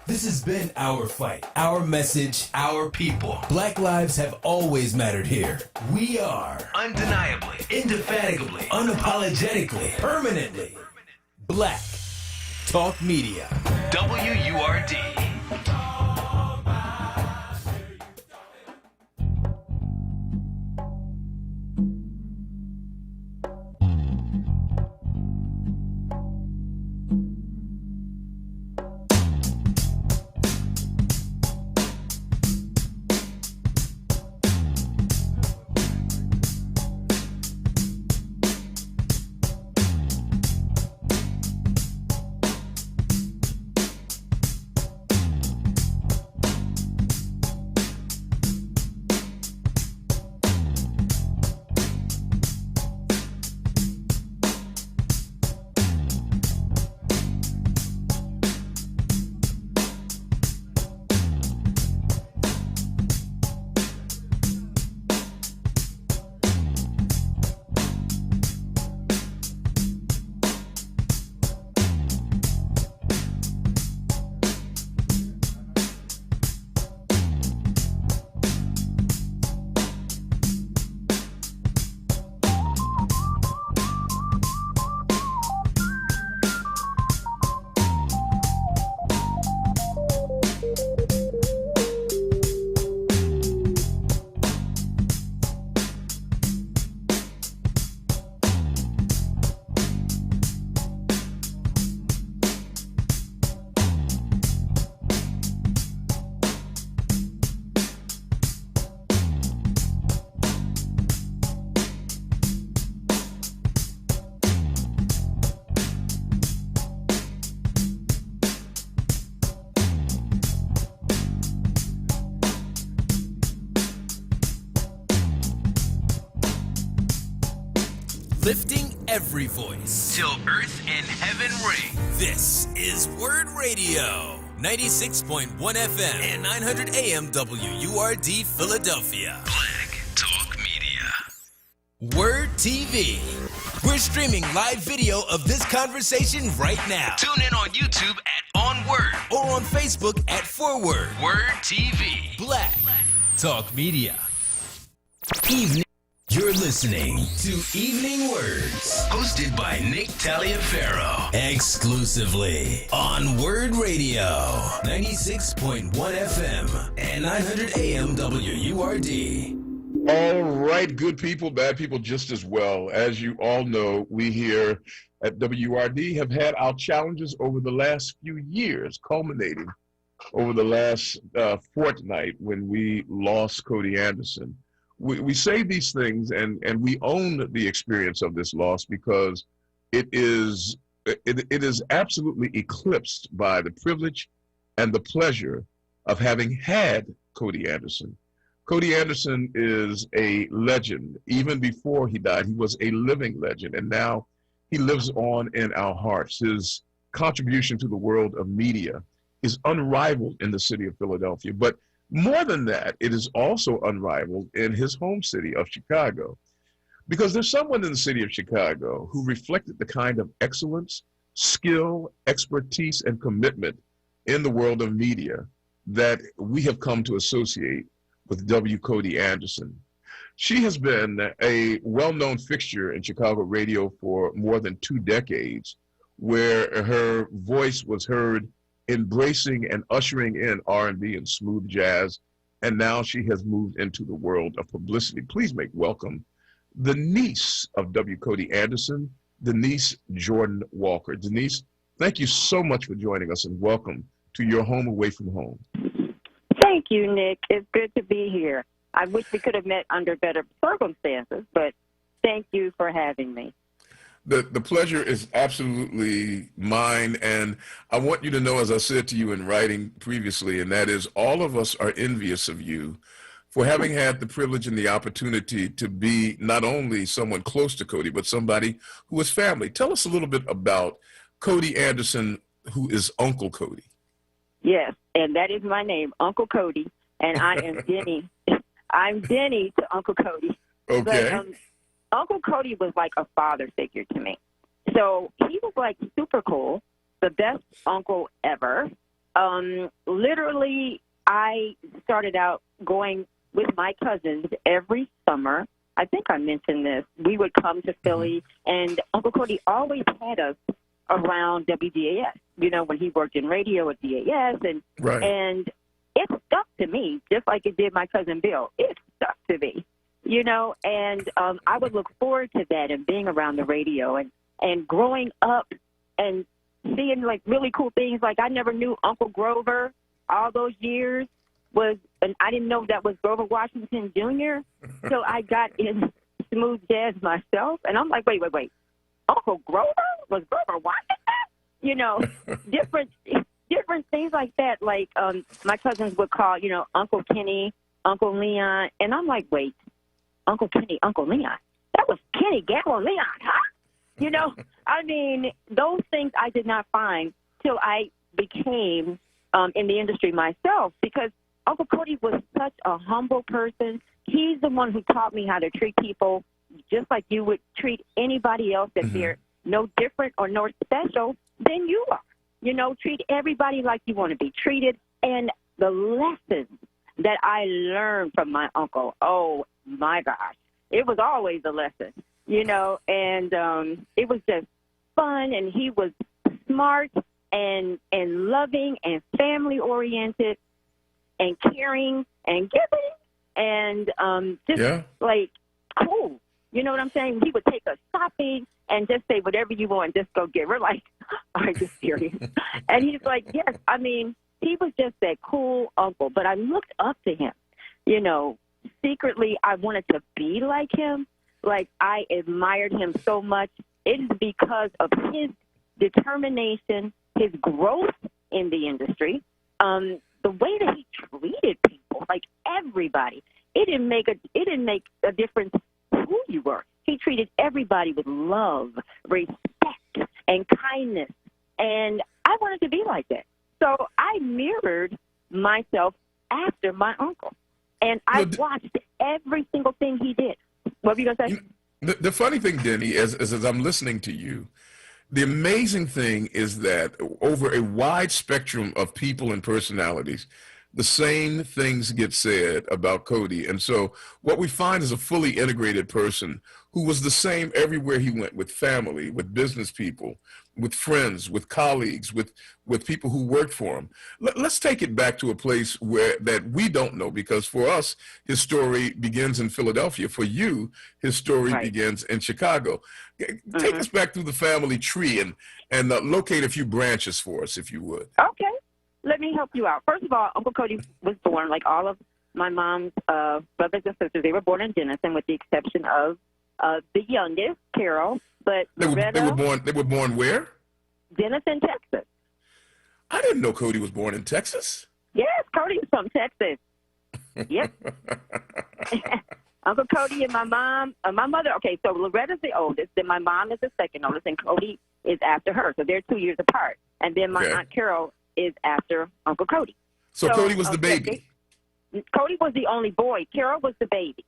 This has been our fight, our message, our people. Black lives have always mattered here. We are Undeniably, indefatigably, unapologetically, permanently Black Talk Media. WURD. lifting every voice till earth and heaven ring. This is WURD Radio, 96.1 FM and 900 AM WURD Philadelphia. Black Talk Media. WURD TV. We're streaming live video of this conversation right now. Tune in on YouTube at onWURD or on Facebook at WURD. WURD TV. Black Talk Media. Evening. You're listening to Evening Words, hosted by Nick Taliaferro, exclusively on WURD Radio, 96.1 FM and 900 AM WURD. All right, good people, bad people just as well. As you all know, we here at WURD have had our challenges over the last few years, culminating over the last fortnight when we lost Cody Anderson. We say these things and we own the experience of this loss because it is absolutely eclipsed by the privilege and the pleasure of having had Cody Anderson. Cody Anderson is a legend. Even before he died, he was a living legend, and now he lives on in our hearts. His contribution to the world of media is unrivaled in the city of Philadelphia, but more than that, it is also unrivaled in his home city of Chicago, because there's someone in the city of Chicago who reflected the kind of excellence, skill, expertise, and commitment in the world of media that we have come to associate with W. Cody Anderson. She has been a well-known fixture in Chicago radio for more than 2 decades, where her voice was heard embracing and ushering in R&B and smooth jazz, and now she has moved into the world of publicity. Please make welcome the niece of W. Cody Anderson, Denise Jordan Walker. Denise, thank you so much for joining us, and welcome to your home away from home. Thank you, Nick. It's good to be here. I wish we could have met under better circumstances, but thank you for having me. The pleasure is absolutely mine, and I want you to know, as I said to you in writing previously, and that is all of us are envious of you for having had the privilege and the opportunity to be not only someone close to Cody, but somebody who is family. Tell us a little bit about Cody Anderson, who is Uncle Cody. Yes, and that is my name, Uncle Cody, and I am Denny. I'm Denny to Uncle Cody. Okay. But, Uncle Cody was like a father figure to me. So he was like super cool, the best uncle ever. Literally, I started out going with my cousins every summer. I think I mentioned this. We would come to Philly, and Uncle Cody always had us around WDAS, you know, when he worked in radio at DAS. And, right. And it stuck to me, just like it did my cousin Bill. It stuck to me. You know, and I would look forward to that and being around the radio and growing up and seeing, like, really cool things. Like, I never knew Uncle Grover all those years and I didn't know that was Grover Washington Jr. So I got in smooth jazz myself, and I'm like, wait. Uncle Grover? Was Grover Washington? You know, different things like that. Like, my cousins would call, you know, Uncle Kenny, Uncle Leon, and I'm like, wait. Uncle Kenny, Uncle Leon. That was Kenny, Gamble, Leon, huh? You know, I mean, those things I did not find till I became in the industry myself, because Uncle Cody was such a humble person. He's the one who taught me how to treat people just like you would treat anybody else, that they're no different or no special than you are. You know, treat everybody like you want to be treated. And the lessons that I learned from my uncle, oh, my gosh, it was always a lesson, you know, and it was just fun, and he was smart and loving and family-oriented and caring and giving and just, like, cool. You know what I'm saying? He would take us shopping and just say, whatever you want, just go get it. We're like, are you serious? And he's like, yes. I mean, he was just that cool uncle, but I looked up to him, you know. Secretly, I wanted to be like him. Like, I admired him so much. It is because of his determination, his growth in the industry, the way that he treated people, like everybody. It didn't make a difference who you were. He he treated everybody with love, respect, and kindness. And I wanted to be like that. So I mirrored myself after my uncle. And I watched every single thing he did. What were you going to say? The funny thing, Denny, as I'm listening to you, the amazing thing is that over a wide spectrum of people and personalities, the same things get said about Cody. And so what we find is a fully integrated person who was the same everywhere he went, with family, with business people, with friends, with colleagues, with people who worked for him. Let's take it back to a place where that we don't know, because for us, his story begins in Philadelphia. For you, his story begins in Chicago. Take us back through the family tree and locate a few branches for us, if you would. Okay. Let me help you out. First of all, Uncle Cody was born, like all of my mom's brothers and sisters. They were born in Denison, with the exception of the youngest, Carol. But they were born where? Denison, Texas. I didn't know Cody was born in Texas. Yes, Cody is from Texas. Yep. Uncle Cody and my mom, my mother. Okay, so Loretta's the oldest, then my mom is the second oldest, and Cody is after her. So they're 2 years apart. And then my Aunt Carol is after Uncle Cody. So Cody was the baby. Cody was the only boy. Carol was the baby.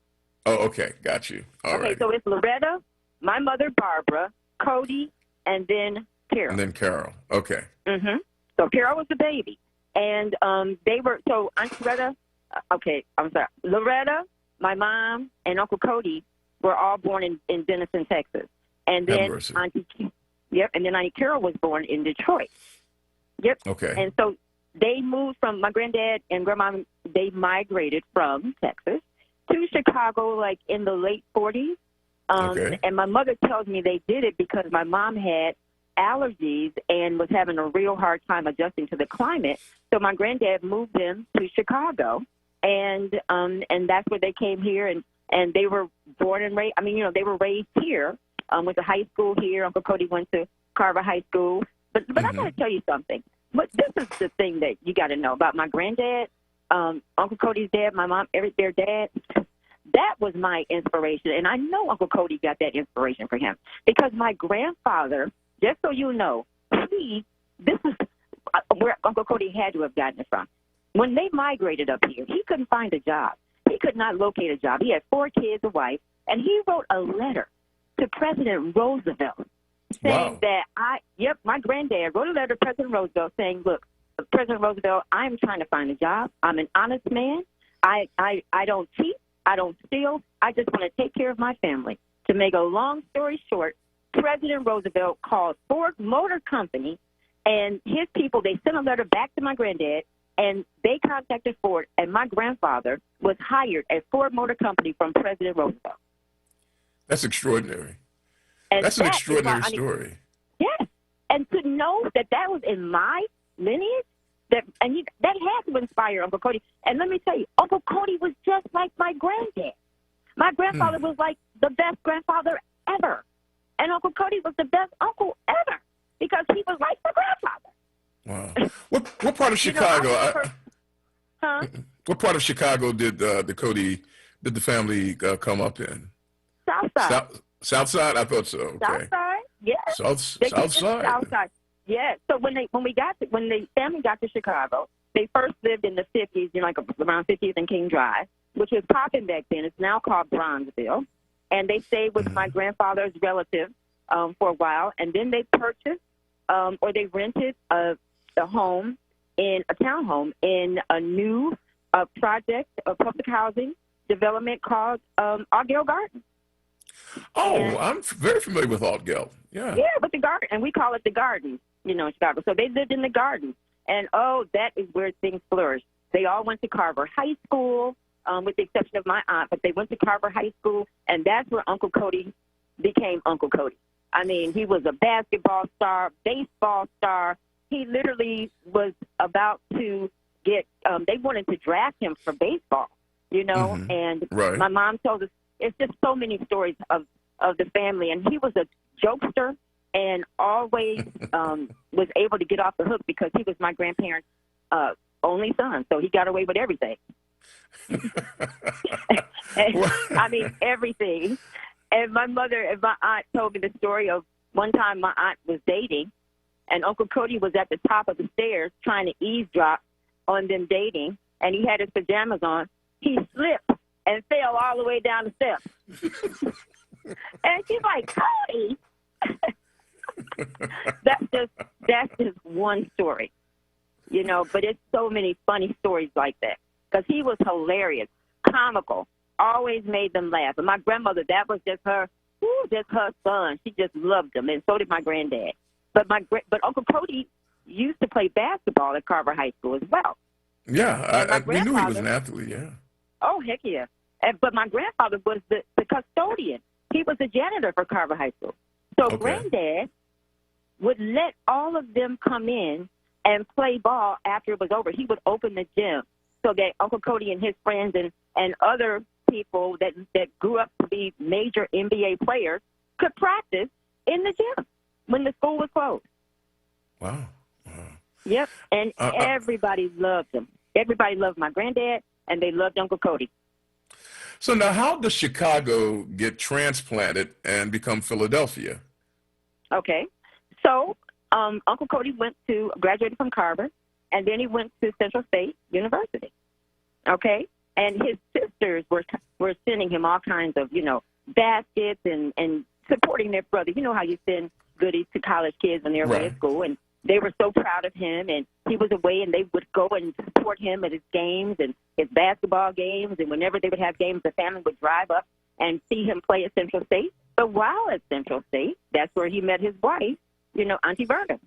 Oh, okay. Got you. All right. So it's Loretta, my mother, Barbara, Cody, and then Carol. And then Carol. Okay. Mm-hmm. So Carol was the baby. And they were, so Aunt Loretta, Loretta, my mom, and Uncle Cody were all born in Denison, Texas. And then Auntie Carol was born in Detroit. Yep. Okay. And so they moved from, my granddad and grandma, they migrated from Texas to Chicago like in the late 40s. And my mother tells me they did it because my mom had allergies and was having a real hard time adjusting to the climate. So my granddad moved them to Chicago, and that's where they came here, and they were born and raised. I mean, they were raised here. Went to high school here. Uncle Cody went to Carver High School. But I got to tell you something. But this is the thing that you got to know about my granddad, Uncle Cody's dad, my mom, their dad. That was my inspiration, and I know Uncle Cody got that inspiration for him because my grandfather, just so you know, this is where Uncle Cody had to have gotten it from. When they migrated up here, he couldn't find a job. He could not locate a job. He had 4 kids, a wife, and he wrote a letter to President Roosevelt saying that my granddad wrote a letter to President Roosevelt saying, look, President Roosevelt, I'm trying to find a job. I'm an honest man. I don't cheat. I don't steal. I just want to take care of my family. To make a long story short, President Roosevelt called Ford Motor Company and his people. They sent a letter back to my granddad, and they contacted Ford, and my grandfather was hired at Ford Motor Company from President Roosevelt. That's extraordinary. And that's an extraordinary story. Yes. And to know that was in my lineage, that had to inspire Uncle Cody. And let me tell you, Uncle Cody was just like my granddad. My grandfather was like the best grandfather ever. And Uncle Cody was the best uncle ever because he was like the grandfather. Wow. What part of Chicago? What part of Chicago did the family come up in? South side. South side? I thought so. Okay. South side, yes. South side. South side. Yeah. So when the family got to Chicago, they first lived in the 50s, like around 50th and King Drive, which was popping back then. It's now called Bronzeville. And they stayed with my grandfather's relative for a while, and then they purchased or they rented a home a townhome in a new project of public housing development called Altgeld Gardens. Oh, and I'm very familiar with Altgeld. Yeah. Yeah, with the garden, and we call it the Gardens, in Chicago. So they lived in the Gardens, and that is where things flourished. They all went to Carver High School, with the exception of my aunt, but they went to Carver High School, and that's where Uncle Cody became Uncle Cody. I mean, he was a basketball star, baseball star. He literally was about to get, they wanted to draft him for baseball, and my mom told us, it's just so many stories of the family, and he was a jokester and always was able to get off the hook because he was my grandparents' only son, so he got away with everything. I mean, everything. And my mother and my aunt told me the story of one time my aunt was dating, and Uncle Cody was at the top of the stairs trying to eavesdrop on them dating, and he had his pajamas on. He slipped and fell all the way down the steps. And she's like, Cody! That's just one story, you know, but it's so many funny stories like that, because he was hilarious, comical, always made them laugh. And my grandmother, that was just her son. She just loved him, and so did my granddad. But Uncle Cody used to play basketball at Carver High School as well. Yeah, we knew he was an athlete, yeah. Oh, heck yeah. But my grandfather was the custodian. He was the janitor for Carver High School. So Granddad would let all of them come in and play ball after it was over. He would open the gym so that Uncle Cody and his friends and other people that grew up to be major NBA players could practice in the gym when the school was closed. Wow. Yep, and everybody loved him. Everybody loved my granddad, and they loved Uncle Cody. So now, how does Chicago get transplanted and become Philadelphia? Okay, so Uncle Cody graduated from Carver, and then he went to Central State University. Okay, and his sisters were sending him all kinds of, you know, baskets and supporting their brother. You know how you send goodies to college kids when they're away at school, and they were so proud of him, and he was away, and they would go and support him at his games and his basketball games, and whenever they would have games, the family would drive up and see him play at Central State. But while at Central State, that's where he met his wife, you know, Auntie Berta,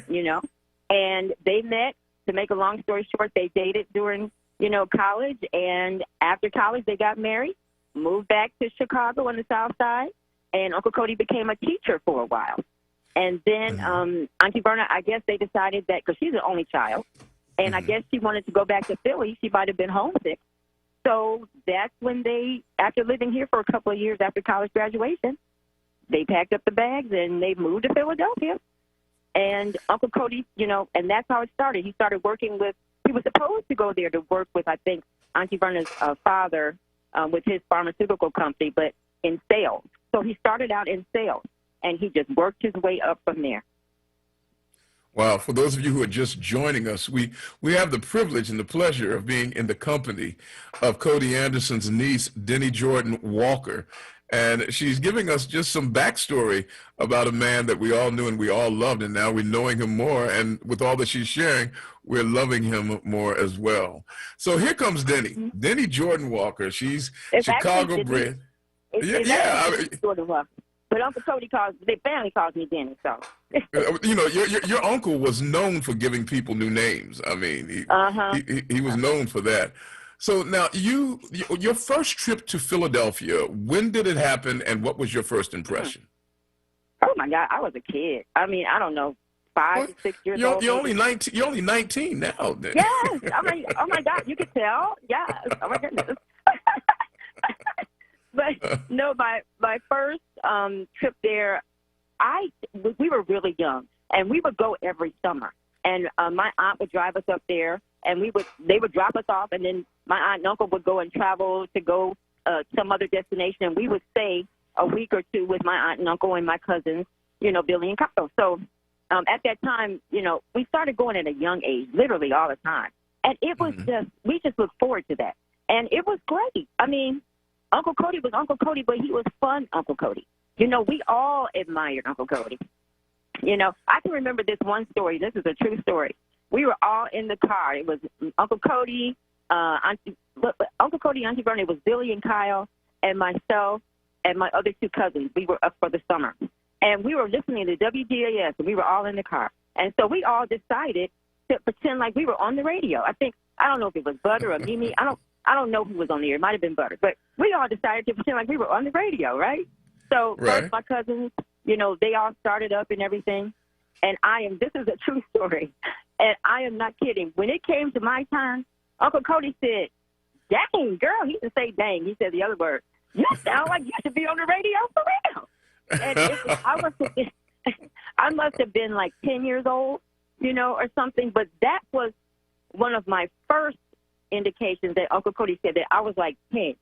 you know, and they met. To make a long story short, they dated during, you know, college, and after college, they got married, moved back to Chicago on the South Side, and Uncle Cody became a teacher for a while. And then Auntie Berna, I guess they decided that, because she's the only child, and I guess she wanted to go back to Philly. She might have been homesick. So that's when they, after living here for a couple of years after college graduation, they packed up the bags and they moved to Philadelphia. And Uncle Cody, you know, and that's how it started. He started working with, he was supposed to go there to work with, I think, Auntie Berna's father with his pharmaceutical company, but in sales. So he started out in sales, and he just worked his way up from there. Wow, for those of you who are just joining us, we have the privilege and the pleasure of being in the company of Cody Anderson's niece, Denny Jordan Walker. And she's giving us just some backstory about a man that we all knew and we all loved, and now we're knowing him more. And with all that she's sharing, we're loving him more as well. So here comes Denny, Denny Jordan Walker. She's Chicago bred. Jordan Walker. But Uncle Cody their family calls me Denny, so. You know, your uncle was known for giving people new names. I mean, he was known for that. So now, your first trip to Philadelphia, when did it happen, and what was your first impression? Oh my God, I was a kid. I mean, I don't know, 5 to 6 years old. You're only 19. You're only 19 now. Then. Yes, I mean, oh my God, you could tell. Yes, oh my goodness. But no, my first trip there, we were really young, and we would go every summer. And my aunt would drive us up there, and they would drop us off, and then my aunt and uncle would go and travel to go some other destination, and we would stay a week or two with my aunt and uncle and my cousins, you know, Billy and Kyle. So at that time, you know, we started going at a young age, literally all the time. And it was we just looked forward to that. And it was great. I mean, Uncle Cody was Uncle Cody, but he was fun Uncle Cody. You know, we all admired Uncle Cody. You know, I can remember this one story. This is a true story. We were all in the car. It was Uncle Cody, Uncle Cody, Auntie Bernie. It was Billy and Kyle and myself and my other two cousins. We were up for the summer. And we were listening to WGAS, and we were all in the car. And so we all decided to pretend like we were on the radio. I don't know if it was Butter or Mimi. I don't know who was on the air. It might have been Butter. But we all decided to pretend like we were on the radio, right? So first my cousins, you know, they all started up and everything. And this is a true story. And I am not kidding. When it came to my turn, Uncle Cody said, dang, girl. He didn't say dang. He said the other word. You sound like you should be on the radio for real. And I must have been like 10 years old, you know, or something. But that was one of my first indications that Uncle Cody said that I was like 10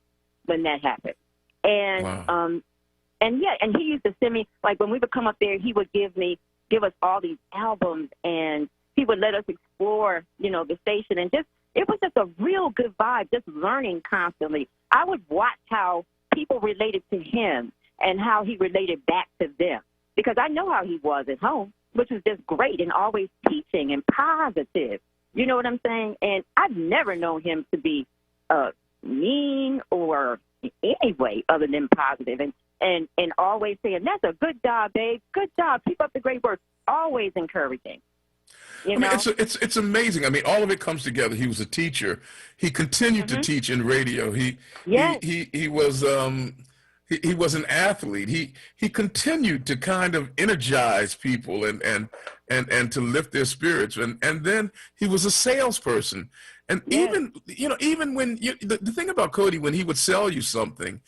when that happened. And yeah, and he used to send me, like when we would come up there, he would give us all these albums, and he would let us explore, the station, and it was just a real good vibe, just learning constantly. I would watch how people related to him and how he related back to them, because I know how he was at home, which was just great and always teaching and positive. You know what I'm saying? And I've never known him to be mean or any way other than positive, and always saying, "That's a good job, babe. Good job. Keep up the great work." Always encouraging. I mean, it's amazing. I mean, all of it comes together. He was a teacher. He continued to teach in radio. He was he was an athlete. He continued to kind of energize people and to lift their spirits. And then he was a salesperson. And even when the thing about Cody, when he would sell you something,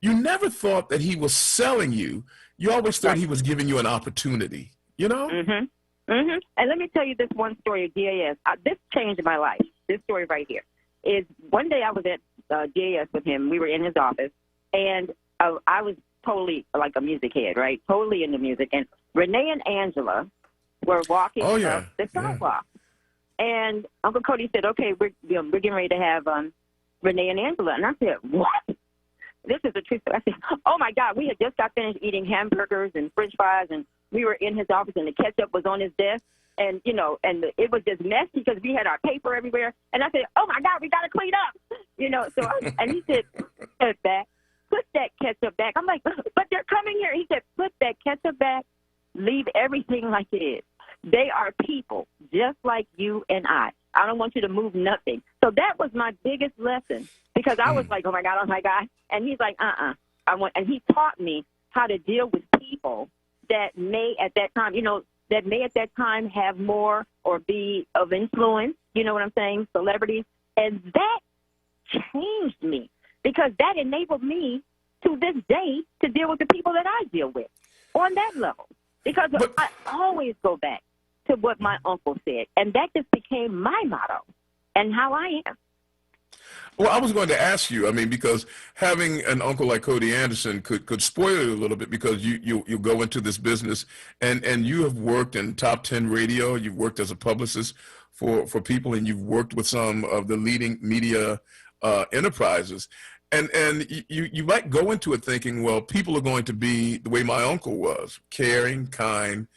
you never thought that he was selling you. You always thought he was giving you an opportunity. And let me tell you this one story of DAS. This changed my life. This story right here is one day I was at DAS with him. We were in his office, and I was totally like a music head, right? Totally into music. And Renee and Angela were walking up the sidewalk. And Uncle Cody said, "Okay, we're getting ready to have Renee and Angela." And I said, "What?" This is a true story. I said, "Oh, my God, we had just got finished eating hamburgers and French fries, and we were in his office, and the ketchup was on his desk, and, it was just messy because we had our paper everywhere." And I said, "Oh, my God, we got to clean up." And he said, "Put that ketchup back." I'm like, "But they're coming here." He said, "Put that ketchup back. Leave everything like it is. They are people just like you and I. I don't want you to move nothing." So that was my biggest lesson, because I was like, oh, my God. And he's like, and he taught me how to deal with people that may at that time, have more or be of influence, you know what I'm saying, celebrities. And that changed me, because that enabled me to this day to deal with the people that I deal with on that level. Because I always go back to what my uncle said, and that just became my motto and how I am. Well, I was going to ask you, I mean, because having an uncle like Cody Anderson could spoil you a little bit, because you go into this business and you have worked in top 10 radio, you've worked as a publicist for people, and you've worked with some of the leading media enterprises. And you might go into it thinking, well, people are going to be the way my uncle was, caring, kind,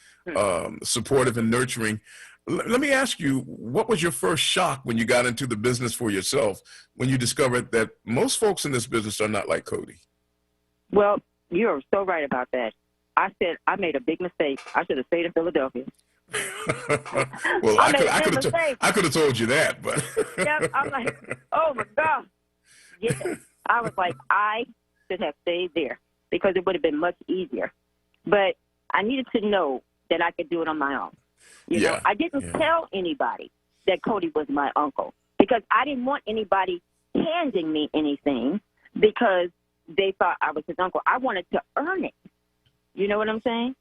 supportive, and nurturing. Let me ask you, what was your first shock when you got into the business for yourself, when you discovered that most folks in this business are not like Cody? Well, you're so right about that. I said I made a big mistake. I should have stayed in Philadelphia. Well, I could have told you that, but yeah, I'm like, oh my God. Yeah, I was like, I should have stayed there, because it would have been much easier. But I needed to know that I could do it on my own. You know, I didn't tell anybody that Cody was my uncle, because I didn't want anybody handing me anything because they thought I was his uncle. I wanted to earn it. You know what I'm saying?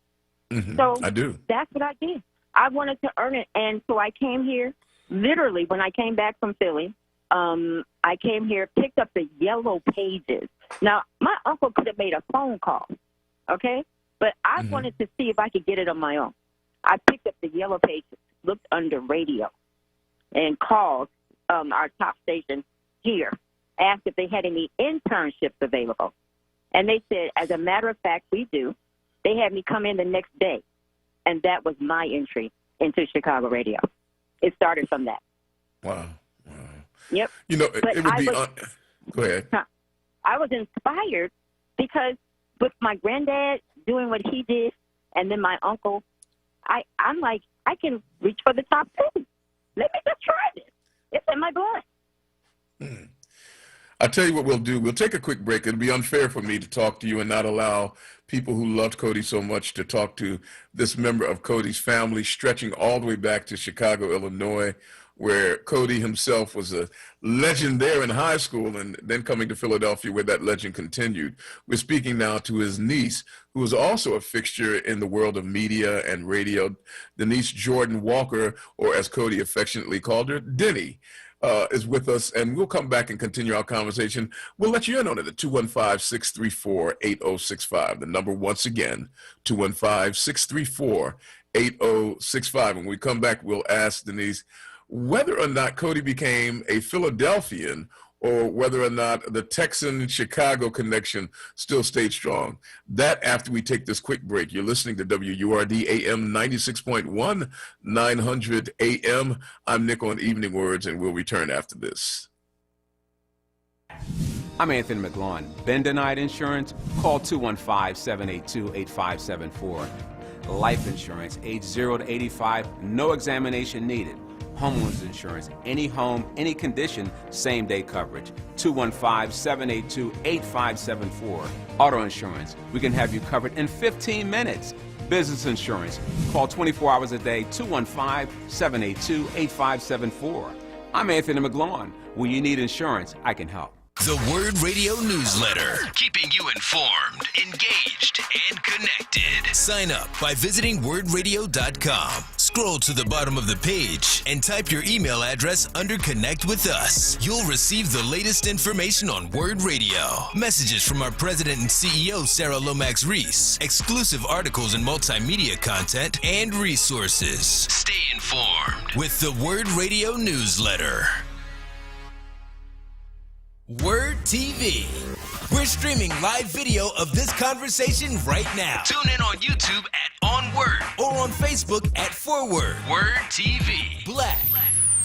So I do. That's what I did. I wanted to earn it. And so I came here, literally, when I came back from Philly, I came here, picked up the yellow pages. Now, my uncle could have made a phone call, okay? But I wanted to see if I could get it on my own. I picked up the yellow pages, looked under radio, and called our top station here, asked if they had any internships available. And they said, as a matter of fact, we do. They had me come in the next day, and that was my entry into Chicago radio. It started from that. Wow. Yep. You know, it would be... go ahead. I was inspired because with my granddad doing what he did, and then my uncle, I'm like, I can reach for the top 10. Let me just try this. It's in my blood. I'll tell you what we'll do. We'll take a quick break. It'll be unfair for me to talk to you and not allow people who loved Cody so much to talk to this member of Cody's family, stretching all the way back to Chicago, Illinois, where Cody himself was a legend there in high school, and then coming to Philadelphia where that legend continued. We're speaking now to his niece, who is also a fixture in the world of media and radio, Denise Jordan Walker, or as Cody affectionately called her, Denny. is with us, and we'll come back and continue our conversation. We'll let you in on it at 215-634-8065. The number, once again, 215-634-8065. When we come back, we'll ask Denise whether or not Cody became a Philadelphian or whether or not the Texan-Chicago connection still stayed strong. That after we take this quick break. You're listening to WURD AM 96.1, 900 AM. I'm Nick on Evening Words, and we'll return after this. I'm Anthony McGlaughlin. Been denied insurance? Call 215-782-8574. Life insurance, age 0 to 85, no examination needed. Homeowners insurance, any home, any condition, same-day coverage. 215-782-8574. Auto insurance, we can have you covered in 15 minutes. Business insurance, call 24 hours a day, 215-782-8574. I'm Anthony McGlaughlin. When you need insurance, I can help. The WURD Radio newsletter, keeping you informed, engaged, and connected. Sign up by visiting wordradio.com. Scroll to the bottom of the page and type your email address under Connect with Us. You'll receive the latest information on WURD Radio. Messages from our president and CEO, Sarah Lomax Reese. Exclusive articles and multimedia content and resources. Stay informed with the WURD Radio newsletter. WURD TV. We're streaming live video of this conversation right now. Tune in on YouTube at onWURD or on Facebook at ForWord. WURD TV. Black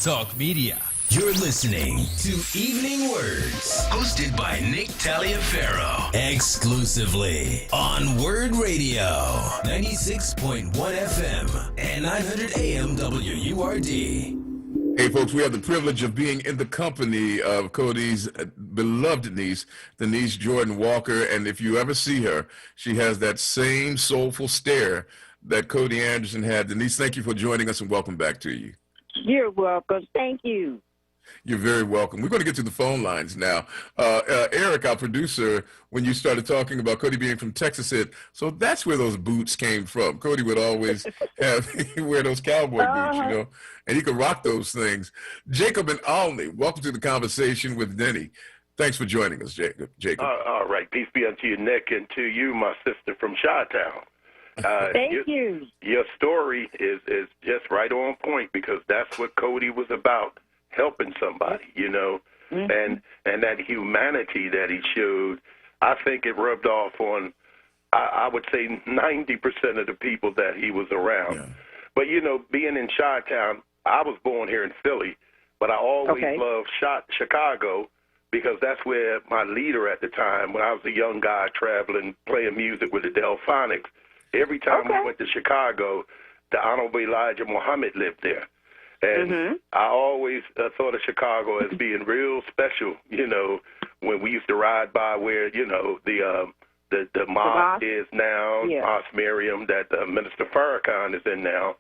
Talk Media. You're listening to Evening Words, hosted by Nick Taliaferro, exclusively on WURD Radio, 96.1 FM and 900 AM WURD. Hey, folks, we have the privilege of being in the company of Cody's beloved niece, Denise Jordan Walker. And if you ever see her, she has that same soulful stare that Cody Anderson had. Denise, thank you for joining us and welcome back to you. You're welcome. Thank you. You're very welcome. We're going to get to the phone lines now. Eric, our producer, when you started talking about Cody being from Texas, said, so that's where those boots came from. Cody would always wear those cowboy boots, you know, and he could rock those things. Jacob and Alney, welcome to the conversation with Denny. Thanks for joining us, Jacob. All right. Peace be unto you, Nick, and to you, my sister from Chi-Town. Thank you. Your story is just right on point because that's what Cody was about. Helping somebody, you know, and that humanity that he showed, I think it rubbed off on, I would say, 90% of the people that he was around. Yeah. But, you know, being in Chi-Town, I was born here in Philly, but I always loved Chicago because that's where my leader at the time, when I was a young guy traveling, playing music with the Delphonics, every time we went to Chicago, the Honorable Elijah Muhammad lived there. And I always thought of Chicago as being real special, you know, when we used to ride by where, you know, the mosque is now, Mosque Miriam, that Minister Farrakhan is in now,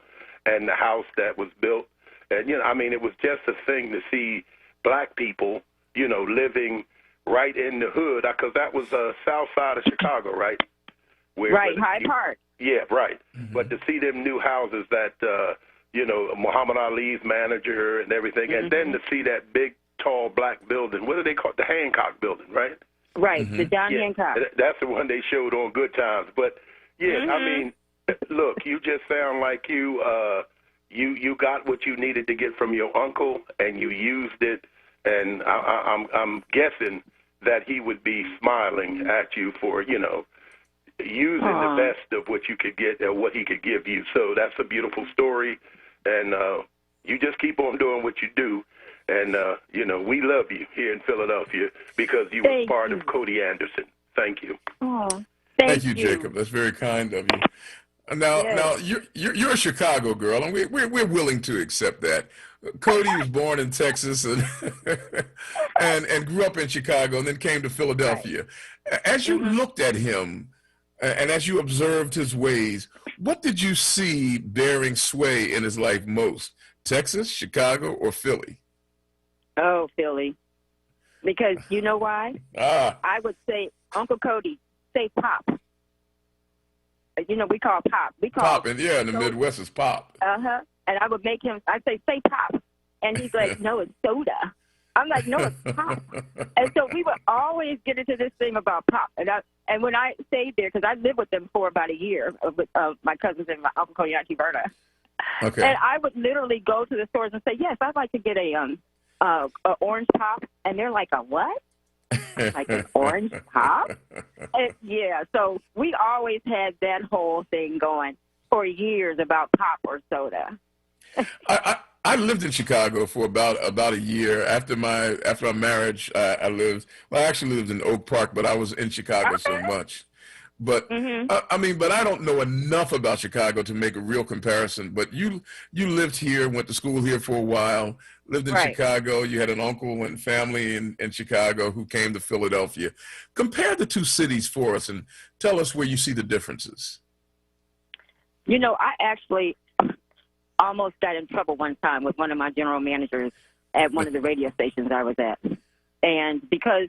and the house that was built. And, you know, I mean, it was just a thing to see black people, you know, living right in the hood, because that was south side of Chicago, right? Hyde Park. Yeah, right. But to see them new houses that, you know, Muhammad Ali's manager and everything, and then to see that big, tall black building. What do they call it? The Hancock building, right? Right, the John Hancock. That's the one they showed on Good Times. But, yeah, I mean, look, you just sound like you got what you needed to get from your uncle, and you used it, and I'm guessing that he would be smiling at you for, you know, using the best of what you could get or what he could give you. So that's a beautiful story. And you just keep on doing what you do. And, you know, we love you here in Philadelphia because you were part of Cody Anderson. Thank you. Thank you, Jacob. That's very kind of you. Now you're a Chicago girl, and we're willing to accept that. Cody was born in Texas and and grew up in Chicago and then came to Philadelphia. As you looked at him, and as you observed his ways, what did you see bearing sway in his life most? Texas, Chicago, or Philly? Oh, Philly. Because you know why? I would say, Uncle Cody, say Pop. You know, we call Pop. We call Pop, and in the Midwest it's Pop. And I would make him, I'd say Pop. And he's like, no, it's soda. I'm like, no, it's pop. And so we would always get into this thing about pop. And when I stayed there, because I lived with them for about a year, with my cousins and my Uncle Cody and Auntie Verna. Okay. And I would literally go to the stores and say, yes, I'd like to get a orange pop. And they're like, a what? Like an orange pop? And, yeah, so we always had that whole thing going for years about pop or soda. I lived in Chicago for about a year. After my marriage, I actually lived in Oak Park, but I was in Chicago so much. But but I don't know enough about Chicago to make a real comparison. But you lived here, went to school here for a while, lived in Chicago. You had an uncle and family in Chicago who came to Philadelphia. Compare the two cities for us and tell us where you see the differences. You know, I actually almost got in trouble one time with one of my general managers at one of the radio stations I was at. And because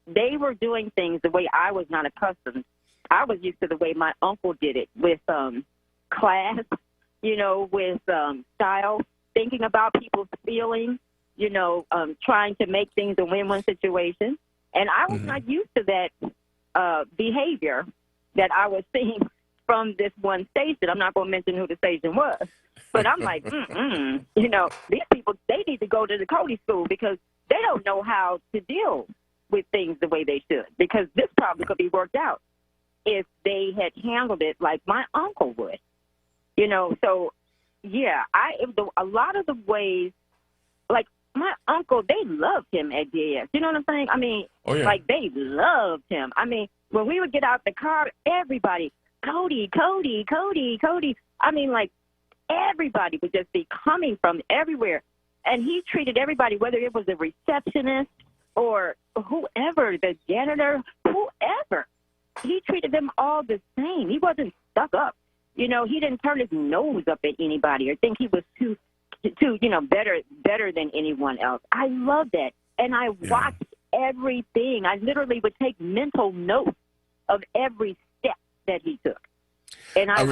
they were doing things the way I was not accustomed, I was used to the way my uncle did it with class, you know, with style, thinking about people's feelings, you know, trying to make things a win-win situation. And I was not used to that behavior that I was seeing from this one station. I'm not going to mention who the station was. But I'm like, you know, these people, they need to go to the Cody school because they don't know how to deal with things the way they should, because this problem could be worked out if they had handled it like my uncle would. You know, so, yeah, a lot of the ways, like my uncle, they loved him at DAS. You know what I'm saying? I mean, like they loved him. I mean, when we would get out the car, everybody, Cody, Cody, Cody, Cody. I mean, like, everybody would just be coming from everywhere. And he treated everybody, whether it was a receptionist or whoever, the janitor, whoever, he treated them all the same. He wasn't stuck up. You know, he didn't turn his nose up at anybody or think he was too you know, better than anyone else. I love that. And I watched everything. I literally would take mental notes of every step that he took. And I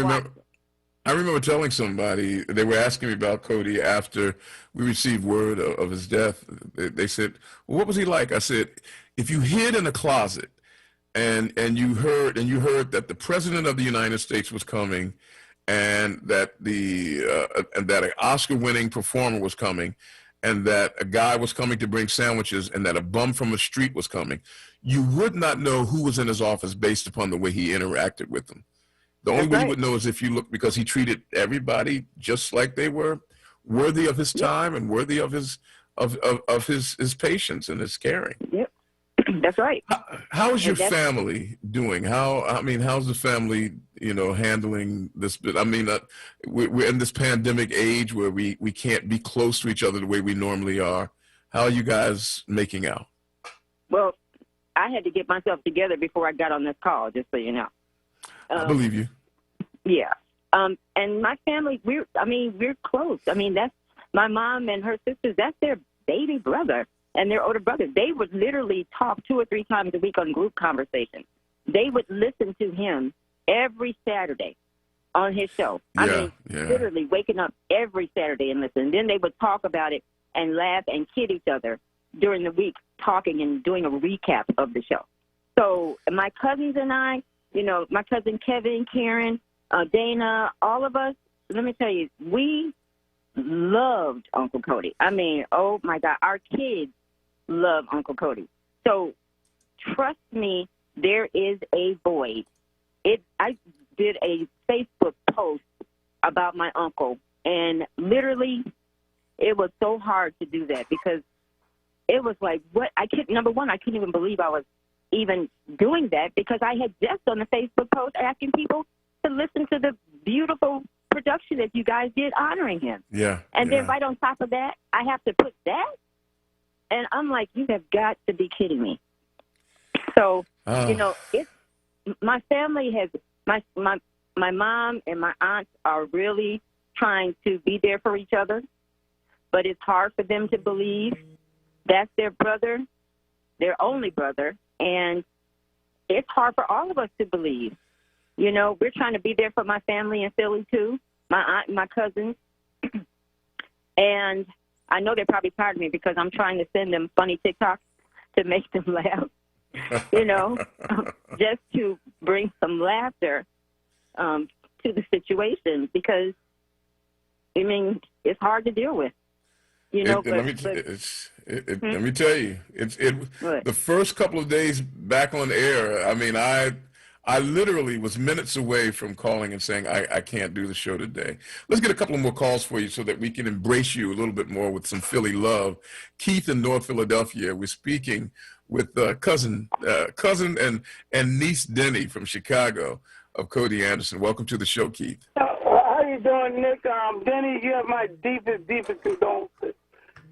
remember telling somebody, they were asking me about Cody after we received word of his death. They said, well, what was he like? I said, if you hid in a closet and you heard that the president of the United States was coming and that an Oscar-winning performer was coming and that a guy was coming to bring sandwiches and that a bum from the street was coming, you would not know who was in his office based upon the way he interacted with them. The only way you would know is if you look, because he treated everybody just like they were worthy of his time and worthy of his patience and his caring. Yep, that's right. How is your family doing? How's the family, you know, handling this? I mean, we're in this pandemic age where we can't be close to each other the way we normally are. How are you guys making out? Well, I had to get myself together before I got on this call, just so you know. I believe you. Yeah. And my family, we're close. I mean, that's my mom and her sisters, that's their baby brother and their older brother. They would literally talk 2 or 3 times a week on group conversations. They would listen to him every Saturday on his show. Literally waking up every Saturday and listen. Then they would talk about it and laugh and kid each other during the week, talking and doing a recap of the show. So my cousins and I, you know, my cousin Kevin, Karen, Dana, all of us, let me tell you, we loved Uncle Cody. I mean, oh, my God, our kids love Uncle Cody. So trust me, there is a void. I did a Facebook post about my uncle, and literally it was so hard to do that because it was like, number one, I couldn't even believe I was even doing that because I had just on the Facebook post asking people to listen to the beautiful production that you guys did honoring him. Yeah. And then right on top of that, I have to put that? And I'm like, you have got to be kidding me. So, you know, my family has, my mom and my aunts are really trying to be there for each other, but it's hard for them to believe that's their brother, their only brother, and it's hard for all of us to believe. You know, we're trying to be there for my family in Philly, too, my aunt and my cousins. And I know they're probably proud of me because I'm trying to send them funny TikToks to make them laugh, you know, just to bring some laughter to the situation because, I mean, it's hard to deal with, you know. Let me tell you, the first couple of days back on air, I mean, I literally was minutes away from calling and saying, I can't do the show today. Let's get a couple of more calls for you so that we can embrace you a little bit more with some Philly love. Keith in North Philadelphia, we're speaking with cousin and niece Denny from Chicago of Cody Anderson. Welcome to the show, Keith. How you doing, Nick? Denny, you have my deepest condolences.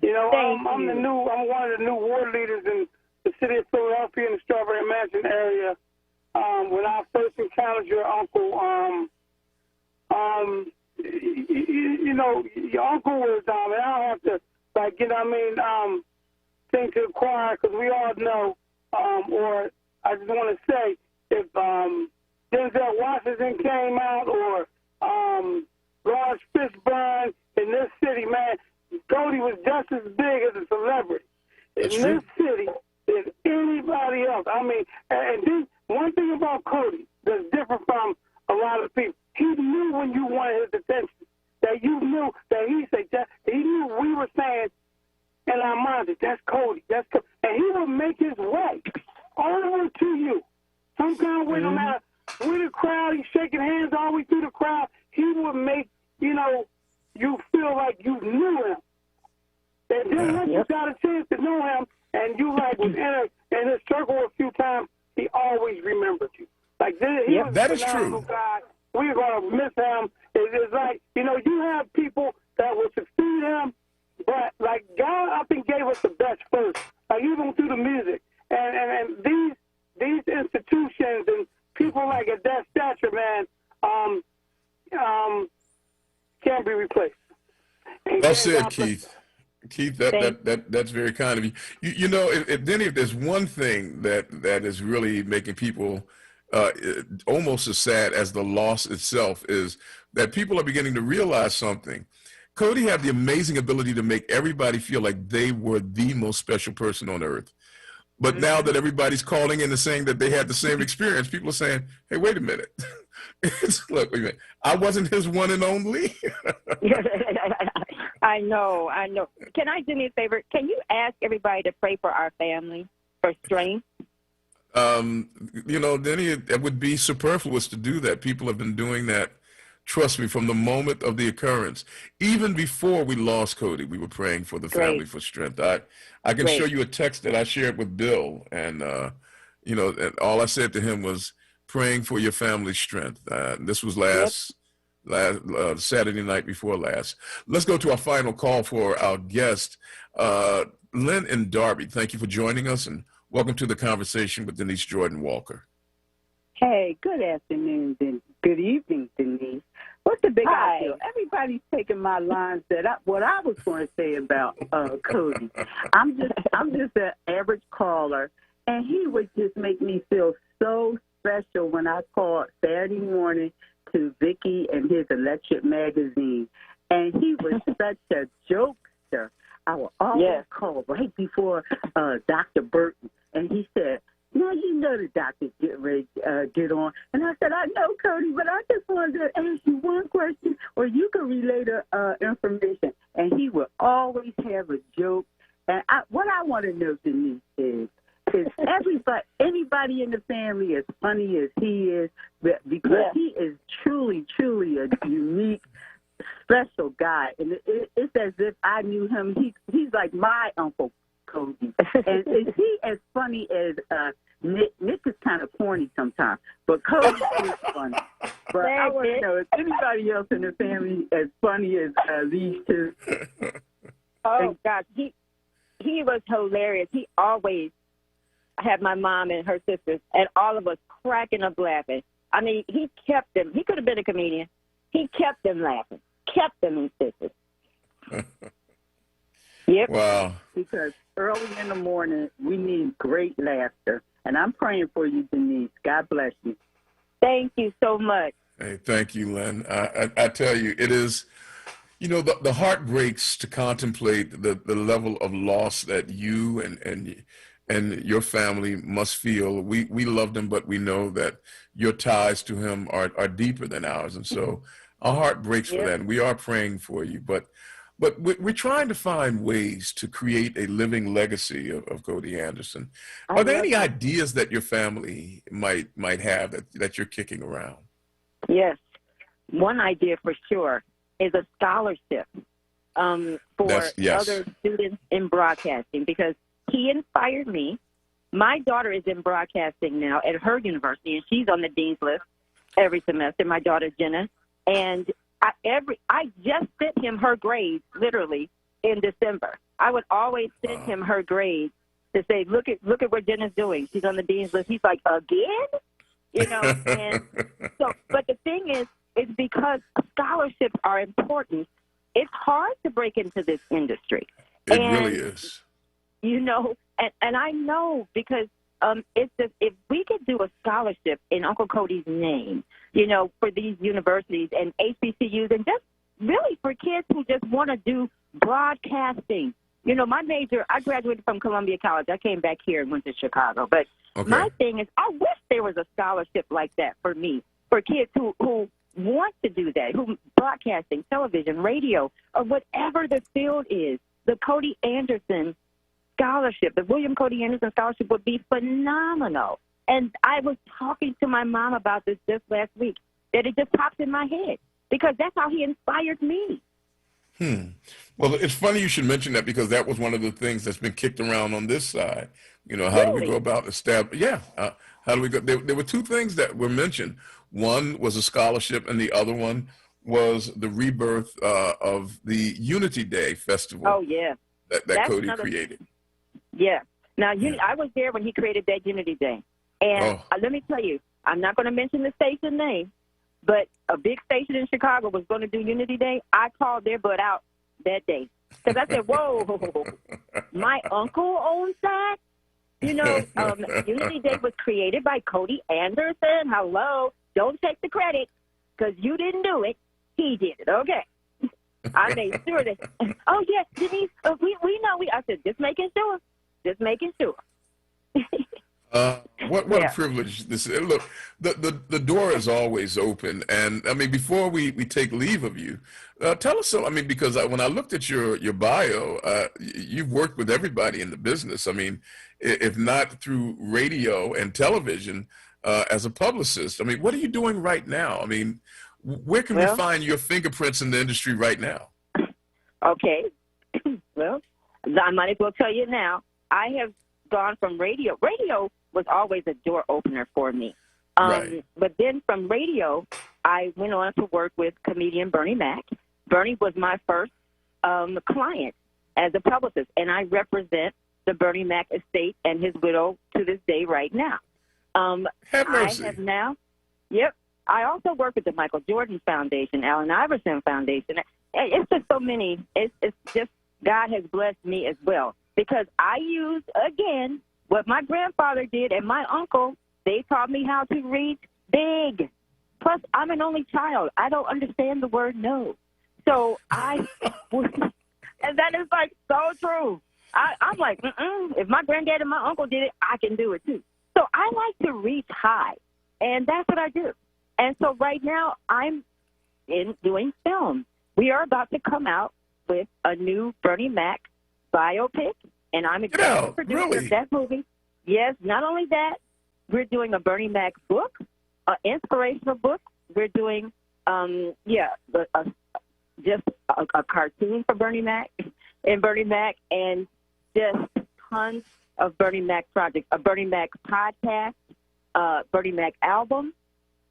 You know, I'm one of the new ward leaders in the city of Philadelphia in the Strawberry Mansion area. When I first encountered your uncle, you know, your uncle was, and I don't have to, like, you know what I mean, think to the choir, because we all know, or I just want to say, if Denzel Washington came out, or Lawrence Fishburne in this city, man, Cody was just as big as a celebrity in this city as anybody else. I mean, and one thing about Cody that's different from a lot of people, he knew when you wanted his attention, that you knew that he knew we were saying in our minds that that's Cody, and he would make his way over to you. Some kind of way, no matter with the crowd, he's shaking hands all the way through the crowd. He would make, you know, you feel like you knew him. And then once you got a chance to know him, and you like was in his circle a few times, he always remembered you. Like this, he was that a is true. guy. We're gonna miss him. It's like, you know, you have people that will succeed him, but like God, I think gave us the best first. Like even through the music, and these institutions and people like at that stature, man, can't be replaced. Well said, Keith. Keith, that's very kind of you. You know, Denny, if there's one thing that is really making people almost as sad as the loss itself, is that people are beginning to realize something. Cody had the amazing ability to make everybody feel like they were the most special person on earth. But now that everybody's calling in and saying that they had the same experience, people are saying, hey, wait a minute. Look, wait a minute. I wasn't his one and only. I know. Can I do me a favor? Can you ask everybody to pray for our family for strength? You know, Denny, it would be superfluous to do that. People have been doing that, trust me, from the moment of the occurrence. Even before we lost Cody, we were praying for the family for strength. I can show you a text that I shared with Bill, and you know, and all I said to him was praying for your family's strength. This was last Saturday night before last. Let's go to our final call for our guest, Lynn in Darby. Thank you for joining us, and welcome to the conversation with Denise Jordan Walker. Hey, good afternoon, and good evening, Denise. What's the big deal? Everybody's taking my lines what I was going to say about Cody. I'm just an average caller, and he would just make me feel so special when I called Saturday morning to Vicky and his Electric magazine, and he was such a jokester. I would always call right before Dr. Burton, and he said, "Now you know the doctor's getting ready to get on." And I said, "I know, Cody, but I just wanted to ask you one question, or you can relay the information." And he would always have a joke. And what I want to know, Denise, is anybody in the family as funny as he is? Because he is truly, truly a unique, special guy. And it's as if I knew him. He's like my Uncle Cody. And is he as funny as Nick? Nick is kind of corny sometimes, but Cody is funny. But I want to know, is anybody else in the family as funny as these two? Oh, gosh. He was hilarious. He always had my mom and her sisters and all of us cracking up laughing. I mean, he kept them. He could have been a comedian. He kept them laughing, kept them insistent. Yep. Wow. Because early in the morning, we need great laughter. And I'm praying for you, Denise. God bless you. Thank you so much. Hey, thank you, Lynn. I tell you, it is, You know, the heart breaks to contemplate the level of loss that you and your family must feel. We loved him, but we know that your ties to him are deeper than ours, and so our heart breaks for that. And we are praying for you, but we're trying to find ways to create a living legacy of Cody Anderson. Are there any ideas that your family might have that you're kicking around? Yes. One idea for sure is a scholarship for other students in broadcasting, because he inspired me. My daughter is in broadcasting now at her university, and she's on the dean's list every semester, my daughter Jenna. And I just sent him her grades literally in December. I would always send him her grades to say, look at what Jenna's doing. She's on the dean's list. He's like, again? You know, and so, but the thing is because scholarships are important, it's hard to break into this industry. It really is. You know, and I know because it's just, if we could do a scholarship in Uncle Cody's name, you know, for these universities and HBCUs, and just really for kids who just want to do broadcasting. You know, my major, I graduated from Columbia College. I came back here and went to Chicago. But my thing is, I wish there was a scholarship like that for me, for kids who want to do that, who broadcasting, television, radio, or whatever the field is. The Cody Anderson scholarship, the William Cody Anderson scholarship would be phenomenal. And I was talking to my mom about this just last week, that it just pops in my head, because that's how he inspired me. Well, it's funny you should mention that, because that was one of the things that's been kicked around on this side. You know, how do we go about establishing? Yeah, how do we go? There were two things that were mentioned. One was a scholarship, and the other one was the rebirth of the Unity Day Festival. Oh, yeah. That Cody created. Yeah. Now, I was there when he created that Unity Day. And let me tell you, I'm not going to mention the station name, but a big station in Chicago was going to do Unity Day. I called their butt out that day, because I said, whoa, my uncle owns that? You know, Unity Day was created by Cody Anderson. Hello. Don't take the credit, because you didn't do it. He did it. Okay. I made sure that, oh, yes, Denise, we know. I said, just making sure. Just making sure. What a privilege this is. Look, the door is always open. And, I mean, before we take leave of you, tell us so. I mean, because when I looked at your bio, you've worked with everybody in the business. I mean, if not through radio and television, as a publicist. I mean, what are you doing right now? I mean, where can we find your fingerprints in the industry right now? Okay. Well, I might as well tell you now. I have gone from radio. Radio was always a door opener for me. But then from radio, I went on to work with comedian Bernie Mac. Bernie was my first client as a publicist, and I represent the Bernie Mac estate and his widow to this day right now. Have mercy. I have now, I also work with the Michael Jordan Foundation, Allen Iverson Foundation. It's just so many. It's just, God has blessed me as well, because I use, again, what my grandfather did and my uncle. They taught me how to read big. Plus, I'm an only child. I don't understand the word no. So and that is like so true. I'm like, if my granddad and my uncle did it, I can do it too. So I like to reach high, and that's what I do. And so right now I'm doing film. We are about to come out with a new Bernie Mac biopic, and I'm executive producer of that movie. Yes, not only that, we're doing a Bernie Mac book, an inspirational book. We're doing, just a cartoon for Bernie Mac, and just tons of Bernie Mac projects, a Bernie Mac podcast, Bernie Mac album.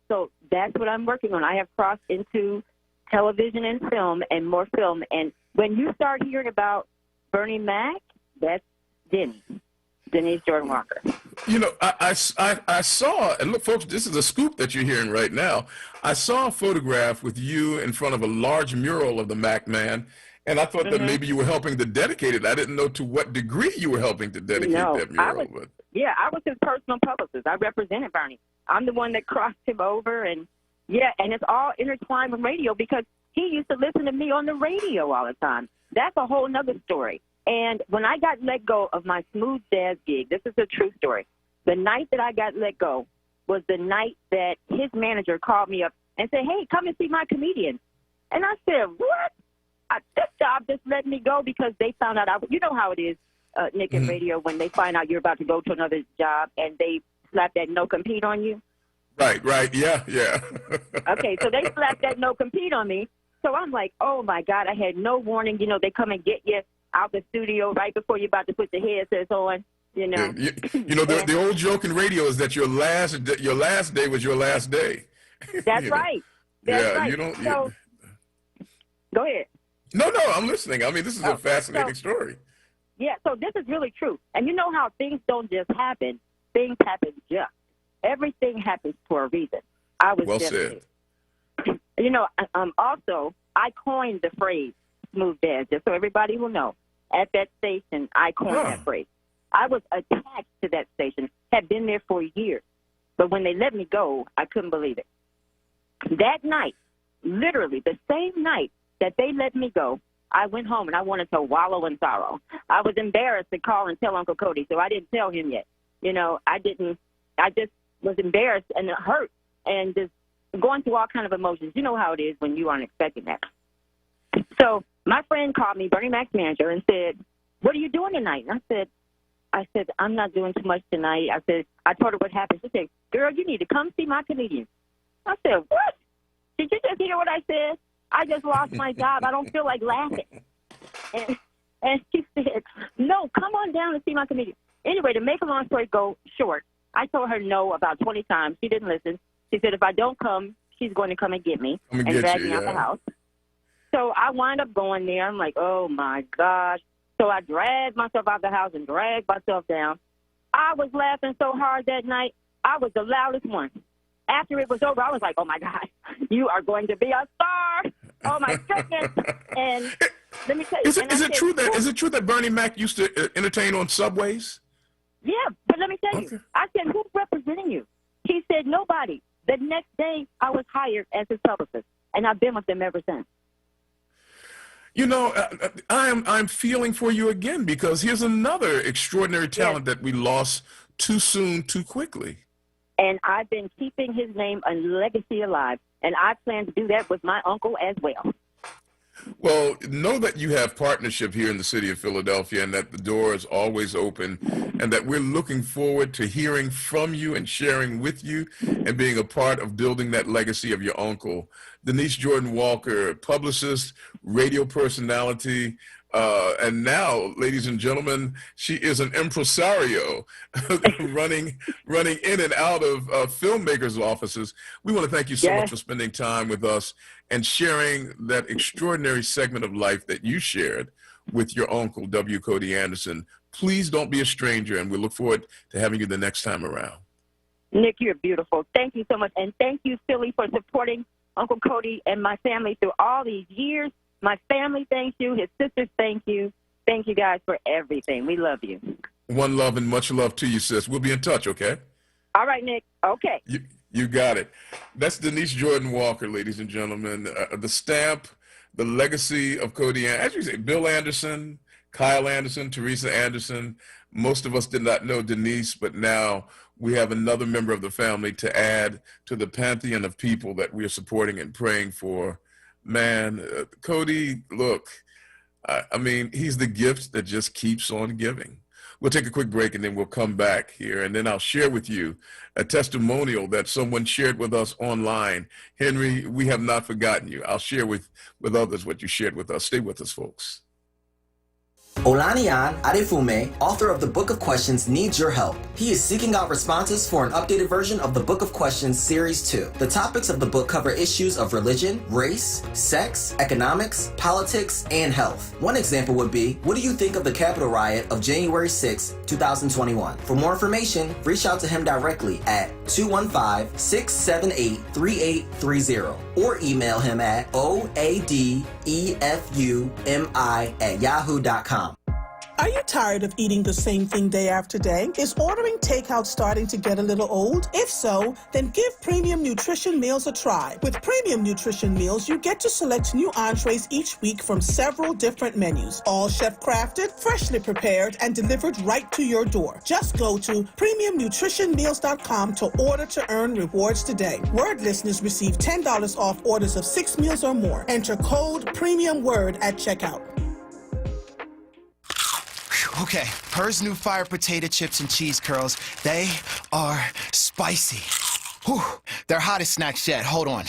So that's what I'm working on. I have crossed into television and film and more film. And when you start hearing about Bernie Mac, that's Denise Jordan Walker. You know, I saw, and look, folks, this is a scoop that you're hearing right now. I saw a photograph with you in front of a large mural of the Mac Man, and I thought that maybe you were helping to dedicate it. I didn't know to what degree you were helping to dedicate that mural. I was his personal publicist. I represented Bernie. I'm the one that crossed him over, and and it's all intertwined with radio, because he used to listen to me on the radio all the time. That's a whole nother story. And when I got let go of my smooth jazz gig, this is a true story. The night that I got let go was the night that his manager called me up and said, hey, come and see my comedian. And I said, what? This job just let me go because they found out. You know how it is, Nick, in radio, when they find out you're about to go to another job and they slap that no-compete on you. Right, yeah. Okay, so they slapped that no-compete on me. So I'm like, oh, my God, I had no warning. You know, they come and get you out the studio right before you're about to put the headsets on, you know. Yeah. You know, the old joke in radio is that your last day was your last day. That's right. That's right. You don't... So, go ahead. No, I'm listening. I mean, this is a fascinating story. Yeah, so this is really true. And you know how things don't just happen. Things happen just. Everything happens for a reason. I was well devastated. said. You know, also, I coined the phrase smooth jazz, just so everybody will know. At that station, I coined that phrase. I was attached to that station, had been there for years. But when they let me go, I couldn't believe it. That night, literally the same night that they let me go, I went home and I wanted to wallow in sorrow. I was embarrassed to call and tell Uncle Cody, so I didn't tell him yet. You know, I just was embarrassed and hurt and just going through all kind of emotions. You know how it is when you aren't expecting that. So my friend called me, Bernie Mac's manager, and said, what are you doing tonight? And I said, I'm not doing too much tonight. I told her what happened. She said, girl, you need to come see my comedian. I said, what? Did you just hear what I said? I just lost my job. I don't feel like laughing. And she said, no, come on down and see my comedian. Anyway, to make a long story go short, I told her no about 20 times. She didn't listen. She said, if I don't come, she's going to come and get me and drag me out the house. So I wind up going there. I'm like, oh, my gosh. So I dragged myself out the house and dragged myself down. I was laughing so hard that night. I was the loudest one. After it was over, I was like, oh, my God, you are going to be a star. Oh, my goodness. And let me tell you. Is it true that Bernie Mac used to entertain on subways? Yeah, but let me tell you. I said, who's representing you? He said, nobody. The next day, I was hired as his publicist, and I've been with them ever since. You know, I'm feeling for you again, because here's another extraordinary talent that we lost too soon, too quickly. And I've been keeping his name and legacy alive, and I plan to do that with my uncle as well. Well, know that you have partnership here in the city of Philadelphia, and that the door is always open, and that we're looking forward to hearing from you and sharing with you and being a part of building that legacy of your uncle. Denise Jordan Walker, publicist, radio personality, and now, ladies and gentlemen, she is an impresario running in and out of filmmakers' offices. We want to thank you so much for spending time with us and sharing that extraordinary segment of life that you shared with your uncle, W. Cody Anderson. Please don't be a stranger, and we look forward to having you the next time around. Nick, you're beautiful. Thank you so much. And thank you, Philly, for supporting Uncle Cody and my family through all these years. My family thanks you. His sisters thank you. Thank you guys for everything. We love you. One love and much love to you, sis. We'll be in touch, okay? All right, Nick. Okay. You got it. That's Denise Jordan Walker, ladies and gentlemen. The stamp, the legacy of Cody, as you say, Bill Anderson, Kyle Anderson, Teresa Anderson. Most of us did not know Denise, but now we have another member of the family to add to the pantheon of people that we are supporting and praying for. Man, Cody, look, I mean, he's the gift that just keeps on giving. We'll take a quick break and then we'll come back here, and then I'll share with you a testimonial that someone shared with us online. Henry, we have not forgotten you. I'll share with others what you shared with us. Stay with us, folks. Olaniyan Adefume, author of the Book of Questions, needs your help. He is seeking out responses for an updated version of the Book of Questions Series 2. The topics of the book cover issues of religion, race, sex, economics, politics, and health. One example would be, what do you think of the Capitol riot of January 6, 2021? For more information, reach out to him directly at 215-678-3830 or email him at oadefumi@yahoo.com. Are you tired of eating the same thing day after day? Is ordering takeout starting to get a little old? If so, then give Premium Nutrition Meals a try. With Premium Nutrition Meals, you get to select new entrees each week from several different menus, all chef-crafted, freshly prepared, and delivered right to your door. Just go to PremiumNutritionMeals.com to order to earn rewards today. WURD listeners receive $10 off orders of 6 meals or more. Enter code PREMIUMWURD at checkout. Okay, Her's new fire potato chips and cheese curls, they are spicy. Whew, they're hottest snacks yet, hold on.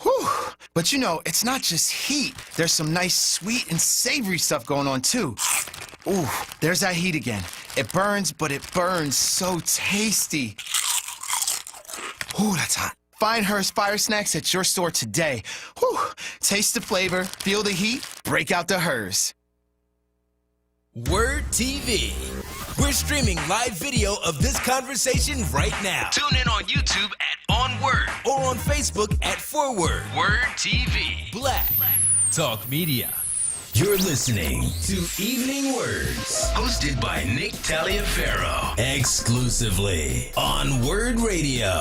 Whew, but you know, it's not just heat. There's some nice sweet and savory stuff going on too. Ooh, there's that heat again. It burns, but it burns so tasty. Ooh, that's hot. Find Her's Fire Snacks at your store today. Whew, taste the flavor, feel the heat, break out the Her's. WURD TV. We're streaming live video of this conversation right now. Tune in on YouTube at onWURD or on Facebook at WURD. WURD TV. Black Talk Media. You're listening to Evening Words, hosted by Nick Taliaferro, exclusively on WURD Radio,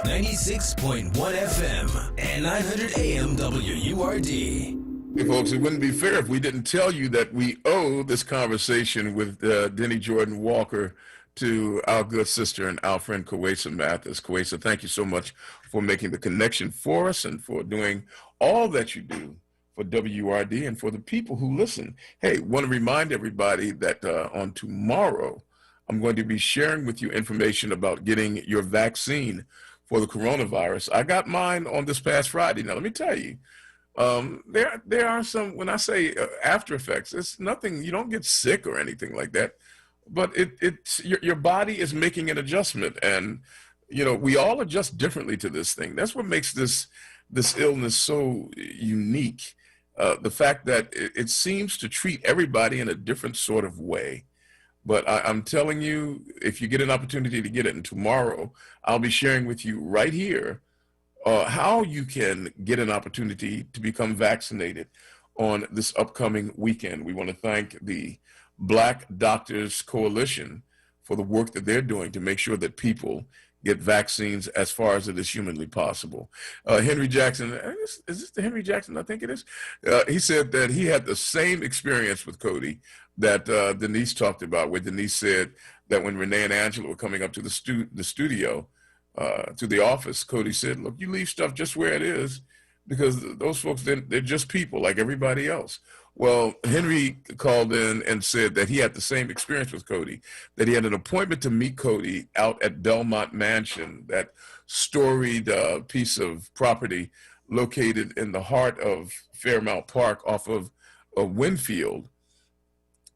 96.1 FM and 900 AM WURD. Hey, folks, it wouldn't be fair if we didn't tell you that we owe this conversation with Denny Jordan Walker to our good sister and our friend Kawesa Mathis. Kawesa, thank you so much for making the connection for us and for doing all that you do for WURD and for the people who listen. Hey, want to remind everybody that on tomorrow, I'm going to be sharing with you information about getting your vaccine for the coronavirus. I got mine on this past Friday. Now, let me tell you, there are some, when I say after effects, it's nothing, you don't get sick or anything like that, but it's your body is making an adjustment. And, you know, we all adjust differently to this thing. That's what makes this illness so unique. The fact that it seems to treat everybody in a different sort of way. But I'm telling you, if you get an opportunity to get it, and tomorrow I'll be sharing with you right here how you can get an opportunity to become vaccinated on this upcoming weekend. We want to thank the Black Doctors Coalition for the work that they're doing to make sure that people get vaccines as far as it is humanly possible. Henry Jackson, is this the Henry Jackson? I think it is. He said that he had the same experience with Cody that Denise talked about, where Denise said that when Renee and Angela were coming up to the studio, to the office, Cody said, look, you leave stuff just where it is because those folks, they're just people like everybody else. Well, Henry called in and said that he had the same experience with Cody, that he had an appointment to meet Cody out at Belmont Mansion, that storied piece of property located in the heart of Fairmount Park off of Winfield,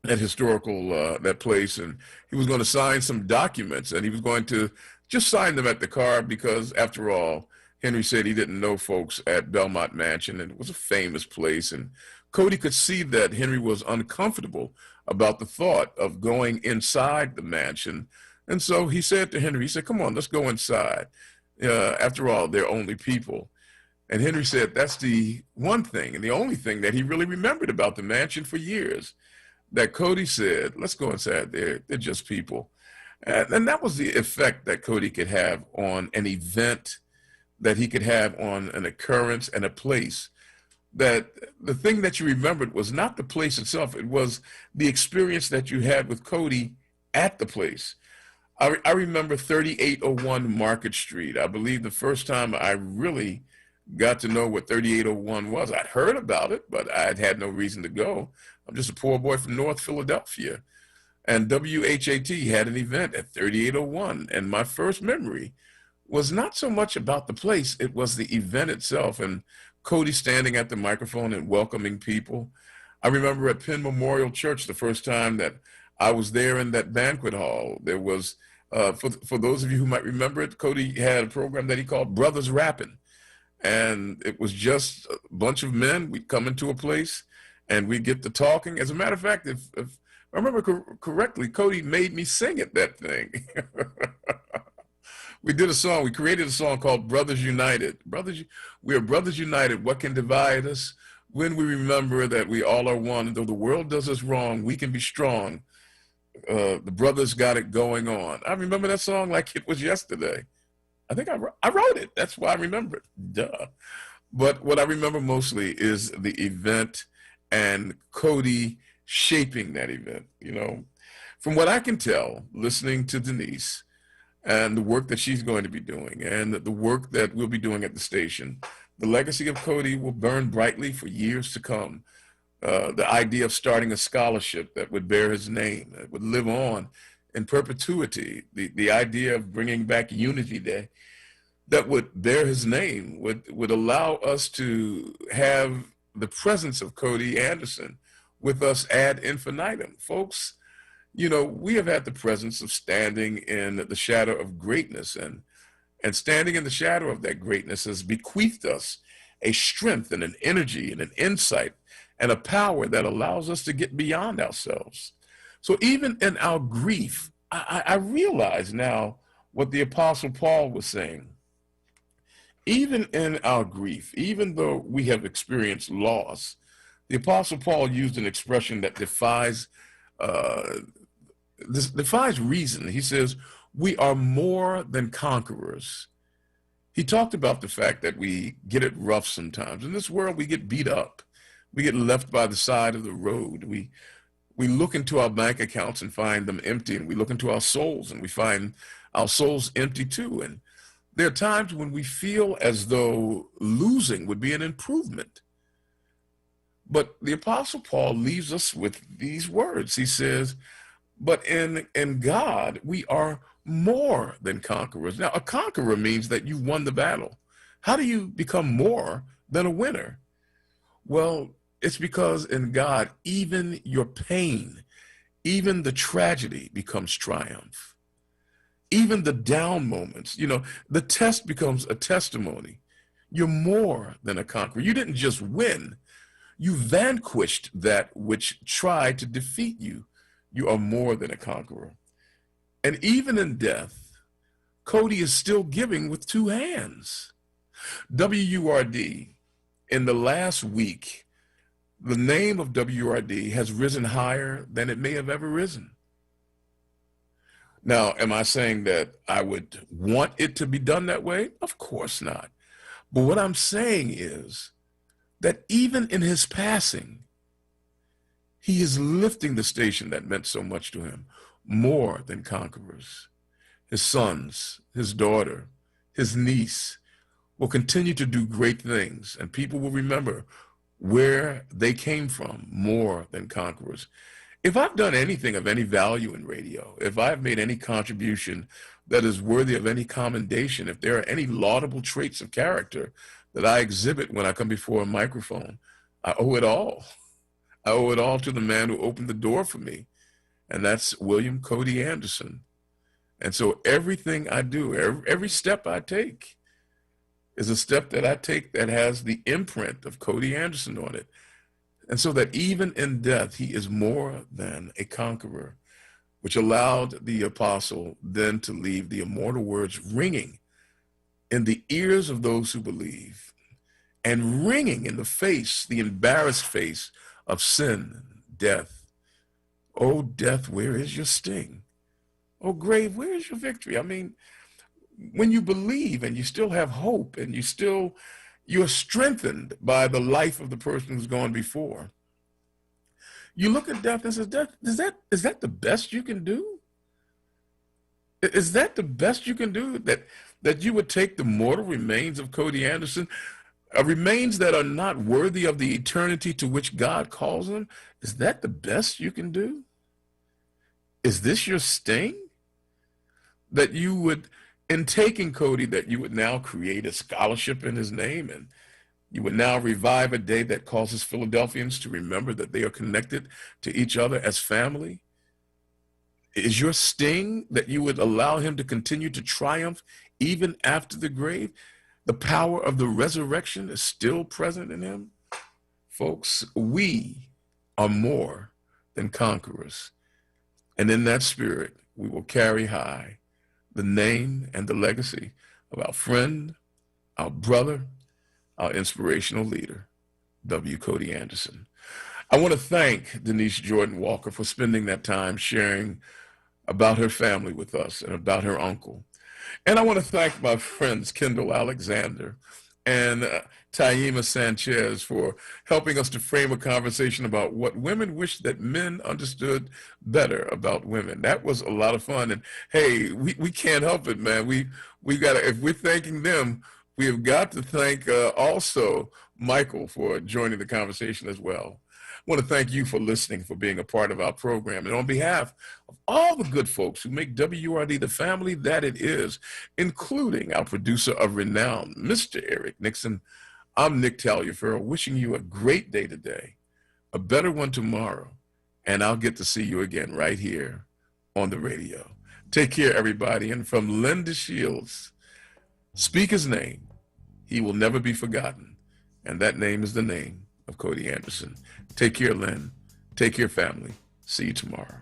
that historical, that place. And he was going to sign some documents, and he was going to just sign them at the car because, after all, Henry said he didn't know folks at Belmont Mansion, and it was a famous place. And Cody could see that Henry was uncomfortable about the thought of going inside the mansion. And so he said to Henry, he said, come on, let's go inside. After all, they're only people. And Henry said that's the one thing and the only thing that he really remembered about the mansion for years, that Cody said, let's go inside. They're just people. And that was the effect that Cody could have on an event, that he could have on an occurrence and a place. That the thing that you remembered was not the place itself, it was the experience that you had with Cody at the place. I remember 3801 Market Street. I believe the first time I really got to know what 3801 was. I'd heard about it, but I'd had no reason to go. I'm just a poor boy from North Philadelphia. And WHAT had an event at 3801. And my first memory was not so much about the place, it was the event itself. And Cody standing at the microphone and welcoming people. I remember at Penn Memorial Church, the first time that I was there in that banquet hall, there was, for those of you who might remember it, Cody had a program that he called Brothers Rapping. And it was just a bunch of men. We'd come into a place and we'd get to talking. As a matter of fact, if I remember correctly, Cody made me sing it, that thing. We did a song, we created a song called Brothers United. We are brothers united. What can divide us? when we remember that we all are one, and though the world does us wrong, we can be strong. The brothers got it going on. I remember that song like it was yesterday. I think I wrote it. That's why I remember it. Duh. But what I remember mostly is the event and Cody shaping that event. You know, from what I can tell, listening to Denise and the work that she's going to be doing and the work that we'll be doing at the station, the legacy of Cody will burn brightly for years to come. The idea of starting a scholarship that would bear his name, that would live on in perpetuity, the idea of bringing back Unity Day that would bear his name, would allow us to have the presence of Cody Anderson with us ad infinitum. Folks, you know, we have had the presence of standing in the shadow of greatness, and standing in the shadow of that greatness has bequeathed us a strength and an energy and an insight and a power that allows us to get beyond ourselves. So even in our grief, I realize now what the Apostle Paul was saying. Even in our grief, even though we have experienced loss, the Apostle Paul used an expression that defies reason. He says, we are more than conquerors. He talked about the fact that we get it rough sometimes. In this world, we get beat up. We get left by the side of the road. We look into our bank accounts and find them empty, and we look into our souls and we find our souls empty too. And there are times when we feel as though losing would be an improvement. But the Apostle Paul leaves us with these words. He says, but in God, we are more than conquerors. Now, a conqueror means that you won the battle. How do you become more than a winner? Well, it's because in God, even your pain, even the tragedy becomes triumph. Even the down moments, you know, the test becomes a testimony. You're more than a conqueror. You didn't just win. You vanquished that which tried to defeat you. You are more than a conqueror. And even in death, Cody is still giving with two hands. WURD, in the last week, the name of WURD has risen higher than it may have ever risen. Now, am I saying that I would want it to be done that way? Of course not. But what I'm saying is that even in his passing, he is lifting the station that meant so much to him, more than conquerors. His sons, his daughter, his niece will continue to do great things, and people will remember where they came from, more than conquerors. If I've done anything of any value in radio, if I've made any contribution that is worthy of any commendation, if there are any laudable traits of character that I exhibit when I come before a microphone, I owe it all. I owe it all to the man who opened the door for me, and that's William Cody Anderson. And so everything I do, every step I take is a step that I take that has the imprint of Cody Anderson on it. And so that even in death, he is more than a conqueror, which allowed the apostle then to leave the immortal words ringing in the ears of those who believe, and ringing in the face, the embarrassed face of sin, death. Oh, death, where is your sting? Oh, grave, where is your victory? I mean, when you believe and you still have hope and you're strengthened by the life of the person who's gone before, you look at death and say, is that the best you can do? Is that the best you can do? That you would take the mortal remains of Cody Anderson, remains that are not worthy of the eternity to which God calls them? Is that the best you can do? Is this your sting? That you would, in taking Cody, that you would now create a scholarship in his name, and you would now revive a day that causes Philadelphians to remember that they are connected to each other as family? Is your sting that you would allow him to continue to triumph even after the grave? The power of the resurrection is still present in him? Folks, we are more than conquerors. And in that spirit, we will carry high the name and the legacy of our friend, our brother, our inspirational leader, Cody Anderson. I want to thank Denise Jordan Walker for spending that time sharing about her family with us and about her uncle. And I want to thank my friends Kendall Alexander and Taima Sanchez for helping us to frame a conversation about what women wish that men understood better about women. That was a lot of fun. And hey, we can't help it, man. We gotta, if we're thanking them, we have got to thank also Michael for joining the conversation as well. I want to thank you for listening, for being a part of our program. And on behalf of all the good folks who make WURD the family that it is, including our producer of renown, Mr. Eric Nixon, I'm Nick Taliaferro, wishing you a great day today, a better one tomorrow, and I'll get to see you again right here on the radio. Take care, everybody. And from Linda Shields, speak his name. He will never be forgotten. And that name is the name of Cody Anderson. Take care, Lynn. Take care, family. See you tomorrow.